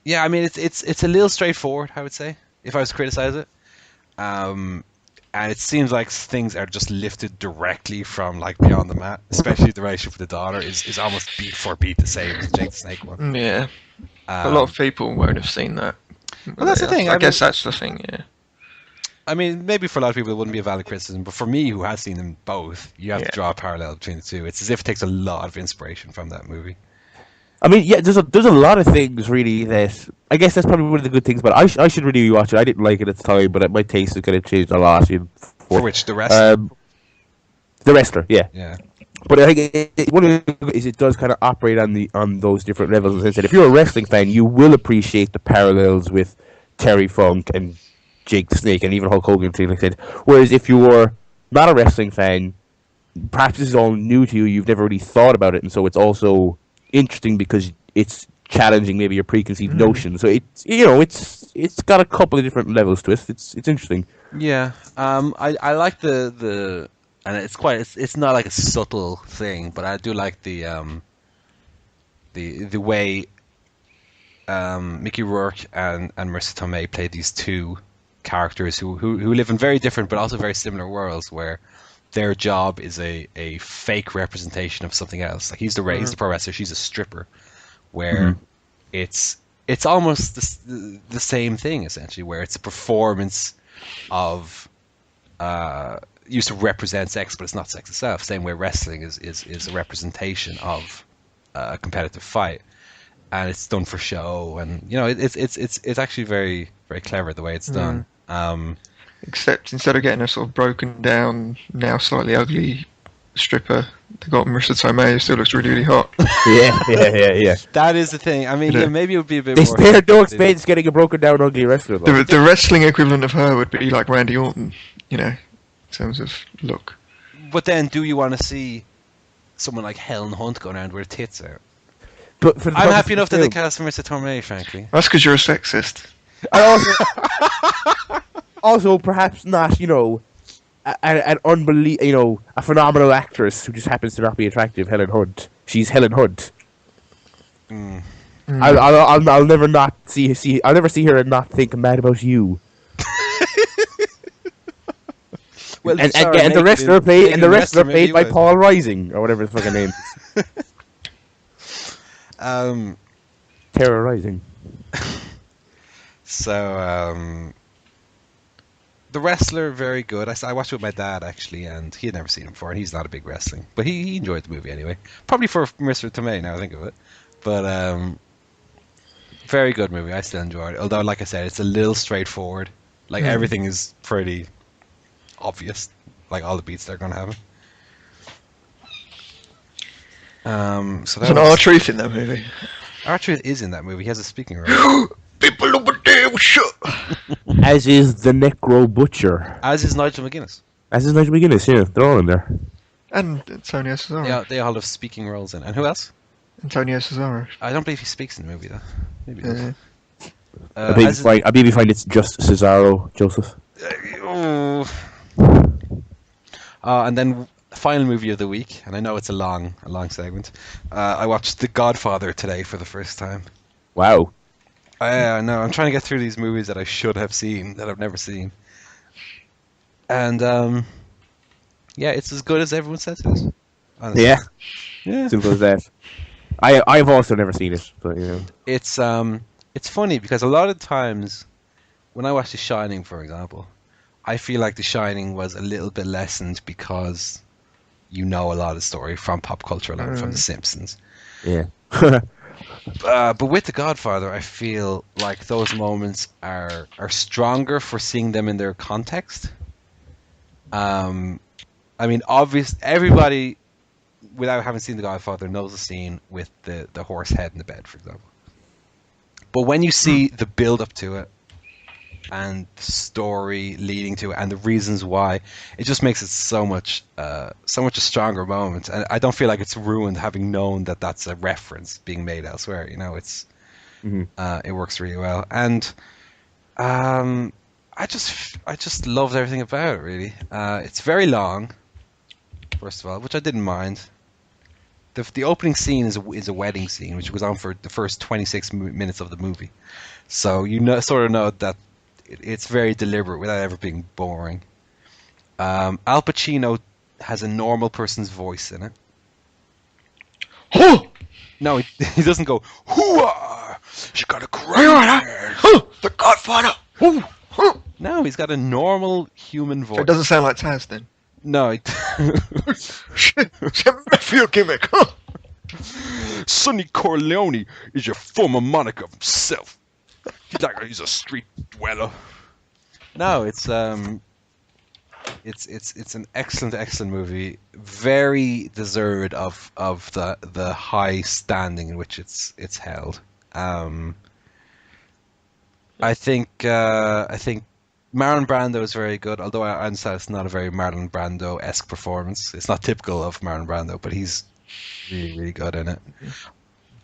Yeah, I mean, it's a little straightforward, I would say, if I was to criticize it. And it seems like things are just lifted directly from beyond the mat, especially the relationship with the daughter is almost beat for beat the same as Jake the Snake one. Yeah. A lot of people won't have seen that. Well, that's the thing. I guess that's the thing, yeah. I mean, maybe for a lot of people it wouldn't be a valid criticism, but for me, who has seen them both, you have to draw a parallel between the two. It's as if it takes a lot of inspiration from that movie. I mean, yeah, there's a lot of things really that I guess that's probably one of the good things. But I should really rewatch it. I didn't like it at the time, but my taste has kind of changed a lot. For which the wrestler? The wrestler, yeah. Yeah. But I think one of the things is it does kind of operate on those different levels. As I said, if you're a wrestling fan, you will appreciate the parallels with Terry Funk and Jake the Snake and even Hulk Hogan, things like that. Whereas if you're not a wrestling fan, perhaps this is all new to you. You've never really thought about it, and so it's also interesting because it's challenging maybe your preconceived notion. So it's got a couple of different levels to it. It's interesting. Yeah. I like the and it's not like a subtle thing, but I do like the way Mickey Rourke and Marissa Tomei play these two characters who live in very different but also very similar worlds, where their job is a fake representation of something else. Like he's the pro wrestler, she's a stripper, where it's almost the same thing essentially, where it's a performance of used to represent sex, but it's not sex itself. Same way wrestling is a representation of a competitive fight, and it's done for show, and it's actually very, very clever the way it's done. Except instead of getting a sort of broken down, now slightly ugly stripper, they got Marissa Tomei, who still looks really, really hot. Yeah. That is the thing. I mean, maybe it would be a bit They more... spared no expense getting a broken down ugly wrestler. The wrestling equivalent of her would be like Randy Orton, in terms of look. But then, do you want to see someone like Helen Hunt going around with her tits out? But for I'm happy enough that they cast Marissa Tomei, frankly. That's because you're a sexist. Also, perhaps not, an unbelievable, a phenomenal actress who just happens to not be attractive, Helen Hunt. She's Helen Hunt. I'll never not see. I'll never see her and not think mad about you. Well, and the wrestler played by Paul Rising or whatever his fucking name is. Terrorizing. So, the wrestler, very good. I watched it with my dad, actually, and he had never seen him before, and he's not a big wrestling. But he enjoyed the movie anyway. Probably for Mr. Tomei, now I think of it. But, very good movie. I still enjoyed it. Although, like I said, it's a little straightforward. Like, everything is pretty obvious. Like, all the beats they're going to have. So There's an R-Truth in that movie. R-Truth is in that movie. He has a speaking role. People over there, shut. As is the Necro Butcher. As is Nigel McGuinness. Yeah, they're all in there. And Antonio Cesaro. Yeah, they all have speaking roles in. And who else? Antonio Cesaro. I don't believe he speaks in the movie, though. Maybe he does. I maybe find it's just Cesaro, Joseph. And then final movie of the week, and I know it's a long segment. I watched The Godfather today for the first time. Wow. I know. I'm trying to get through these movies that I should have seen that I've never seen. And yeah, it's as good as everyone says it is. Honestly. Yeah. Simple as that. I've also never seen it, but It's funny because a lot of times when I watch The Shining, for example, I feel like The Shining was a little bit lessened because you know a lot of the story from pop culture alone, from The Simpsons. Yeah. But with The Godfather, I feel like those moments are stronger for seeing them in their context. I mean, everybody, without having seen The Godfather, knows the scene with the horse head in the bed, for example. But when you see the build-up to it, and the story leading to it, and the reasons why, it just makes it so much a stronger moment. And I don't feel like it's ruined having known that that's a reference being made elsewhere. It's it works really well, and I just loved everything about it. Really, it's very long, first of all, which I didn't mind. The opening scene is a wedding scene, which goes on for the first 26 minutes of the movie, so sort of know that it's very deliberate without ever being boring. Al Pacino has a normal person's voice in it. No, he doesn't go hoo-ah! She got a great head. The Godfather! No, he's got a normal human voice. So it doesn't sound like Taz then. No, It's a mafia gimmick. Sonny Corleone is your former Monica himself. He's a street dweller. No, it's an excellent movie. Very deserved of the high standing in which it's held. I think Marlon Brando is very good, although I understand it's not a very Marlon Brando-esque performance. It's not typical of Marlon Brando, but he's really, really good in it.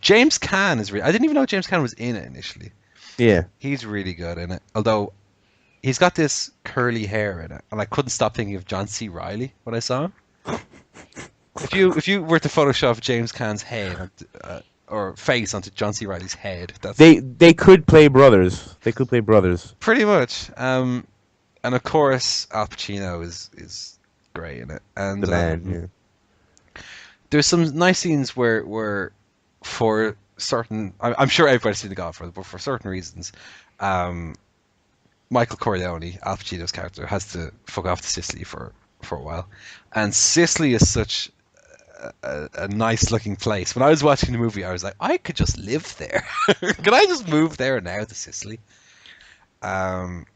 James Caan is I didn't even know James Caan was in it initially. Yeah. He's really good in it, although he's got this curly hair in it, and I couldn't stop thinking of John C. Reilly when I saw him. If you were to Photoshop James Caan's head or face onto John C. Reilly's head, they could play brothers. They could play brothers. Pretty much. And of course, Al Pacino is great in it. And The man. Yeah. There's some nice scenes where for certain, I'm sure everybody's seen The Godfather, but for certain reasons, Michael Corleone, Al Pacino's character, has to fuck off to Sicily for a while, and Sicily is such a nice looking place. When I was watching the movie, I was like, I could just live there. Could I just move there now to Sicily? And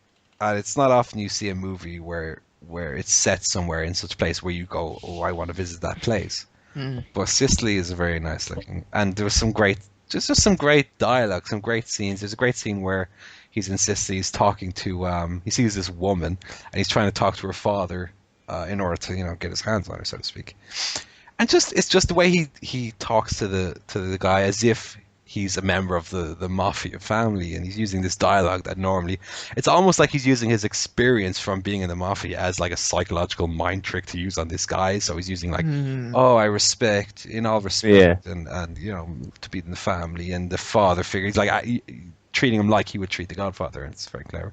it's not often you see a movie where it's set somewhere in such a place where you go, oh, I want to visit that place. But Sicily is very nice looking, and there was some great, just some great dialogue, some great scenes. There's a great scene where he's in Sicily, he's talking to, he sees this woman, and he's trying to talk to her father in order to, get his hands on her, so to speak. And it's just the way he talks to the guy as if he's a member of the mafia family, and he's using this dialogue that normally, it's almost like he's using his experience from being in the mafia as like a psychological mind trick to use on this guy. So he's using like, oh, I respect, in all respect, and to be in the family, and the father figure. He's like treating him like he would treat the Godfather, and it's very clever.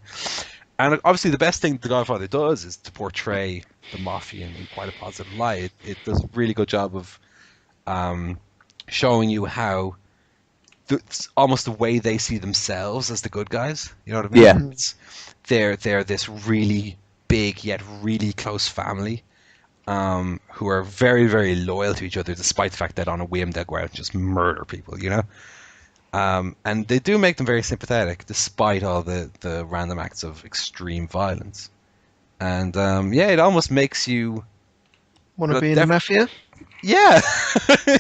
And obviously the best thing the Godfather does is to portray the mafia in quite a positive light. It does a really good job of showing you how it's almost the way they see themselves as the good guys. You know what I mean? Yeah. They're this really big yet really close family who are very, very loyal to each other, despite the fact that on a whim they'll go out and just murder people, and they do make them very sympathetic, despite all the random acts of extreme violence. And it almost makes you want to be in the mafia. Yeah,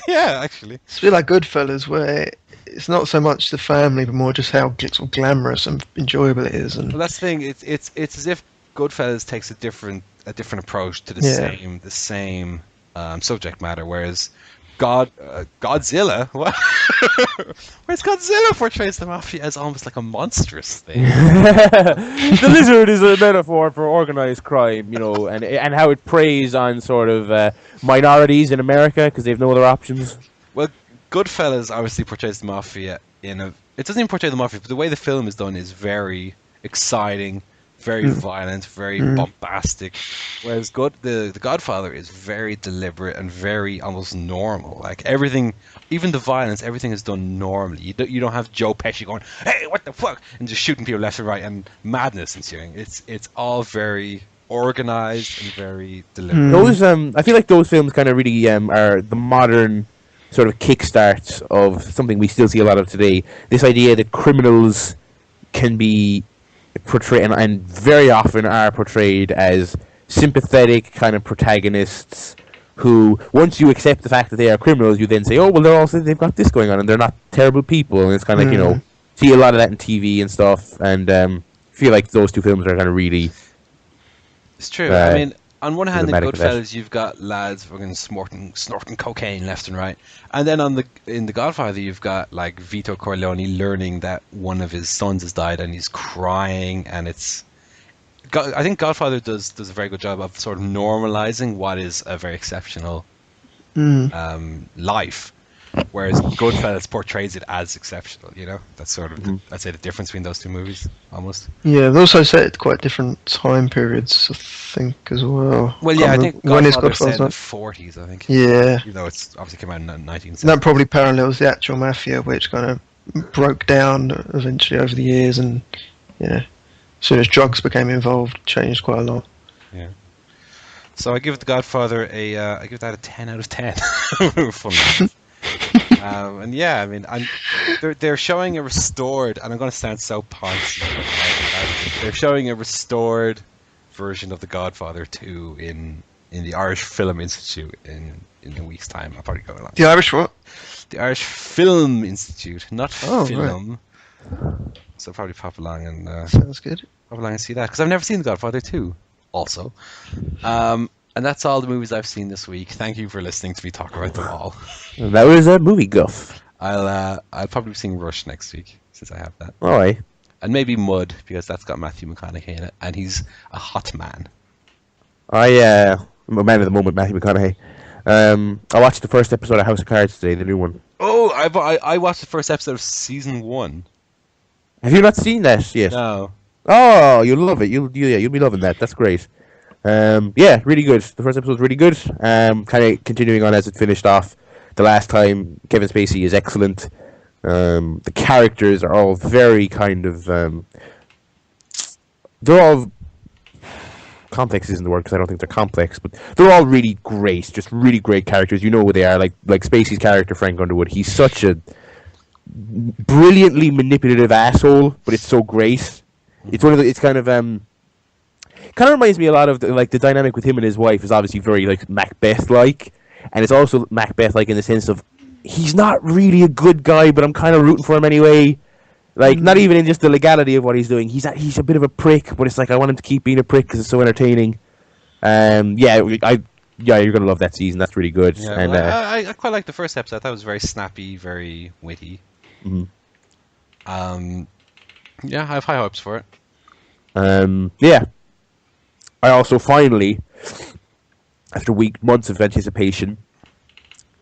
yeah, actually. It's a bit like Goodfellas, where it's not so much the family, but more just how glamorous and enjoyable it is. And well, that's the thing. It's as if Goodfellas takes a different approach to the same subject matter, whereas Godzilla, what? Whereas Godzilla portrays the mafia as almost like a monstrous thing. The lizard is a metaphor for organized crime, and how it preys on sort of minorities in America because they have no other options. Well, Goodfellas obviously portrays the mafia it doesn't even portray the mafia, but the way the film is done is very exciting, very violent, very bombastic. Whereas the Godfather is very deliberate and very almost normal. Like everything, even the violence, everything is done normally. You don't have Joe Pesci going, "Hey, what the fuck," and just shooting people left and right and madness ensuing. It's all very organized and very deliberate. Those I feel like those films kind of really are the modern sort of kickstarts of something we still see a lot of today. This idea that criminals can be portrayed, and very often are portrayed as sympathetic kind of protagonists who, once you accept the fact that they are criminals, you then say, oh, well, they've got this going on, and they're not terrible people. And it's kind of like, see a lot of that in TV and stuff, and feel like those two films are kind of really... It's true. I mean, on one hand, in Goodfellas, you've got lads fucking snorting cocaine left and right, and then in the Godfather, you've got like Vito Corleone learning that one of his sons has died, and he's crying, and I think Godfather does a very good job of sort of normalizing what is a very exceptional life, whereas Goodfellas portrays it as exceptional. That's sort of I'd say the difference between those two movies, almost. Yeah, they also set at quite different time periods, I think, as well. Well, yeah, I think when is Godfather set in the Godfather? 40s, I think. Yeah. Even though it's obviously came out in 1970. That probably parallels the actual mafia, which kind of broke down eventually over the years, and as soon as drugs became involved, changed quite a lot. Yeah. So I give The Godfather I give that a 10 out of 10. Fun. And yeah, I mean, they're showing a restored, and I'm going to sound so poncy. They're showing a restored version of The Godfather 2 in the Irish Film Institute in a week's time. I'll probably go along. The Irish what? The Irish Film Institute, not film. Right. So I'll probably pop along and Sounds good. pop along and see that, because I've never seen The Godfather 2 also. And that's all the movies I've seen this week. Thank you for listening to me talk about them all. That was a movie guff. I'll probably be seeing Rush next week, since I have that. Alright. And maybe Mud, because that's got Matthew McConaughey in it, and he's a hot man. I'm a man at the moment, Matthew McConaughey. I watched the first episode of House of Cards today, the new one. Oh, I watched the first episode of season 1. Have you not seen that yet? No. Oh, you'll love it. You'll be loving that. That's great. Yeah, really good. The first episode was really good. Kind of continuing on as it finished off the last time. Kevin Spacey is excellent. The characters are all very kind of... they're all... Complex isn't the word, because I don't think they're complex, but they're all really great. Just really great characters. You know who they are. Like Spacey's character, Frank Underwood. He's such a brilliantly manipulative asshole, but it's so great. It's one of the... It's kind of reminds me a lot of the dynamic with him and his wife is obviously very like Macbeth-like, and it's also Macbeth-like in the sense of he's not really a good guy, but I'm kind of rooting for him anyway. Like, not even in just the legality of what he's doing. He's a bit of a prick, but it's like I want him to keep being a prick because it's so entertaining. You're gonna love that season. That's really good. Yeah, and I quite liked the first episode. I thought it was very snappy, very witty. Mm-hmm. Yeah, I have high hopes for it. Yeah. I also finally, after months of anticipation,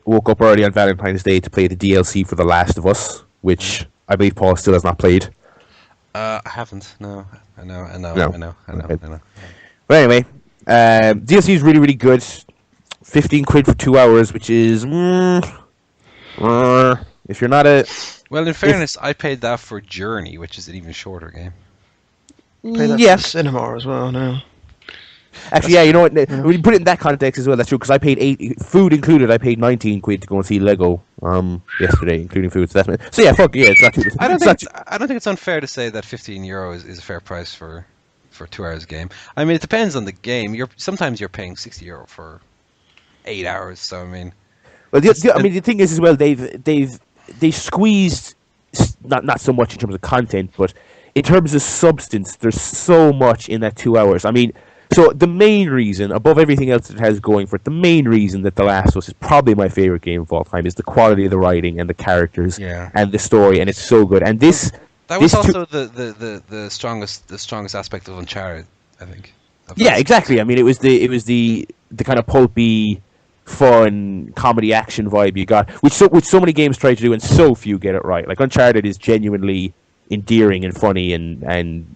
woke up early on Valentine's Day to play the DLC for The Last of Us, which I believe Paul still has not played. I haven't. No, I know. But anyway, DLC is really, really good. 15 quid for 2 hours, which is... if you're not a... Well, in fairness, I paid that for Journey, which is an even shorter game. Pay that for cinema as well now. Actually, yeah, you know what? When you put it in that context as well, that's true. Because I paid food included. I paid 19 quid to go and see Lego yesterday, including food. So yeah, it's not too. I don't think it's unfair to say that €15 is a fair price for 2 hours game. I mean, it depends on the game. Sometimes you're paying €60 for 8 hours. So I mean, well, the thing is as well, they squeezed not so much in terms of content, but in terms of substance, there's so much in that 2 hours. I mean. So the main reason, above everything else it has going for it, the main reason that The Last of Us is probably my favorite game of all time is the quality of the writing and the characters and the story, and it's so good. And this was also the strongest aspect of Uncharted, I think. Yeah, exactly. I mean, it was the kind of pulpy, fun comedy action vibe you got, which so many games try to do, and so few get it right. Like Uncharted is genuinely endearing and funny and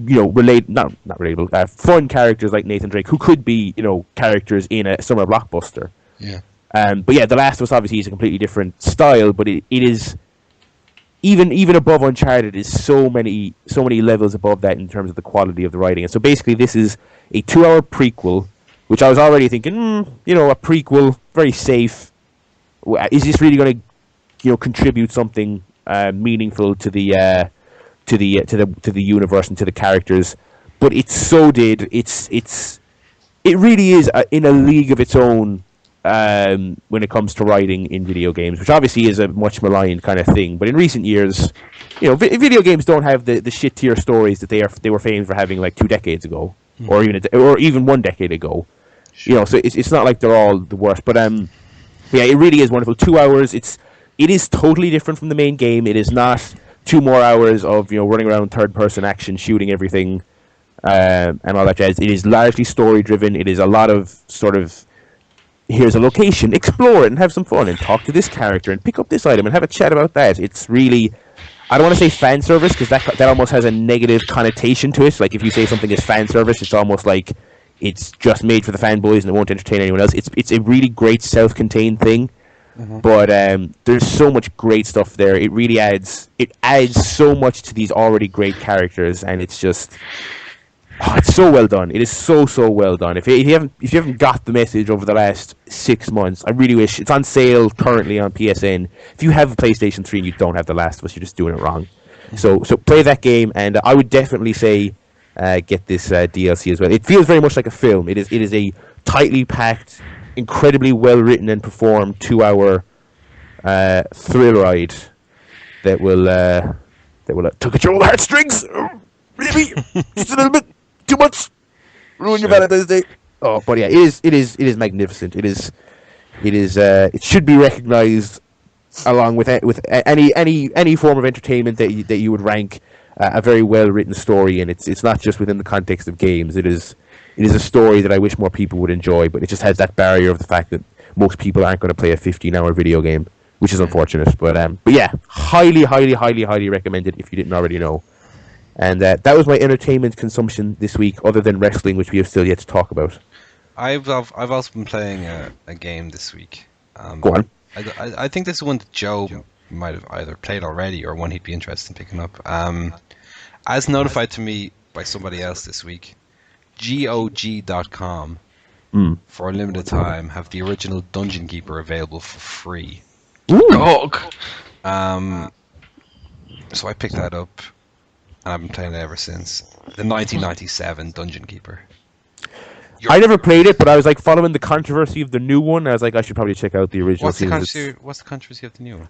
you know, not relatable, fun characters like Nathan Drake, who could be, you know, characters in a summer blockbuster. Yeah. But yeah, The Last of Us obviously is a completely different style, but it is even above Uncharted is so many levels above that in terms of the quality of the writing. And so basically, this is a 2-hour prequel, which I was already thinking, you know, a prequel, very safe. Is this really going to, you know, contribute something meaningful to the universe and to the characters? But it so did. It really is in a league of its own when it comes to writing in video games, which obviously is a much maligned kind of thing. But in recent years, you know, video games don't have the shit tier stories that they were famed for having like 2 decades ago, or even 1 decade ago. Sure. You know, so it's not like they're all the worst. But yeah, it really is wonderful. 2 hours. It is totally different from the main game. It is not 2 more hours of, you know, running around third-person action, shooting everything, and all that jazz. It is largely story-driven. It is a lot of sort of, here's a location, explore it and have some fun, and talk to this character, and pick up this item, and have a chat about that. It's really, I don't want to say fan service, because that almost has a negative connotation to it. Like, if you say something is fan service, it's almost like it's just made for the fanboys and it won't entertain anyone else. It's a really great self-contained thing. But there's so much great stuff there. It really adds so much to these already great characters, and it's just it's so well done. It is so well done. If you haven't got the message over the last 6 months, I really wish. It's on sale currently on PSN. If you have a PlayStation 3 and you don't have The Last of Us, you're just doing it wrong. So play that game, and I would definitely say get this DLC as well. It feels very much like a film. It is a tightly packed, incredibly well written and performed 2-hour thrill ride that will tug at your heartstrings. Really, just a little bit too much. Ruin your Valentine's Day. Oh, but yeah, it is magnificent. It should be recognized along with any form of entertainment that you would rank a very well written story, and it's not just within the context of games. It is a story that I wish more people would enjoy, but it just has that barrier of the fact that most people aren't going to play a 15-hour video game, which is unfortunate. But yeah, highly recommended if you didn't already know. And that was my entertainment consumption this week, other than wrestling, which we have still yet to talk about. I've also been playing a game this week. Go on. I think this is one that Joe might have either played already or one he'd be interested in picking up. As notified to me by somebody else this week, GOG.com for a limited time have the original Dungeon Keeper available for free. GOG. So I picked that up, and I've been playing it ever since. The 1997 Dungeon Keeper. I never played it, but I was like following the controversy of the new one. I was like, I should probably check out the original. What's the controversy of the new one?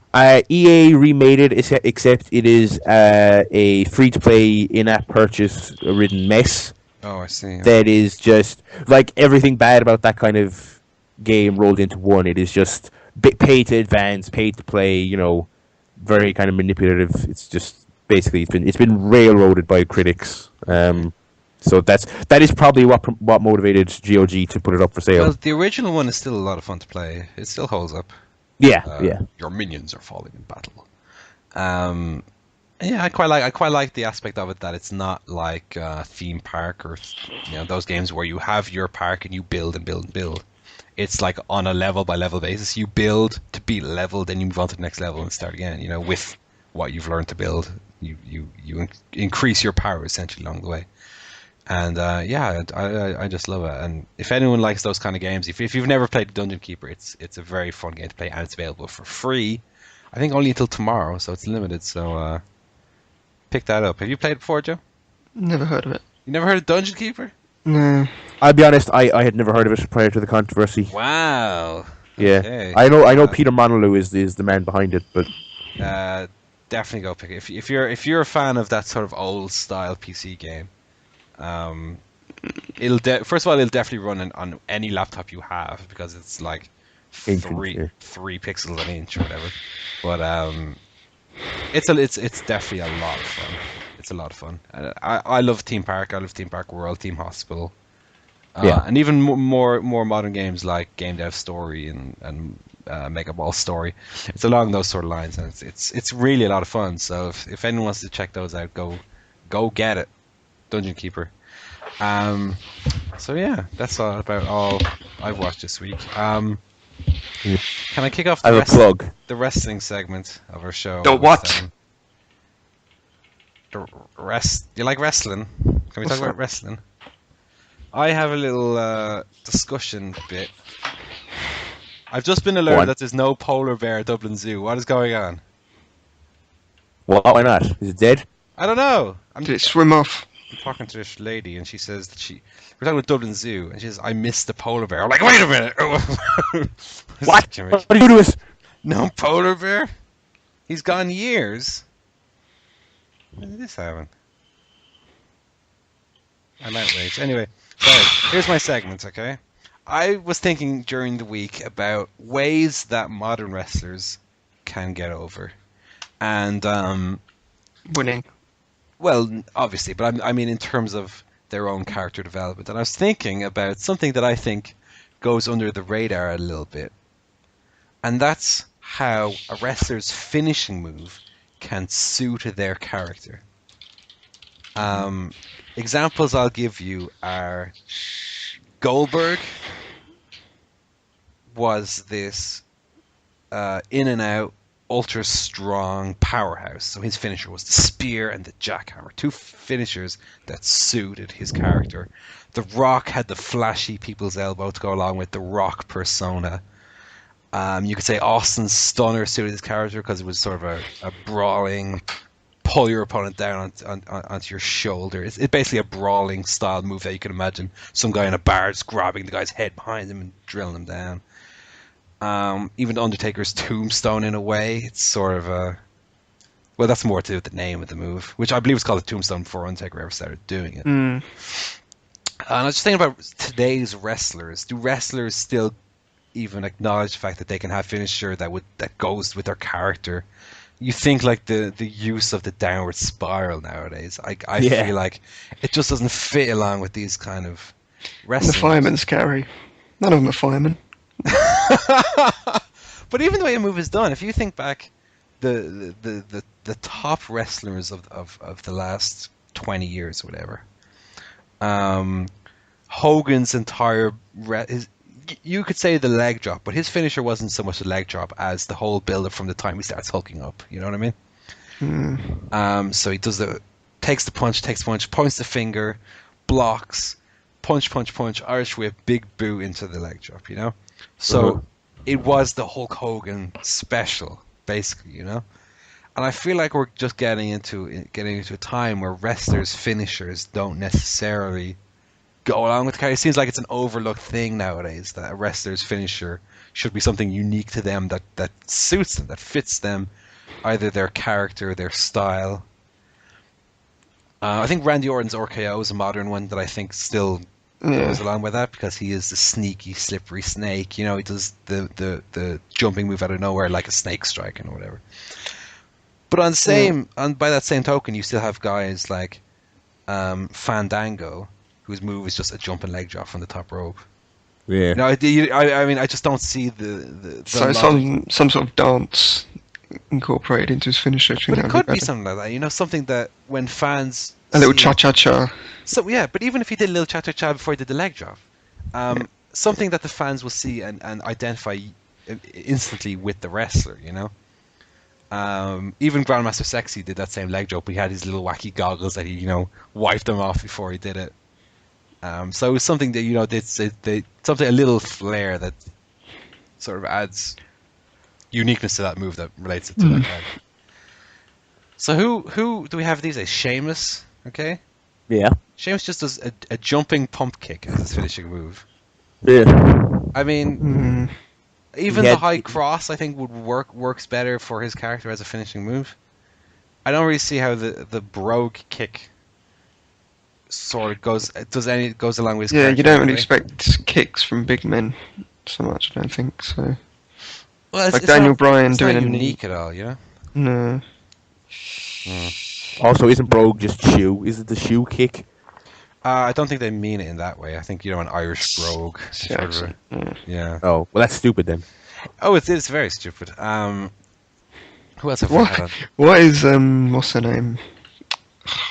EA remade it, except it is a free-to-play, in-app purchase-ridden mess. Oh, I see. That is just like everything bad about that kind of game rolled into one. It is just pay to advance, pay to play. Very kind of manipulative. It's just basically it's been railroaded by critics. So that is probably what motivated GOG to put it up for sale. Well, the original one is still a lot of fun to play. It still holds up. Yeah. Your minions are falling in battle. Yeah, I quite like the aspect of it that it's not like Theme Park or those games where you have your park and you build and build and build. It's like on a level by level basis. You build to beat a level, then you move on to the next level and start again. With what you've learned to build, you increase your power essentially along the way. And I just love it. And if anyone likes those kind of games, if you've never played Dungeon Keeper, it's a very fun game to play, and it's available for free. I think only until tomorrow, so it's limited. So pick that up. Have you played it before, Joe? Never heard of it. You never heard of Dungeon Keeper? No. I'll be honest, I had never heard of it prior to the controversy. Wow. Yeah, okay. I know Peter Monolou is the man behind it, but definitely go pick it. If you're a fan of that sort of old style PC game, first of all, it'll definitely run on any laptop you have because it's like three pixels an inch or whatever. But it's definitely a lot of fun. It's a lot of fun. I love Theme Park. I love Theme Park World, Theme Hospital, and even more modern games like Game Dev Story and Mega Ball Story. It's along those sort of lines, and it's really a lot of fun. So if anyone wants to check those out, go get it. Dungeon Keeper. So yeah, that's about all I've watched this week. Can I kick off the wrestling segment of our show? The what? You like wrestling? Can we talk about wrestling? I have a little discussion bit. I've just been alerted that there's no polar bear at Dublin Zoo. What is going on? Well, why not? Is it dead? I don't know. Did it swim off? I'm talking to this lady, and she says that we're talking about Dublin Zoo, and she says, I missed the polar bear. I'm like, wait a minute! What? What are you doing to us? No polar bear? He's gone years. When did this happen? I'm outraged. Anyway, so here's my segment, okay? I was thinking during the week about ways that modern wrestlers can get over. And, winning. Well, obviously, but I mean in terms of their own character development. And I was thinking about something that I think goes under the radar a little bit. And that's how a wrestler's finishing move can suit their character. Examples I'll give you are Goldberg was this in and out, ultra strong powerhouse. So his finisher was the spear and the jackhammer, two finishers that suited his character. The Rock had the flashy people's elbow to go along with the Rock persona. You could say Austin's stunner suited his character because it was sort of a brawling, pull your opponent down onto your shoulder. It's basically a brawling style move that you can imagine some guy in a bar just grabbing the guy's head behind him and drilling him down. Even Undertaker's tombstone, in a way, it's sort of a... Well, that's more to do with the name of the move, which I believe was called a tombstone before Undertaker ever started doing it. And I was just thinking about today's wrestlers. Do wrestlers still even acknowledge the fact that they can have finisher that goes with their character? You think like the use of the downward spiral nowadays. I feel like it just doesn't fit along with these kind of wrestlers. The firemen's carry. None of them are firemen. But even the way a move is done, if you think back, the top wrestlers of the last 20 years or whatever, Hogan's entire you could say the leg drop, but his finisher wasn't so much the leg drop as the whole build up from the time he starts hulking up. You know what I mean? So he does takes the punch, points the finger, blocks, punch, Irish whip, big boot into the leg drop. You know, so it was the Hulk Hogan special, basically. You know, and I feel like we're just getting into a time where wrestlers' finishers don't necessarily go along with the character. It seems like it's an overlooked thing nowadays that a wrestler's finisher should be something unique to them that suits them, that fits them, either their character, their style. I think Randy Orton's RKO is a modern one that I think still goes along with that, because he is the sneaky, slippery snake. You know, he does the jumping move out of nowhere like a snake striking or whatever. But by that same token, you still have guys like Fandango, whose move is just a jumping leg drop from the top rope. Yeah. No, I mean, I just don't see the so some sort of dance incorporated into his finisher. But it could be something like that. You know, something that when fans a little cha-cha-cha. So yeah, but even if he did a little cha-cha-cha before he did the leg drop, something that the fans will see and identify instantly with the wrestler. You know. Even Grandmaster Sexy did that same leg drop. He had his little wacky goggles that he, wiped them off before he did it. So it was something that, something, a little flair that sort of adds uniqueness to that move that relates it to that guy. So who do we have these days? Sheamus, okay? Yeah. Sheamus just does a jumping pump kick as his finishing move. Yeah. I mean, even the high cross I think works better for his character as a finishing move. I don't really see how the brogue kick sort of goes along with his character. Yeah, you don't really expect kicks from big men so much, I don't think so. Well, like Daniel Bryan doing not a unique at all, you know? No. Also, isn't brogue just shoe? Is it the shoe kick? I don't think they mean it in that way. I think, an Irish brogue. Yeah. Oh, well, that's stupid then. Oh, it's very stupid. Who else have we had on? What is, what's her name?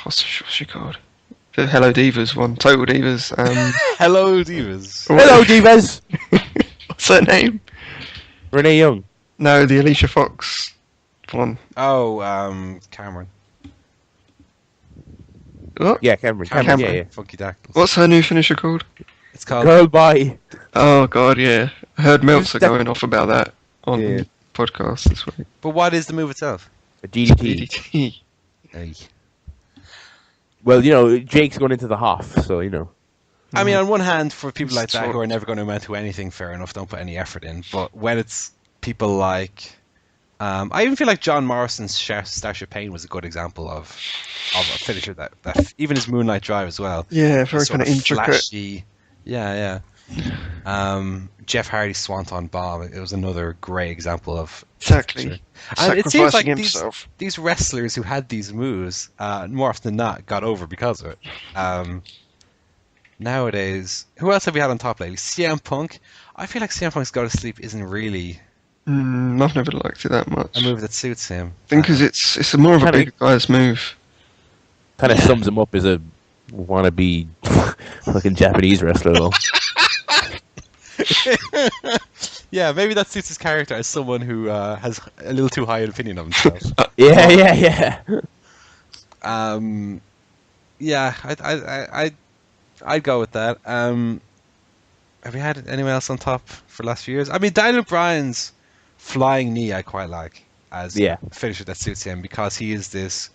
What's she called? The Hello Divas one. Total Divas. Hello Divas. Hello Divas! What's her name? Renee Young. No, the Alicia Fox one. Oh, Cameron. What? Yeah, Cameron. Yeah. Funky Dactyls. What's her new finisher called? It's called Girl Bye. Oh god, yeah. I heard Meltzer going off about that on the podcast this week. But what is the move itself? A DDT. DDT. Hey. Well, Jake's going into the Hoff, so I mean, on one hand, for people like that who are never going to amount to anything, fair enough, don't put any effort in. But when it's people like... I even feel like John Morrison's Starship Pain was a good example of a finisher that even his Moonlight Drive as well. Yeah, very kind of intricate. Flashy. Yeah. Jeff Hardy's Swanton Bomb, it was another great example of... Exactly. And it seems like himself. these wrestlers who had these moves, more often than not, got over because of it. Nowadays, who else have we had on top lately? CM Punk. I feel like CM Punk's Go to Sleep isn't really... I've never liked it that much. A move that suits him. I think because it's more of a big guy's move. Kind of sums him up as a wannabe fucking Japanese wrestler, though. Yeah, maybe that suits his character as someone who has a little too high an opinion of himself. Yeah. Yeah, I'd go with that. Have we had anyone else on top for the last few years? I mean, Daniel Bryan's flying knee I quite like as a finisher that suits him because he is this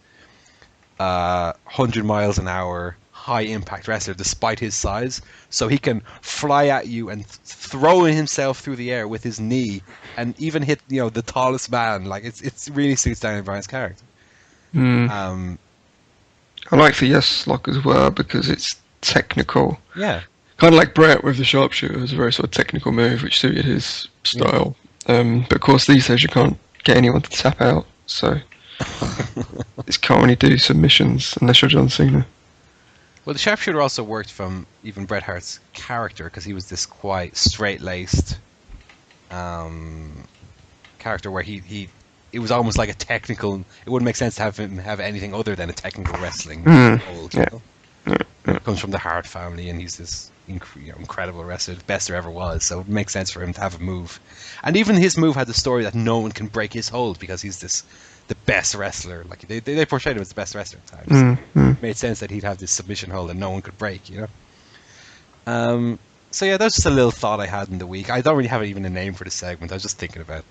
100 miles an hour high impact wrestler despite his size, so he can fly at you and throw himself through the air with his knee and even hit the tallest man. Like it's really suits Daniel Bryan's character. I like the yes lock as well because it's technical. Yeah, kind of like Brett with the sharpshooter. It's a very sort of technical move which suited his style. But of course these days you can't get anyone to tap out, so it can't really do submissions unless you're John Cena. Well, the sharpshooter also worked from even Bret Hart's character because he was this quite straight-laced character where it was almost like a technical. It wouldn't make sense to have him have anything other than a technical wrestling hold. It comes from the Hart family, and he's this incredible wrestler, the best there ever was. So it makes sense for him to have a move, and even his move had the story that no one can break his hold because he's the best wrestler. Like they portrayed him as the best wrestler at times. It made sense that he'd have this submission hold that no one could break. So yeah, that's just a little thought I had in the week. I don't really have even a name for the segment. I was just thinking about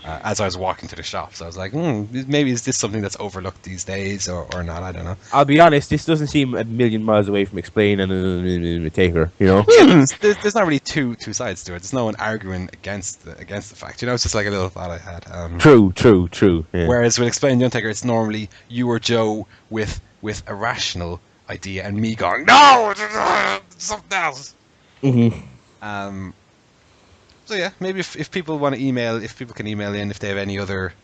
as I was walking to the shops. I was like, maybe is this something that's overlooked these days or not? I don't know. I'll be honest, this doesn't seem a million miles away from explaining a taker, Yeah, there's not really two sides to it. There's no one arguing against the fact. It's just like a little thought I had. True. Yeah. Whereas with Explain the Undertaker, it's normally you or Joe with a rational idea and me going, no, something else. So yeah, maybe if people want to email, if people can email in if they have any other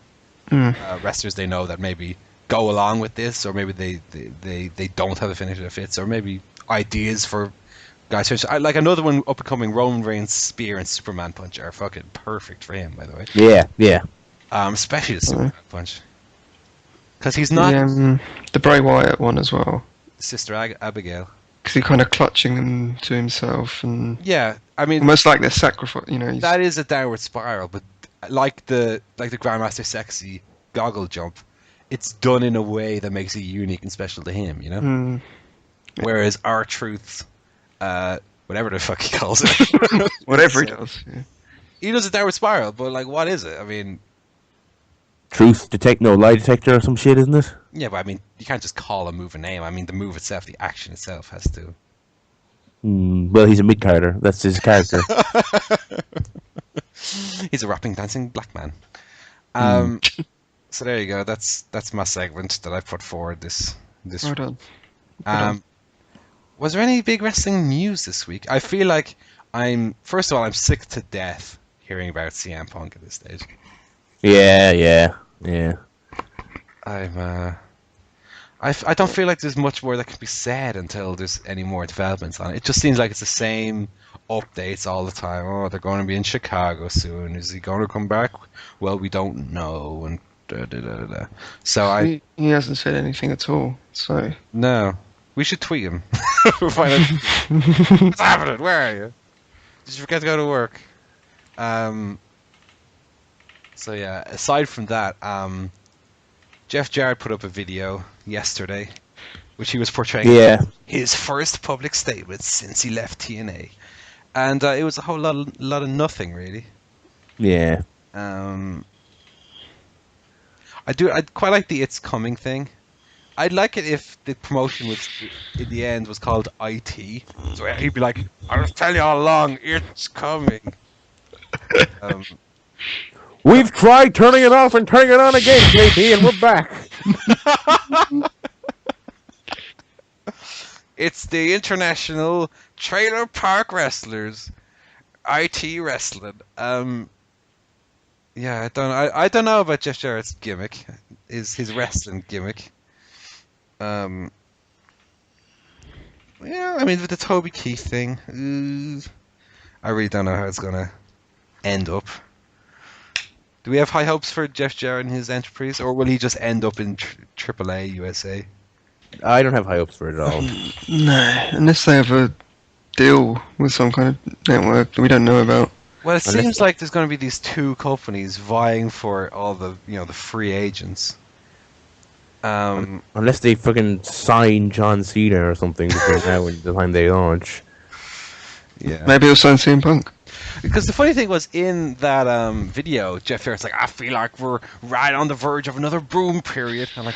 wrestlers they know that maybe go along with this, or maybe they don't have a finisher that fits, or maybe ideas for guys. Like another one up and coming, Roman Reigns' spear and Superman punch are fucking perfect for him, by the way. Yeah. Especially the Superman punch, because he's not the Bray Wyatt one as well. Sister Abigail. Because he's kind of clutching them to himself, and I mean, almost like they're sacrifice. That is a downward spiral, but like the Grandmaster Sexy goggle jump, it's done in a way that makes it unique and special to him. Whereas R-Truth, whatever the fuck he calls it, whatever he does, he does a downward spiral. But like, what is it? I mean, lie detector or some shit, isn't it? Yeah, but I mean, you can't just call a move a name. I mean, the move itself, the action itself has to. Well, he's a mid-carder. That's his character. He's a rapping, dancing black man. So there you go. That's my segment that I put forward this. Well done. Was there any big wrestling news this week? I feel like first of all, I'm sick to death hearing about CM Punk at this stage. Yeah. I don't feel like there's much more that can be said until there's any more developments on it. It just seems like it's the same updates all the time. Oh, they're going to be in Chicago soon. Is he going to come back? Well, we don't know. And da. So he hasn't said anything at all. So no, we should tweet him. We'll find out what's happening. Where are you? Did you forget to go to work? So yeah, aside from that, Jeff Jarrett put up a video yesterday, which he was portraying his first public statement since he left TNA, and it was a whole lot of nothing really. Yeah. I'd quite like the "It's Coming" thing. I'd like it if the promotion was in the end was called IT, so he'd be like, "I'll tell you all along, it's coming." We've tried turning it off and turning it on again, JP, and we're back. It's the International Trailer Park Wrestlers, IT Wrestling. Yeah, I don't know about Jeff Jarrett's gimmick, his wrestling gimmick. Yeah, I mean with the Toby Keith thing, I really don't know how it's gonna end up. Do we have high hopes for Jeff Jarrett and his enterprise, or will he just end up in AAA USA? I don't have high hopes for it at all. No, unless they have a deal with some kind of network that we don't know about. Well, it seems like there's going to be these two companies vying for all the the free agents. Unless they fucking sign John Cena or something between now and the time they launch. Yeah. Maybe it'll sign CM Punk. Because the funny thing was, in that video, Jeff Jarrett's like, I feel like we're right on the verge of another boom period. I'm like,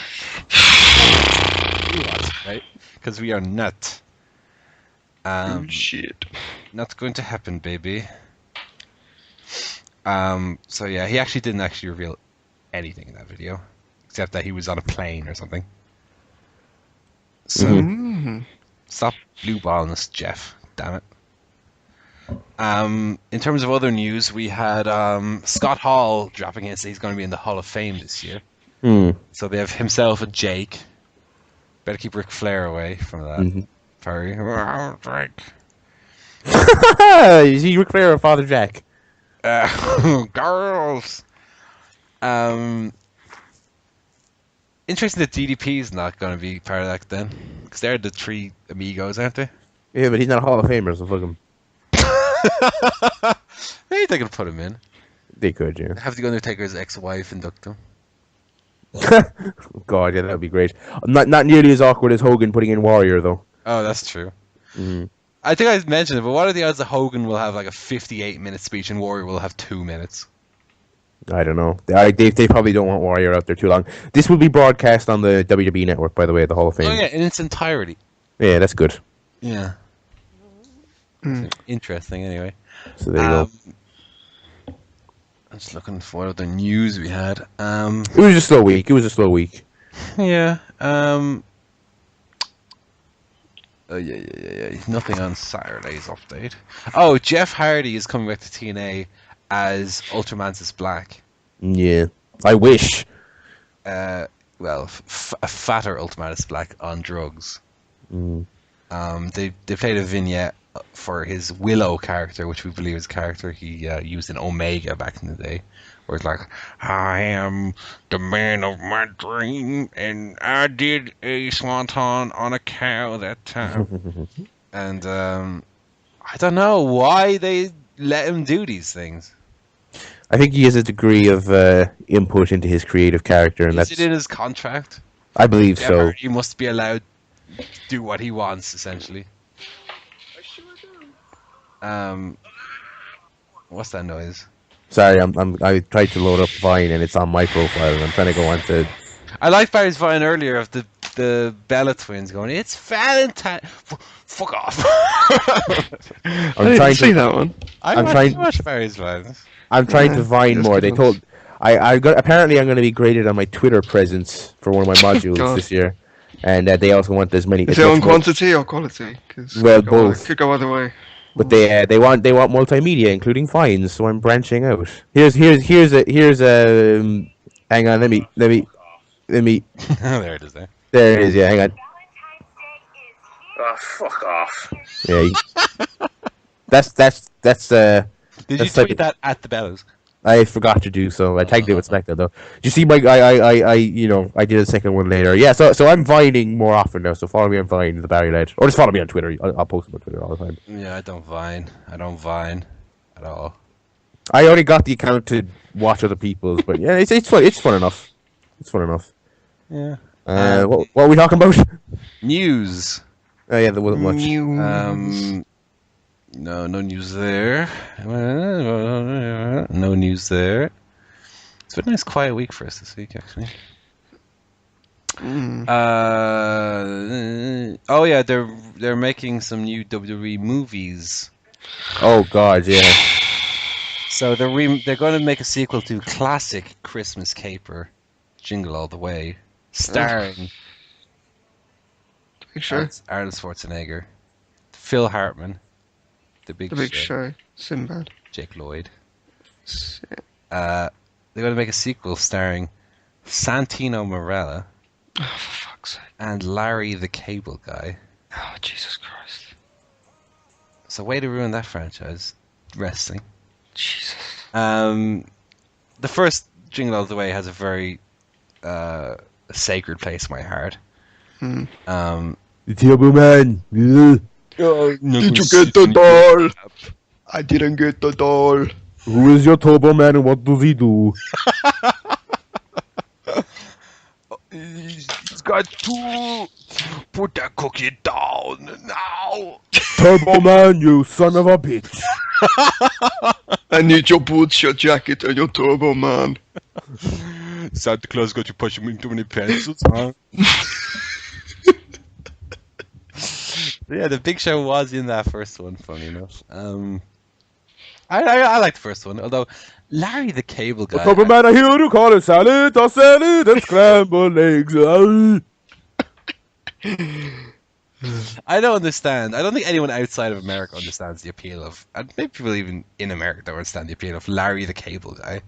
right? Because we are not. Shit. Not going to happen, baby. So yeah, he actually didn't actually reveal anything in that video, except that he was on a plane or something. So stop blue balling us, Jeff. Damn it. In terms of other news, we had Scott Hall dropping in and say he's going to be in the Hall of Fame this year. So they have himself and Jake. Better keep Ric Flair away from that. Sorry. Drake. Is he Ric Flair or Father Jack? Girls. Interesting that DDP's not going to be part of that then, because they're the three amigos, aren't they? Yeah, but he's not a Hall of Famer, so fuck him. Maybe they could put him in. They could, yeah. Have the Undertaker's ex-wife induct him. God, yeah, that would be great. Not nearly as awkward as Hogan putting in Warrior, though. Oh, that's true. I think I mentioned it, but what are the odds that Hogan will have like a 58-minute speech and Warrior will have 2 minutes? I don't know. They probably don't want Warrior out there too long. This will be broadcast on the WWE Network, by the way, the Hall of Fame. Oh yeah, in its entirety. Yeah, that's good. Yeah. Interesting, anyway. So there you go. I'm just looking for what other news we had. It was a slow week. Yeah. Yeah. Nothing on Saturday's update. Oh, Jeff Hardy is coming back to TNA as Ultramantis Black. Yeah. I wish. Well, a fatter Ultramantis Black on drugs. They played a vignette for his Willow character, which we believe is a character he used in Omega back in the day, where it's like, I am the man of my dream, and I did a swanton on a cow that time. And I don't know why they let him do these things. I think he has a degree of input into his creative character, and Is that's. it in his contract? I believe so. He must be allowed to do what he wants, essentially. What's that noise? Sorry, I tried to load up Vine and it's on my profile, and I'm trying to go on to. I liked Barry's Vine earlier of the Bella twins going, it's Valentine. Fuck off. I didn't see that one. I'm trying to watch Barry's Vine. I'm trying to Vine more. They told. Apparently I'm going to be graded on my Twitter presence for one of my modules this year, and they also want as many. Is it on quantity or quality? Cause well, both. Could go either way. But they want multimedia, including Vines. So I'm branching out. Here's a. Hang on, let me. There it is. There it is. Yeah, hang on. Oh, fuck off. Yeah. That's. Did you tweet that at the Bellas? I forgot to do so. I tagged it with Spectre though. You see, I did a second one later. Yeah, so I'm Vining more often now. So follow me on Vine, the Barry Led, or just follow me on Twitter. I'll post them on Twitter all the time. Yeah, I don't Vine at all. I only got the account to watch other people's, but yeah, it's fun. It's fun enough. Yeah. What are we talking about? News. Oh yeah, there wasn't much. No news there. No news there. It's been a nice quiet week for us this week, actually. Oh yeah, they're making some new WWE movies. Oh god, yeah. So they're going to make a sequel to classic Christmas caper, Jingle All the Way, starring Arnold Schwarzenegger, Phil Hartman. The Big Show. Sinbad. Jake Lloyd. They're going to make a sequel starring Santino Marella. Oh, for fuck's sake. And Larry the Cable Guy. Oh, Jesus Christ. So way to ruin that franchise. Wrestling. Jesus. The first Jingle All the Way has a very sacred place in my heart. The Turbo Man. Did you get the doll? I didn't get the doll. Who is your Turbo Man and what does he do? He's got to put that cookie down now. Turbo Man, you son of a bitch. I need your boots, your jacket, and your Turbo Man. Santa Claus got you pushing me too many pencils, huh? Yeah, the Big Show was in that first one, funny enough. I like the first one, although Larry the Cable Guy... Turbo Man, I hear you call it salad, and scrambled eggs. I don't understand. I don't think anyone outside of America understands the appeal of... And maybe people even in America don't understand the appeal of Larry the Cable Guy.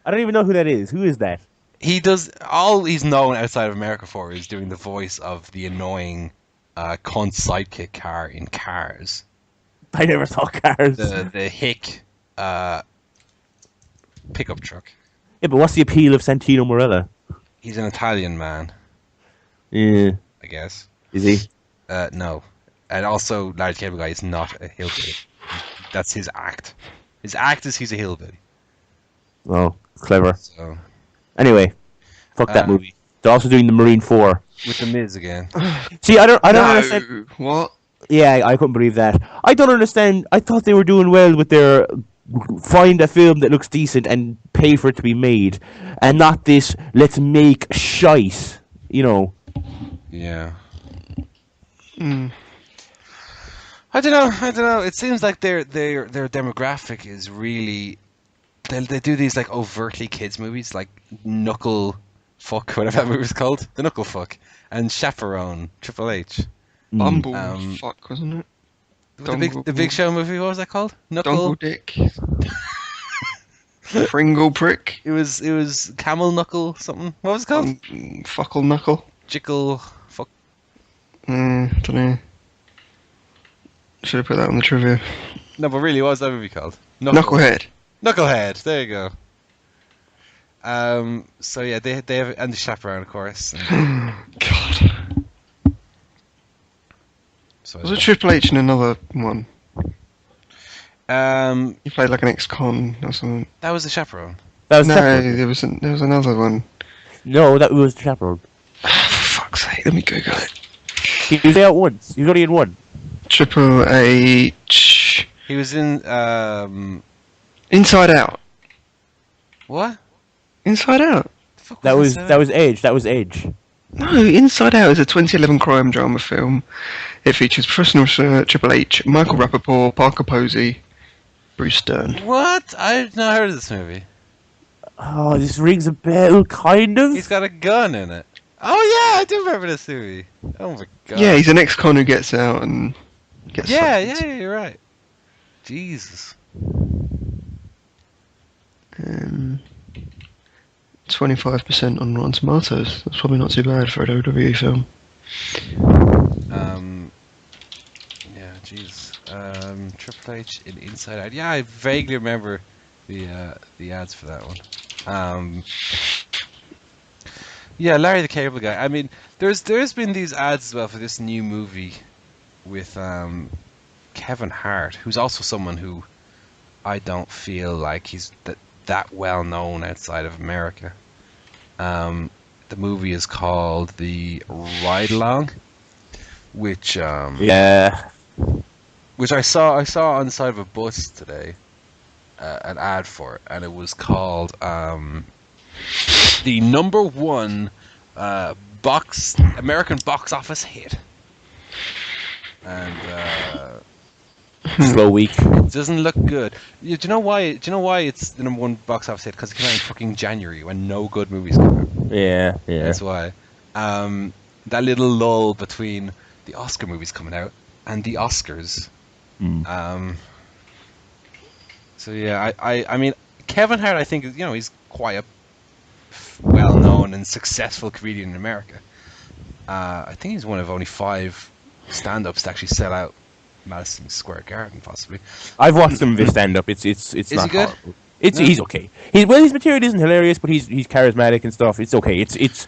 I don't even know who that is. Who is that? He does... All he's known outside of America for is doing the voice of the annoying cunt sidekick car in Cars. I never saw Cars. The hick pickup truck. Yeah, but what's the appeal of Santino Marella? He's an Italian man, Yeah. I guess. Is he? No. And also, Larry the Cable Guy is not a hillbilly. That's his act. His act is he's a hillbilly. Oh, clever. So, Anyway, fuck that movie. They're also doing the Marine 4. with the Miz again. See, I don't No, understand. what? Yeah, I couldn't believe that. I don't understand. I thought they were doing well with their find a film that looks decent and pay for it to be made, and not this let's make shite. You know. Yeah. Mm. I don't know. It seems like their demographic is really... They do these like overtly kids movies, like Knuckle Fuck, whatever that movie's called. The Knuckle Fuck. And Chaperone, Triple H. Bumble Um, fuck, wasn't it? The Big Show movie, what was that called? Dongle Dick. Pringle Prick. It was Camel Knuckle something. What was it called? Fuckle Knuckle. Jickle Fuck. Don't know. Should have put that on the trivia. No, but really, what was that movie called? Knucklehead. Knucklehead. There you go. So yeah, they have, and the Chaperone, of course. And, God. so Was it Triple H in another one? Um, He played like an ex-con or something. that was the Chaperone. That was No, Chaperone. there was another one. No, that was Chaperone. For fuck's sake, let me Google it. He was out once. He was only in one. Triple H. He was in Inside Out. what? Inside Out. The fuck That was that? Edge. That was Edge. No, Inside Out is a 2011 crime drama film. It features professional Triple H, Michael Rappaport, Parker Posey, Bruce Stern. What? I've not heard of this movie. Oh, this rings a bell, kind of. He's got a gun in it. Oh yeah, I do remember this movie. Oh my god. Yeah, he's an ex-con who gets out and gets yeah, fucked. you're right. Jesus. 25% on Rotten Tomatoes. That's probably not too bad for a WWE film. Yeah, jeez. Triple H in Inside Out. Yeah, I vaguely remember the ads for that one. Yeah, Larry the Cable Guy. I mean, there's been these ads as well for this new movie with Kevin Hart, who's also someone who I don't feel like he's that well known outside of America. The movie is called The Ride Along, which Yeah. which I saw on the side of a bus today, an ad for it, and it was called the #1 American box office hit, and Slow week. it doesn't look good. Do you know why? Do you know why it's the #1 box office hit? Because it came out in fucking January when no good movies come out. Yeah. That's why. That little lull between the Oscar movies coming out and the Oscars. So yeah, I mean, Kevin Hart, I think, he's quite a well-known and successful comedian in America. I think he's one of only 5 stand-ups to actually sell out Madison Square Garden, possibly. I've watched some of his stand-up. It's Is not he good? horrible. It's No. He's okay. His material isn't hilarious, but he's charismatic and stuff. It's okay. He's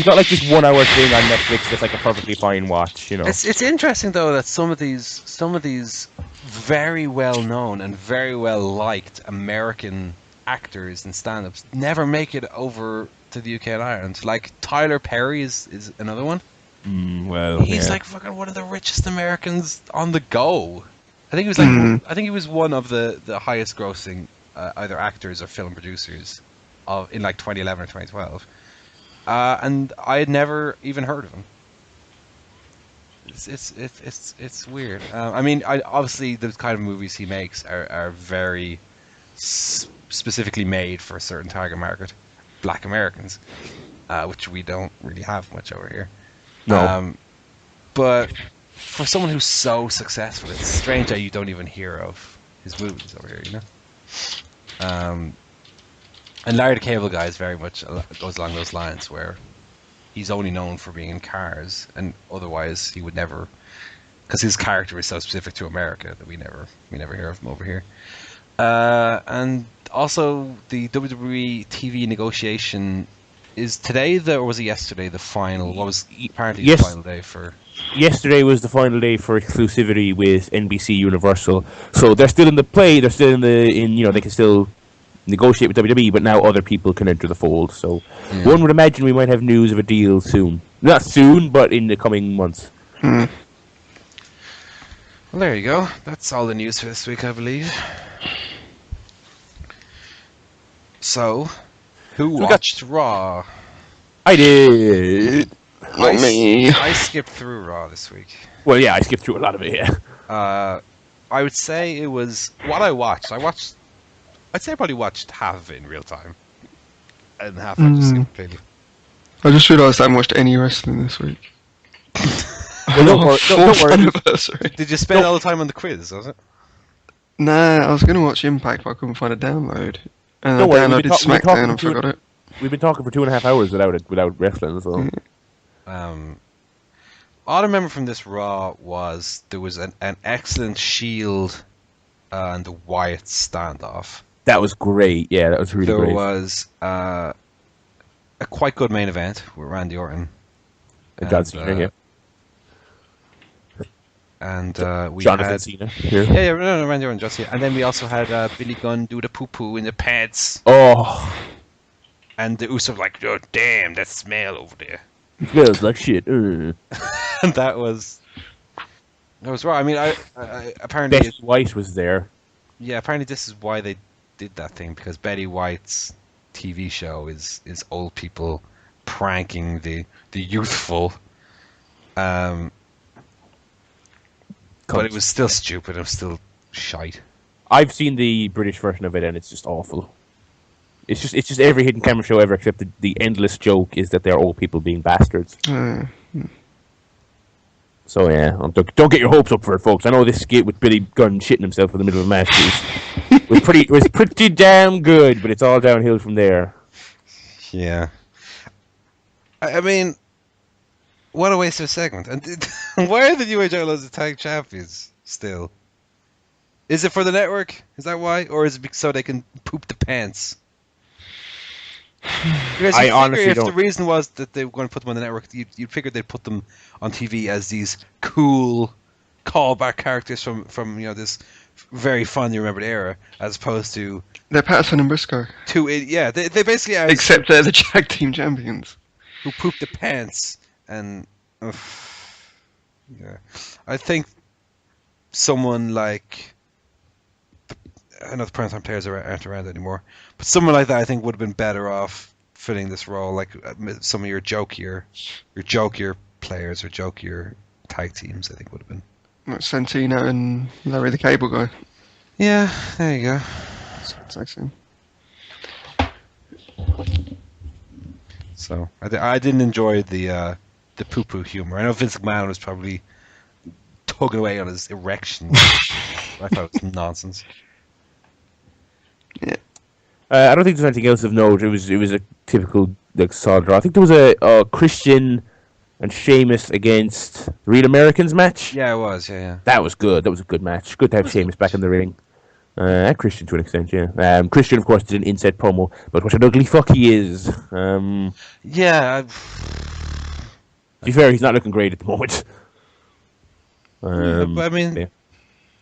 got like this 1 hour thing on Netflix that's like a perfectly fine watch. It's interesting though that some of these very well known and very well liked American actors and stand-ups never make it over to the UK and Ireland. Like Tyler Perry is another one. He's like fucking one of the richest Americans on the go. I think he was like I think he was one of the highest grossing either actors or film producers in like 2011 or 2012. And I had never even heard of him. It's weird. I mean, obviously the kind of movies he makes are very specifically made for a certain target market, Black Americans, which we don't really have much over here. No. But for someone who's so successful, it's strange that you don't even hear of his movies over here, you know? And Larry the Cable Guy is very much goes along those lines, where he's only known for being in Cars, and otherwise he would never, because his character is so specific to America that we never hear of him over here. And also the WWE TV negotiation is today, or was it yesterday? The final. What was apparently the final day for? Yesterday was the final day for exclusivity with NBC Universal. So they're still in the play. They're still they can still negotiate with WWE, but now other people can enter the fold. So one would imagine we might have news of a deal soon. Not soon, but in the coming months. Well, there you go. That's all the news for this week, I believe. So, who watched Raw? I did. Not me. I skipped through Raw this week. Well, yeah, I skipped through a lot of it, yeah. I would say it was what I watched. I'd say I probably watched half of it in real time, and half I just skipped completely. I just realised I haven't watched any wrestling this week. Well, don't worry. Anniversary. Did you spend all the time on the quiz, was it? Nah, I was going to watch Impact, but I couldn't find a download. And Don't I worry, downloaded SmackDown and forgot it. We've been talking for 2.5 hours without wrestling, so... All I remember from this Raw was there was an excellent Shield and the Wyatt standoff. That was great, yeah, that was really great. There was a quite good main event with Randy Orton. And John Cena, yeah. And we Jonathan had Cena here. Yeah, no, Randy Orton, John Cena. And then we also had Billy Gunn do the poo-poo in the pants. Oh. And the Usos like, oh, damn, that smell over there. It smells like shit. And that was Raw. I mean, I apparently... Betty White was there. Yeah, apparently this is why they did that thing, because Betty White's TV show is old people pranking the youthful. But it was still stupid. It was still shite. I've seen the British version of it, and it's just awful. It's just every hidden camera show ever, except the endless joke is that they're old people being bastards. So yeah, don't get your hopes up for it, folks. I know this skit with Billy Gunn shitting himself in the middle of a match was pretty damn good, but it's all downhill from there. Yeah. I mean, what a waste of a segment. And why are the New Age Outlaws the tag champions still? Is it for the network? Is that why? Or is it so they can poop the pants? Because I honestly if don't. the reason was that they were going to put them on the network, you'd figure they'd put them on TV as these cool callback characters from this very fondly remembered era, as opposed to... They're Patterson and Briscoe. They basically are... Except they're the tag team champions. Who poop the pants. And yeah, I think someone like, I know the primetime players aren't around anymore, but someone like that I think would have been better off filling this role, like some of your jokier players or jokier tag teams. I think would have been Santino and Larry the Cable Guy. Yeah, there you go. Tag team. So I didn't enjoy the poo-poo humor. I know Vince McMahon was probably tugging away on his erection. I thought it was nonsense. Yeah. I don't think there's anything else of note. It was a typical solid draw. I think there was a Christian and Sheamus against the Real Americans match. Yeah, it was. Yeah. That was good. That was a good match. Good to have Sheamus back in the ring. And Christian to an extent, yeah. Christian, of course, did an inset promo, but what an ugly fuck he is. Yeah. To be fair, he's not looking great at the moment. But I mean, yeah.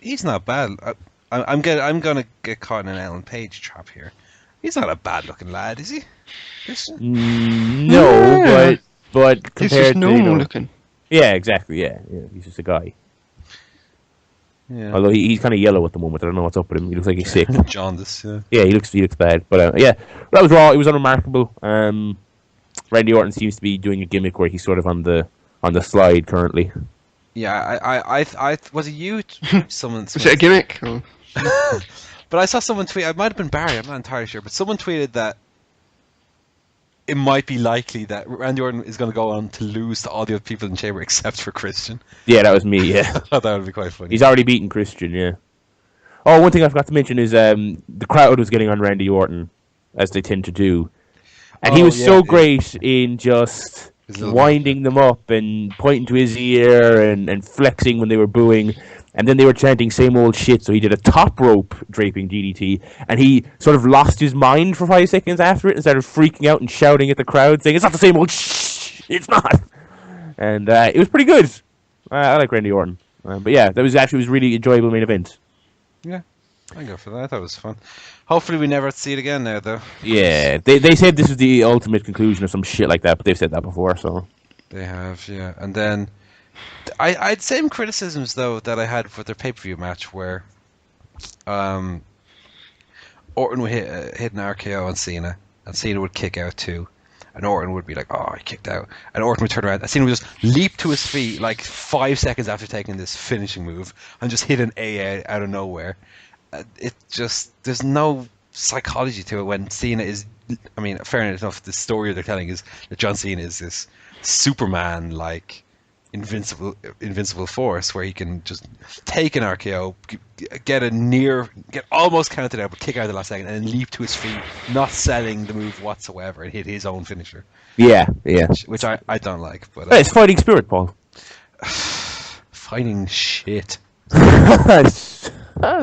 He's not bad. I'm gonna get caught in an Ellen Page trap here. He's not a bad-looking lad, is he? No, but compared He's just to normal looking. Yeah, exactly. Yeah, he's just a guy. Yeah. Although he's kind of yellow at the moment. I don't know what's up with him. He looks like he's sick. Jaundice. Yeah. Yeah, he looks bad. But yeah, that was Raw. It was unremarkable. Randy Orton seems to be doing a gimmick where he's sort of on the slide currently. Yeah, I was it you? Someone. Was it a gimmick? Or? But I saw someone tweet. It might have been Barry. I'm not entirely sure. But someone tweeted that it might be likely that Randy Orton is going to go on to lose to all the other people in the chamber except for Christian. Yeah, that was me. Yeah, I thought that would be quite funny. He's already beaten Christian. Yeah. Oh, one thing I forgot to mention is the crowd was getting on Randy Orton, as they tend to do, and he was so great in just winding them up and pointing to his ear and flexing when they were booing. And then they were chanting same old shit, so he did a top rope draping DDT, and he sort of lost his mind for 5 seconds after it and started freaking out and shouting at the crowd, saying, "It's not the same old shh, it's not!" And it was pretty good. I like Randy Orton. But yeah, it was a really enjoyable main event. Yeah, I go for that. I thought it was fun. Hopefully we never see it again now, though. Yeah, they said this was the ultimate conclusion or some shit like that, but they've said that before, so... They have, yeah. And then... I had same criticisms though that I had for their pay-per-view match where Orton would hit an RKO on Cena and Cena would kick out too, and Orton would be like, "Oh, he kicked out," and Orton would turn around and Cena would just leap to his feet like 5 seconds after taking this finishing move and just hit an AA out of nowhere. It just, there's no psychology to it when Cena is, I mean, fair enough, the story they're telling is that John Cena is this Superman like invincible force where he can just take an RKO, get almost counted out, but kick out at the last second, and then leap to his feet, not selling the move whatsoever, and hit his own finisher. Yeah. Which I don't like. But it's fighting spirit, Paul. Fighting shit.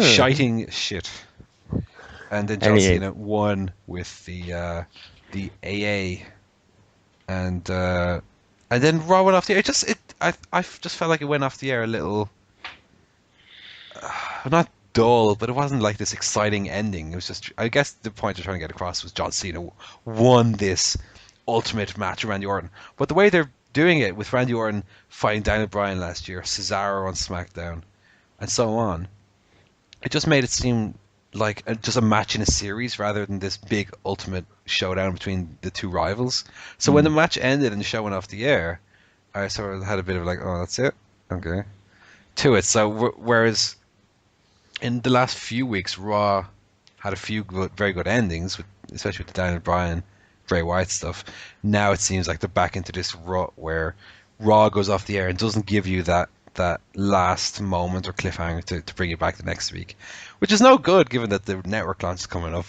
Shiting shit. And then John Cena won with the AA, and then Raw went off the air. I just felt like it went off the air a little, not dull, but it wasn't like this exciting ending. It was just, I guess the point they're trying to get across was John Cena won this ultimate match with Randy Orton. But the way they're doing it with Randy Orton fighting Daniel Bryan last year, Cesaro on SmackDown, and so on, it just made it seem like just a match in a series rather than this big ultimate showdown between the two rivals. So when the match ended and the show went off the air, I sort of had a bit of like, oh, that's it? Okay. To it. So whereas in the last few weeks, Raw had a few very good endings, especially with the Daniel Bryan, Bray Wyatt stuff. Now it seems like they're back into this rut where Raw goes off the air and doesn't give you that last moment or cliffhanger to bring you back the next week, which is no good given that the network launch is coming up,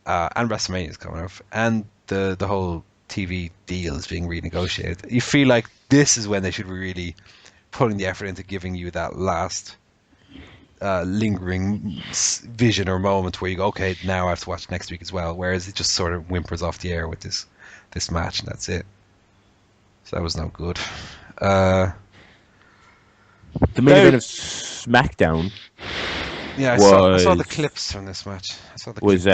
and WrestleMania is coming up, and the whole TV deal is being renegotiated. You feel like this is when they should be really putting the effort into giving you that last lingering vision or moment where you go, okay, now I have to watch next week as well, whereas it just sort of whimpers off the air with this match and that's it. So that was no good. The main event of SmackDown. Yeah, I saw the clips from this match. Was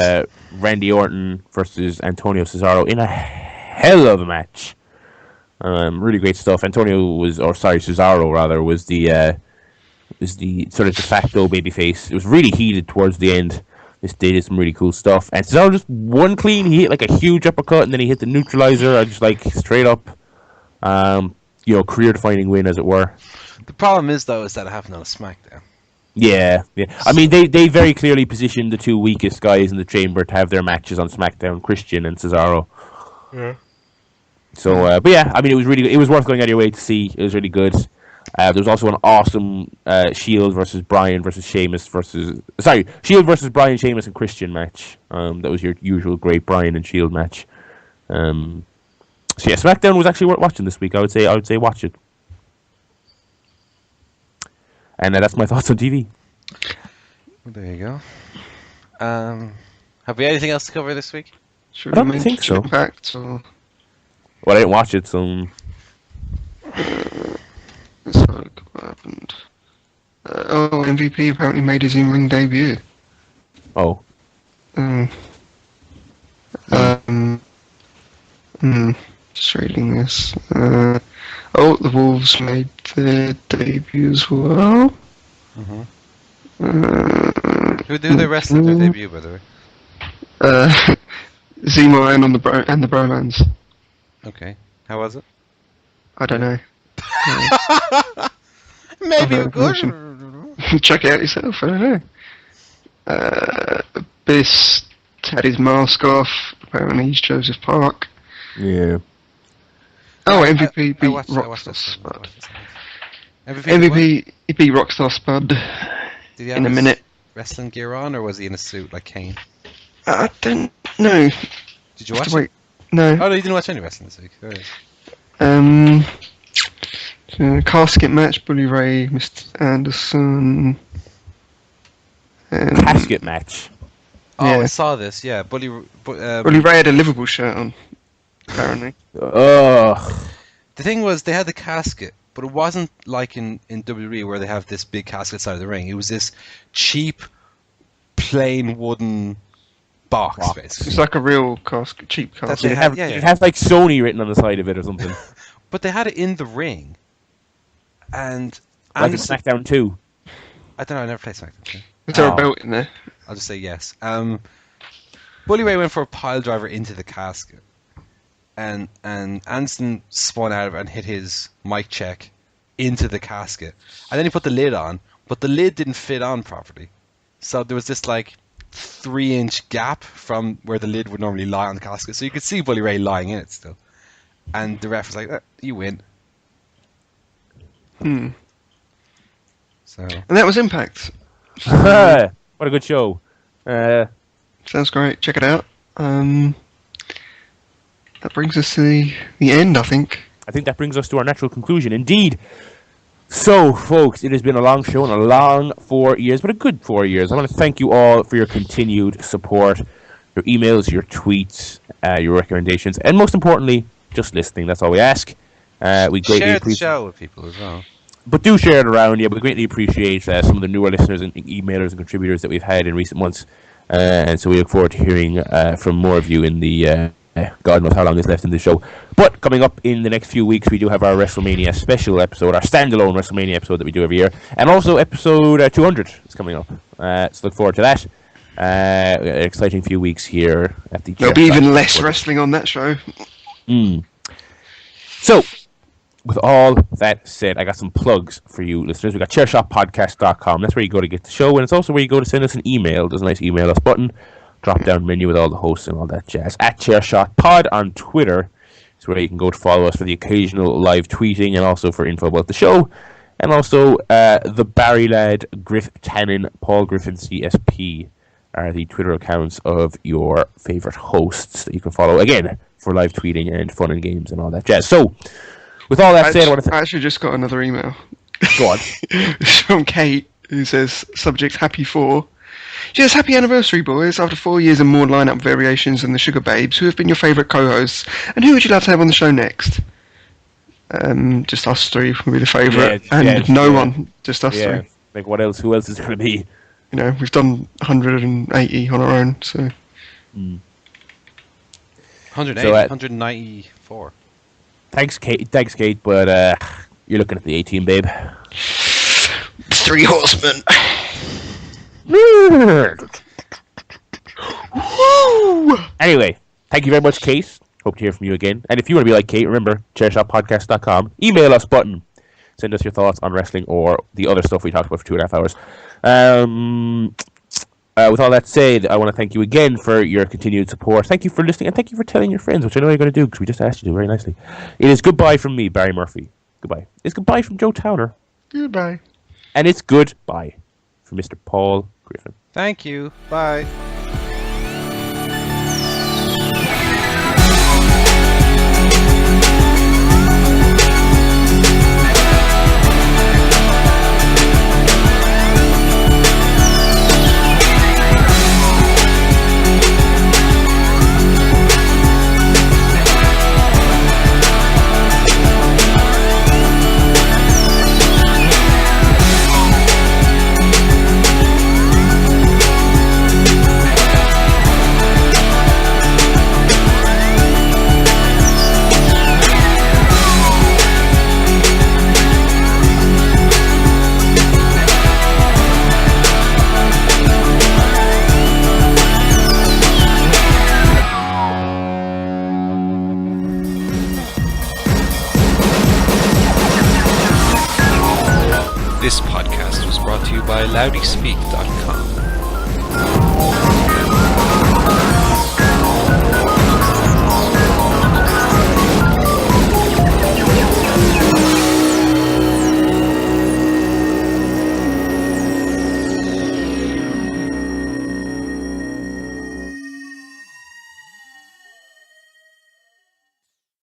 Randy Orton versus Antonio Cesaro in a hell of a match. Really great stuff. Cesaro rather was the sort of de facto babyface. It was really heated towards the end. They did some really cool stuff. And Cesaro just one clean. He hit like a huge uppercut, and then he hit the neutralizer. I just like straight up, career-defining win, as it were. The problem is though, is that it happened on a SmackDown. Yeah. I mean, they very clearly positioned the two weakest guys in the chamber to have their matches on SmackDown, Christian and Cesaro. Yeah. So, but yeah, I mean, it was worth going out of your way to see. It was really good. There was also an awesome Shield versus Bryan versus Sheamus Shield versus Bryan, Sheamus, and Christian match. That was your usual great Bryan and Shield match. So yeah, SmackDown was actually worth watching this week. I would say watch it. And that's my thoughts on TV. Well, there you go. Have we anything else to cover this week? Sure, I don't think so. Impact or... Well, I didn't watch it, so... Let's look what happened. MVP apparently made his in-ring debut. Oh. Just reading this. The Wolves made their debut as well. Who do they wrestle their debut, by the way? Zemo and the Bromans. Okay. How was it? I don't know. Maybe I've good. Check it out yourself. I don't know. Biss had his mask off. Apparently, he's Joseph Park. Yeah. Oh, MVP beat I watched Rockstar this. Spud. MVP He beat Rockstar Spud Did he have in a his minute. wrestling gear on, or was he in a suit like Kane? I don't know. Did you watch it? Wait, no. Oh, no, you didn't watch any wrestling this week. Casket match, Bully Ray, Mr. Anderson. Casket match. Oh, Yeah. I saw this. Yeah, Bully Ray had a Liverpool shirt on, apparently. Ugh. The thing was, they had the casket, but it wasn't like in WWE where they have this big casket side of the ring. It was this cheap, plain wooden box, basically. It's like a real casket, cheap That's casket. it. It has like Sony written on the side of it or something. But they had it in the ring, and Like in SmackDown 2. I don't know. I never played SmackDown. Is there a belt in there? I'll just say yes. Bully Ray went for a pile driver into the casket, and Anderson spun out of it and hit his mic check into the casket, and then he put the lid on, but the lid didn't fit on properly, so there was this like 3-inch gap from where the lid would normally lie on the casket, so you could see Bully Ray lying in it still, and the ref was like, "You win." So And that was Impact. What a good show. Sounds great. Check it out. That brings us to the end, I think. I think that brings us to our natural conclusion. Indeed. So, folks, it has been a long show and a long 4 years, but a good 4 years. I want to thank you all for your continued support, your emails, your tweets, your recommendations, and most importantly, just listening. That's all we ask. We greatly share the appreciate. show with people as well. But do share it around, yeah. We greatly appreciate some of the newer listeners and emailers and contributors that we've had in recent months. And so we look forward to hearing from more of you in the God knows how long is left in the show. But coming up in the next few weeks, we do have our WrestleMania special episode, our standalone WrestleMania episode that we do every year. And also episode 200 is coming up. So look forward to that. An exciting few weeks here at the There'll be even less wrestling on that show. So, with all that said, I got some plugs for you listeners. We got ChairShotPodcast.com. That's where you go to get the show, and it's also where you go to send us an email. There's a nice email us button, drop-down menu with all the hosts and all that jazz. At ChairShotPod on Twitter is where you can go to follow us for the occasional live tweeting and also for info about the show. And also, the Barry Lad, Griff Tannen, Paul Griffin CSP are the Twitter accounts of your favourite hosts that you can follow, again, for live tweeting and fun and games and all that jazz. So, with all that said, I want to I actually just got another email. go on. It's from Kate, who says, subject happy 4. She says, happy anniversary, boys. After 4 years and more lineup variations than the Sugar Babes, who have been your favourite co-hosts, and who would you like to have on the show next? Just us three would be the favourite, no one, just us three. Like, what else? Who else is going to be? You know, we've done 180 on our own, so... 180, 194. Thanks, Kate, but you're looking at the 18, babe. 3 horsemen. Anyway, thank you very much, Kate. Hope to hear from you again. And if you want to be like Kate, remember, ChairShotPodcast.com. Email us button. Send us your thoughts on wrestling or the other stuff we talked about for 2.5 hours. With all that said, I want to thank you again for your continued support. Thank you for listening, and thank you for telling your friends, which I know you're going to do, because we just asked you to very nicely. It is goodbye from me, Barry Murphy. Goodbye. It's goodbye from Joe Towner. Goodbye. And it's goodbye from Mr. Paul Griffin. Thank you. Bye. This podcast was brought to you by loudyspeak.com.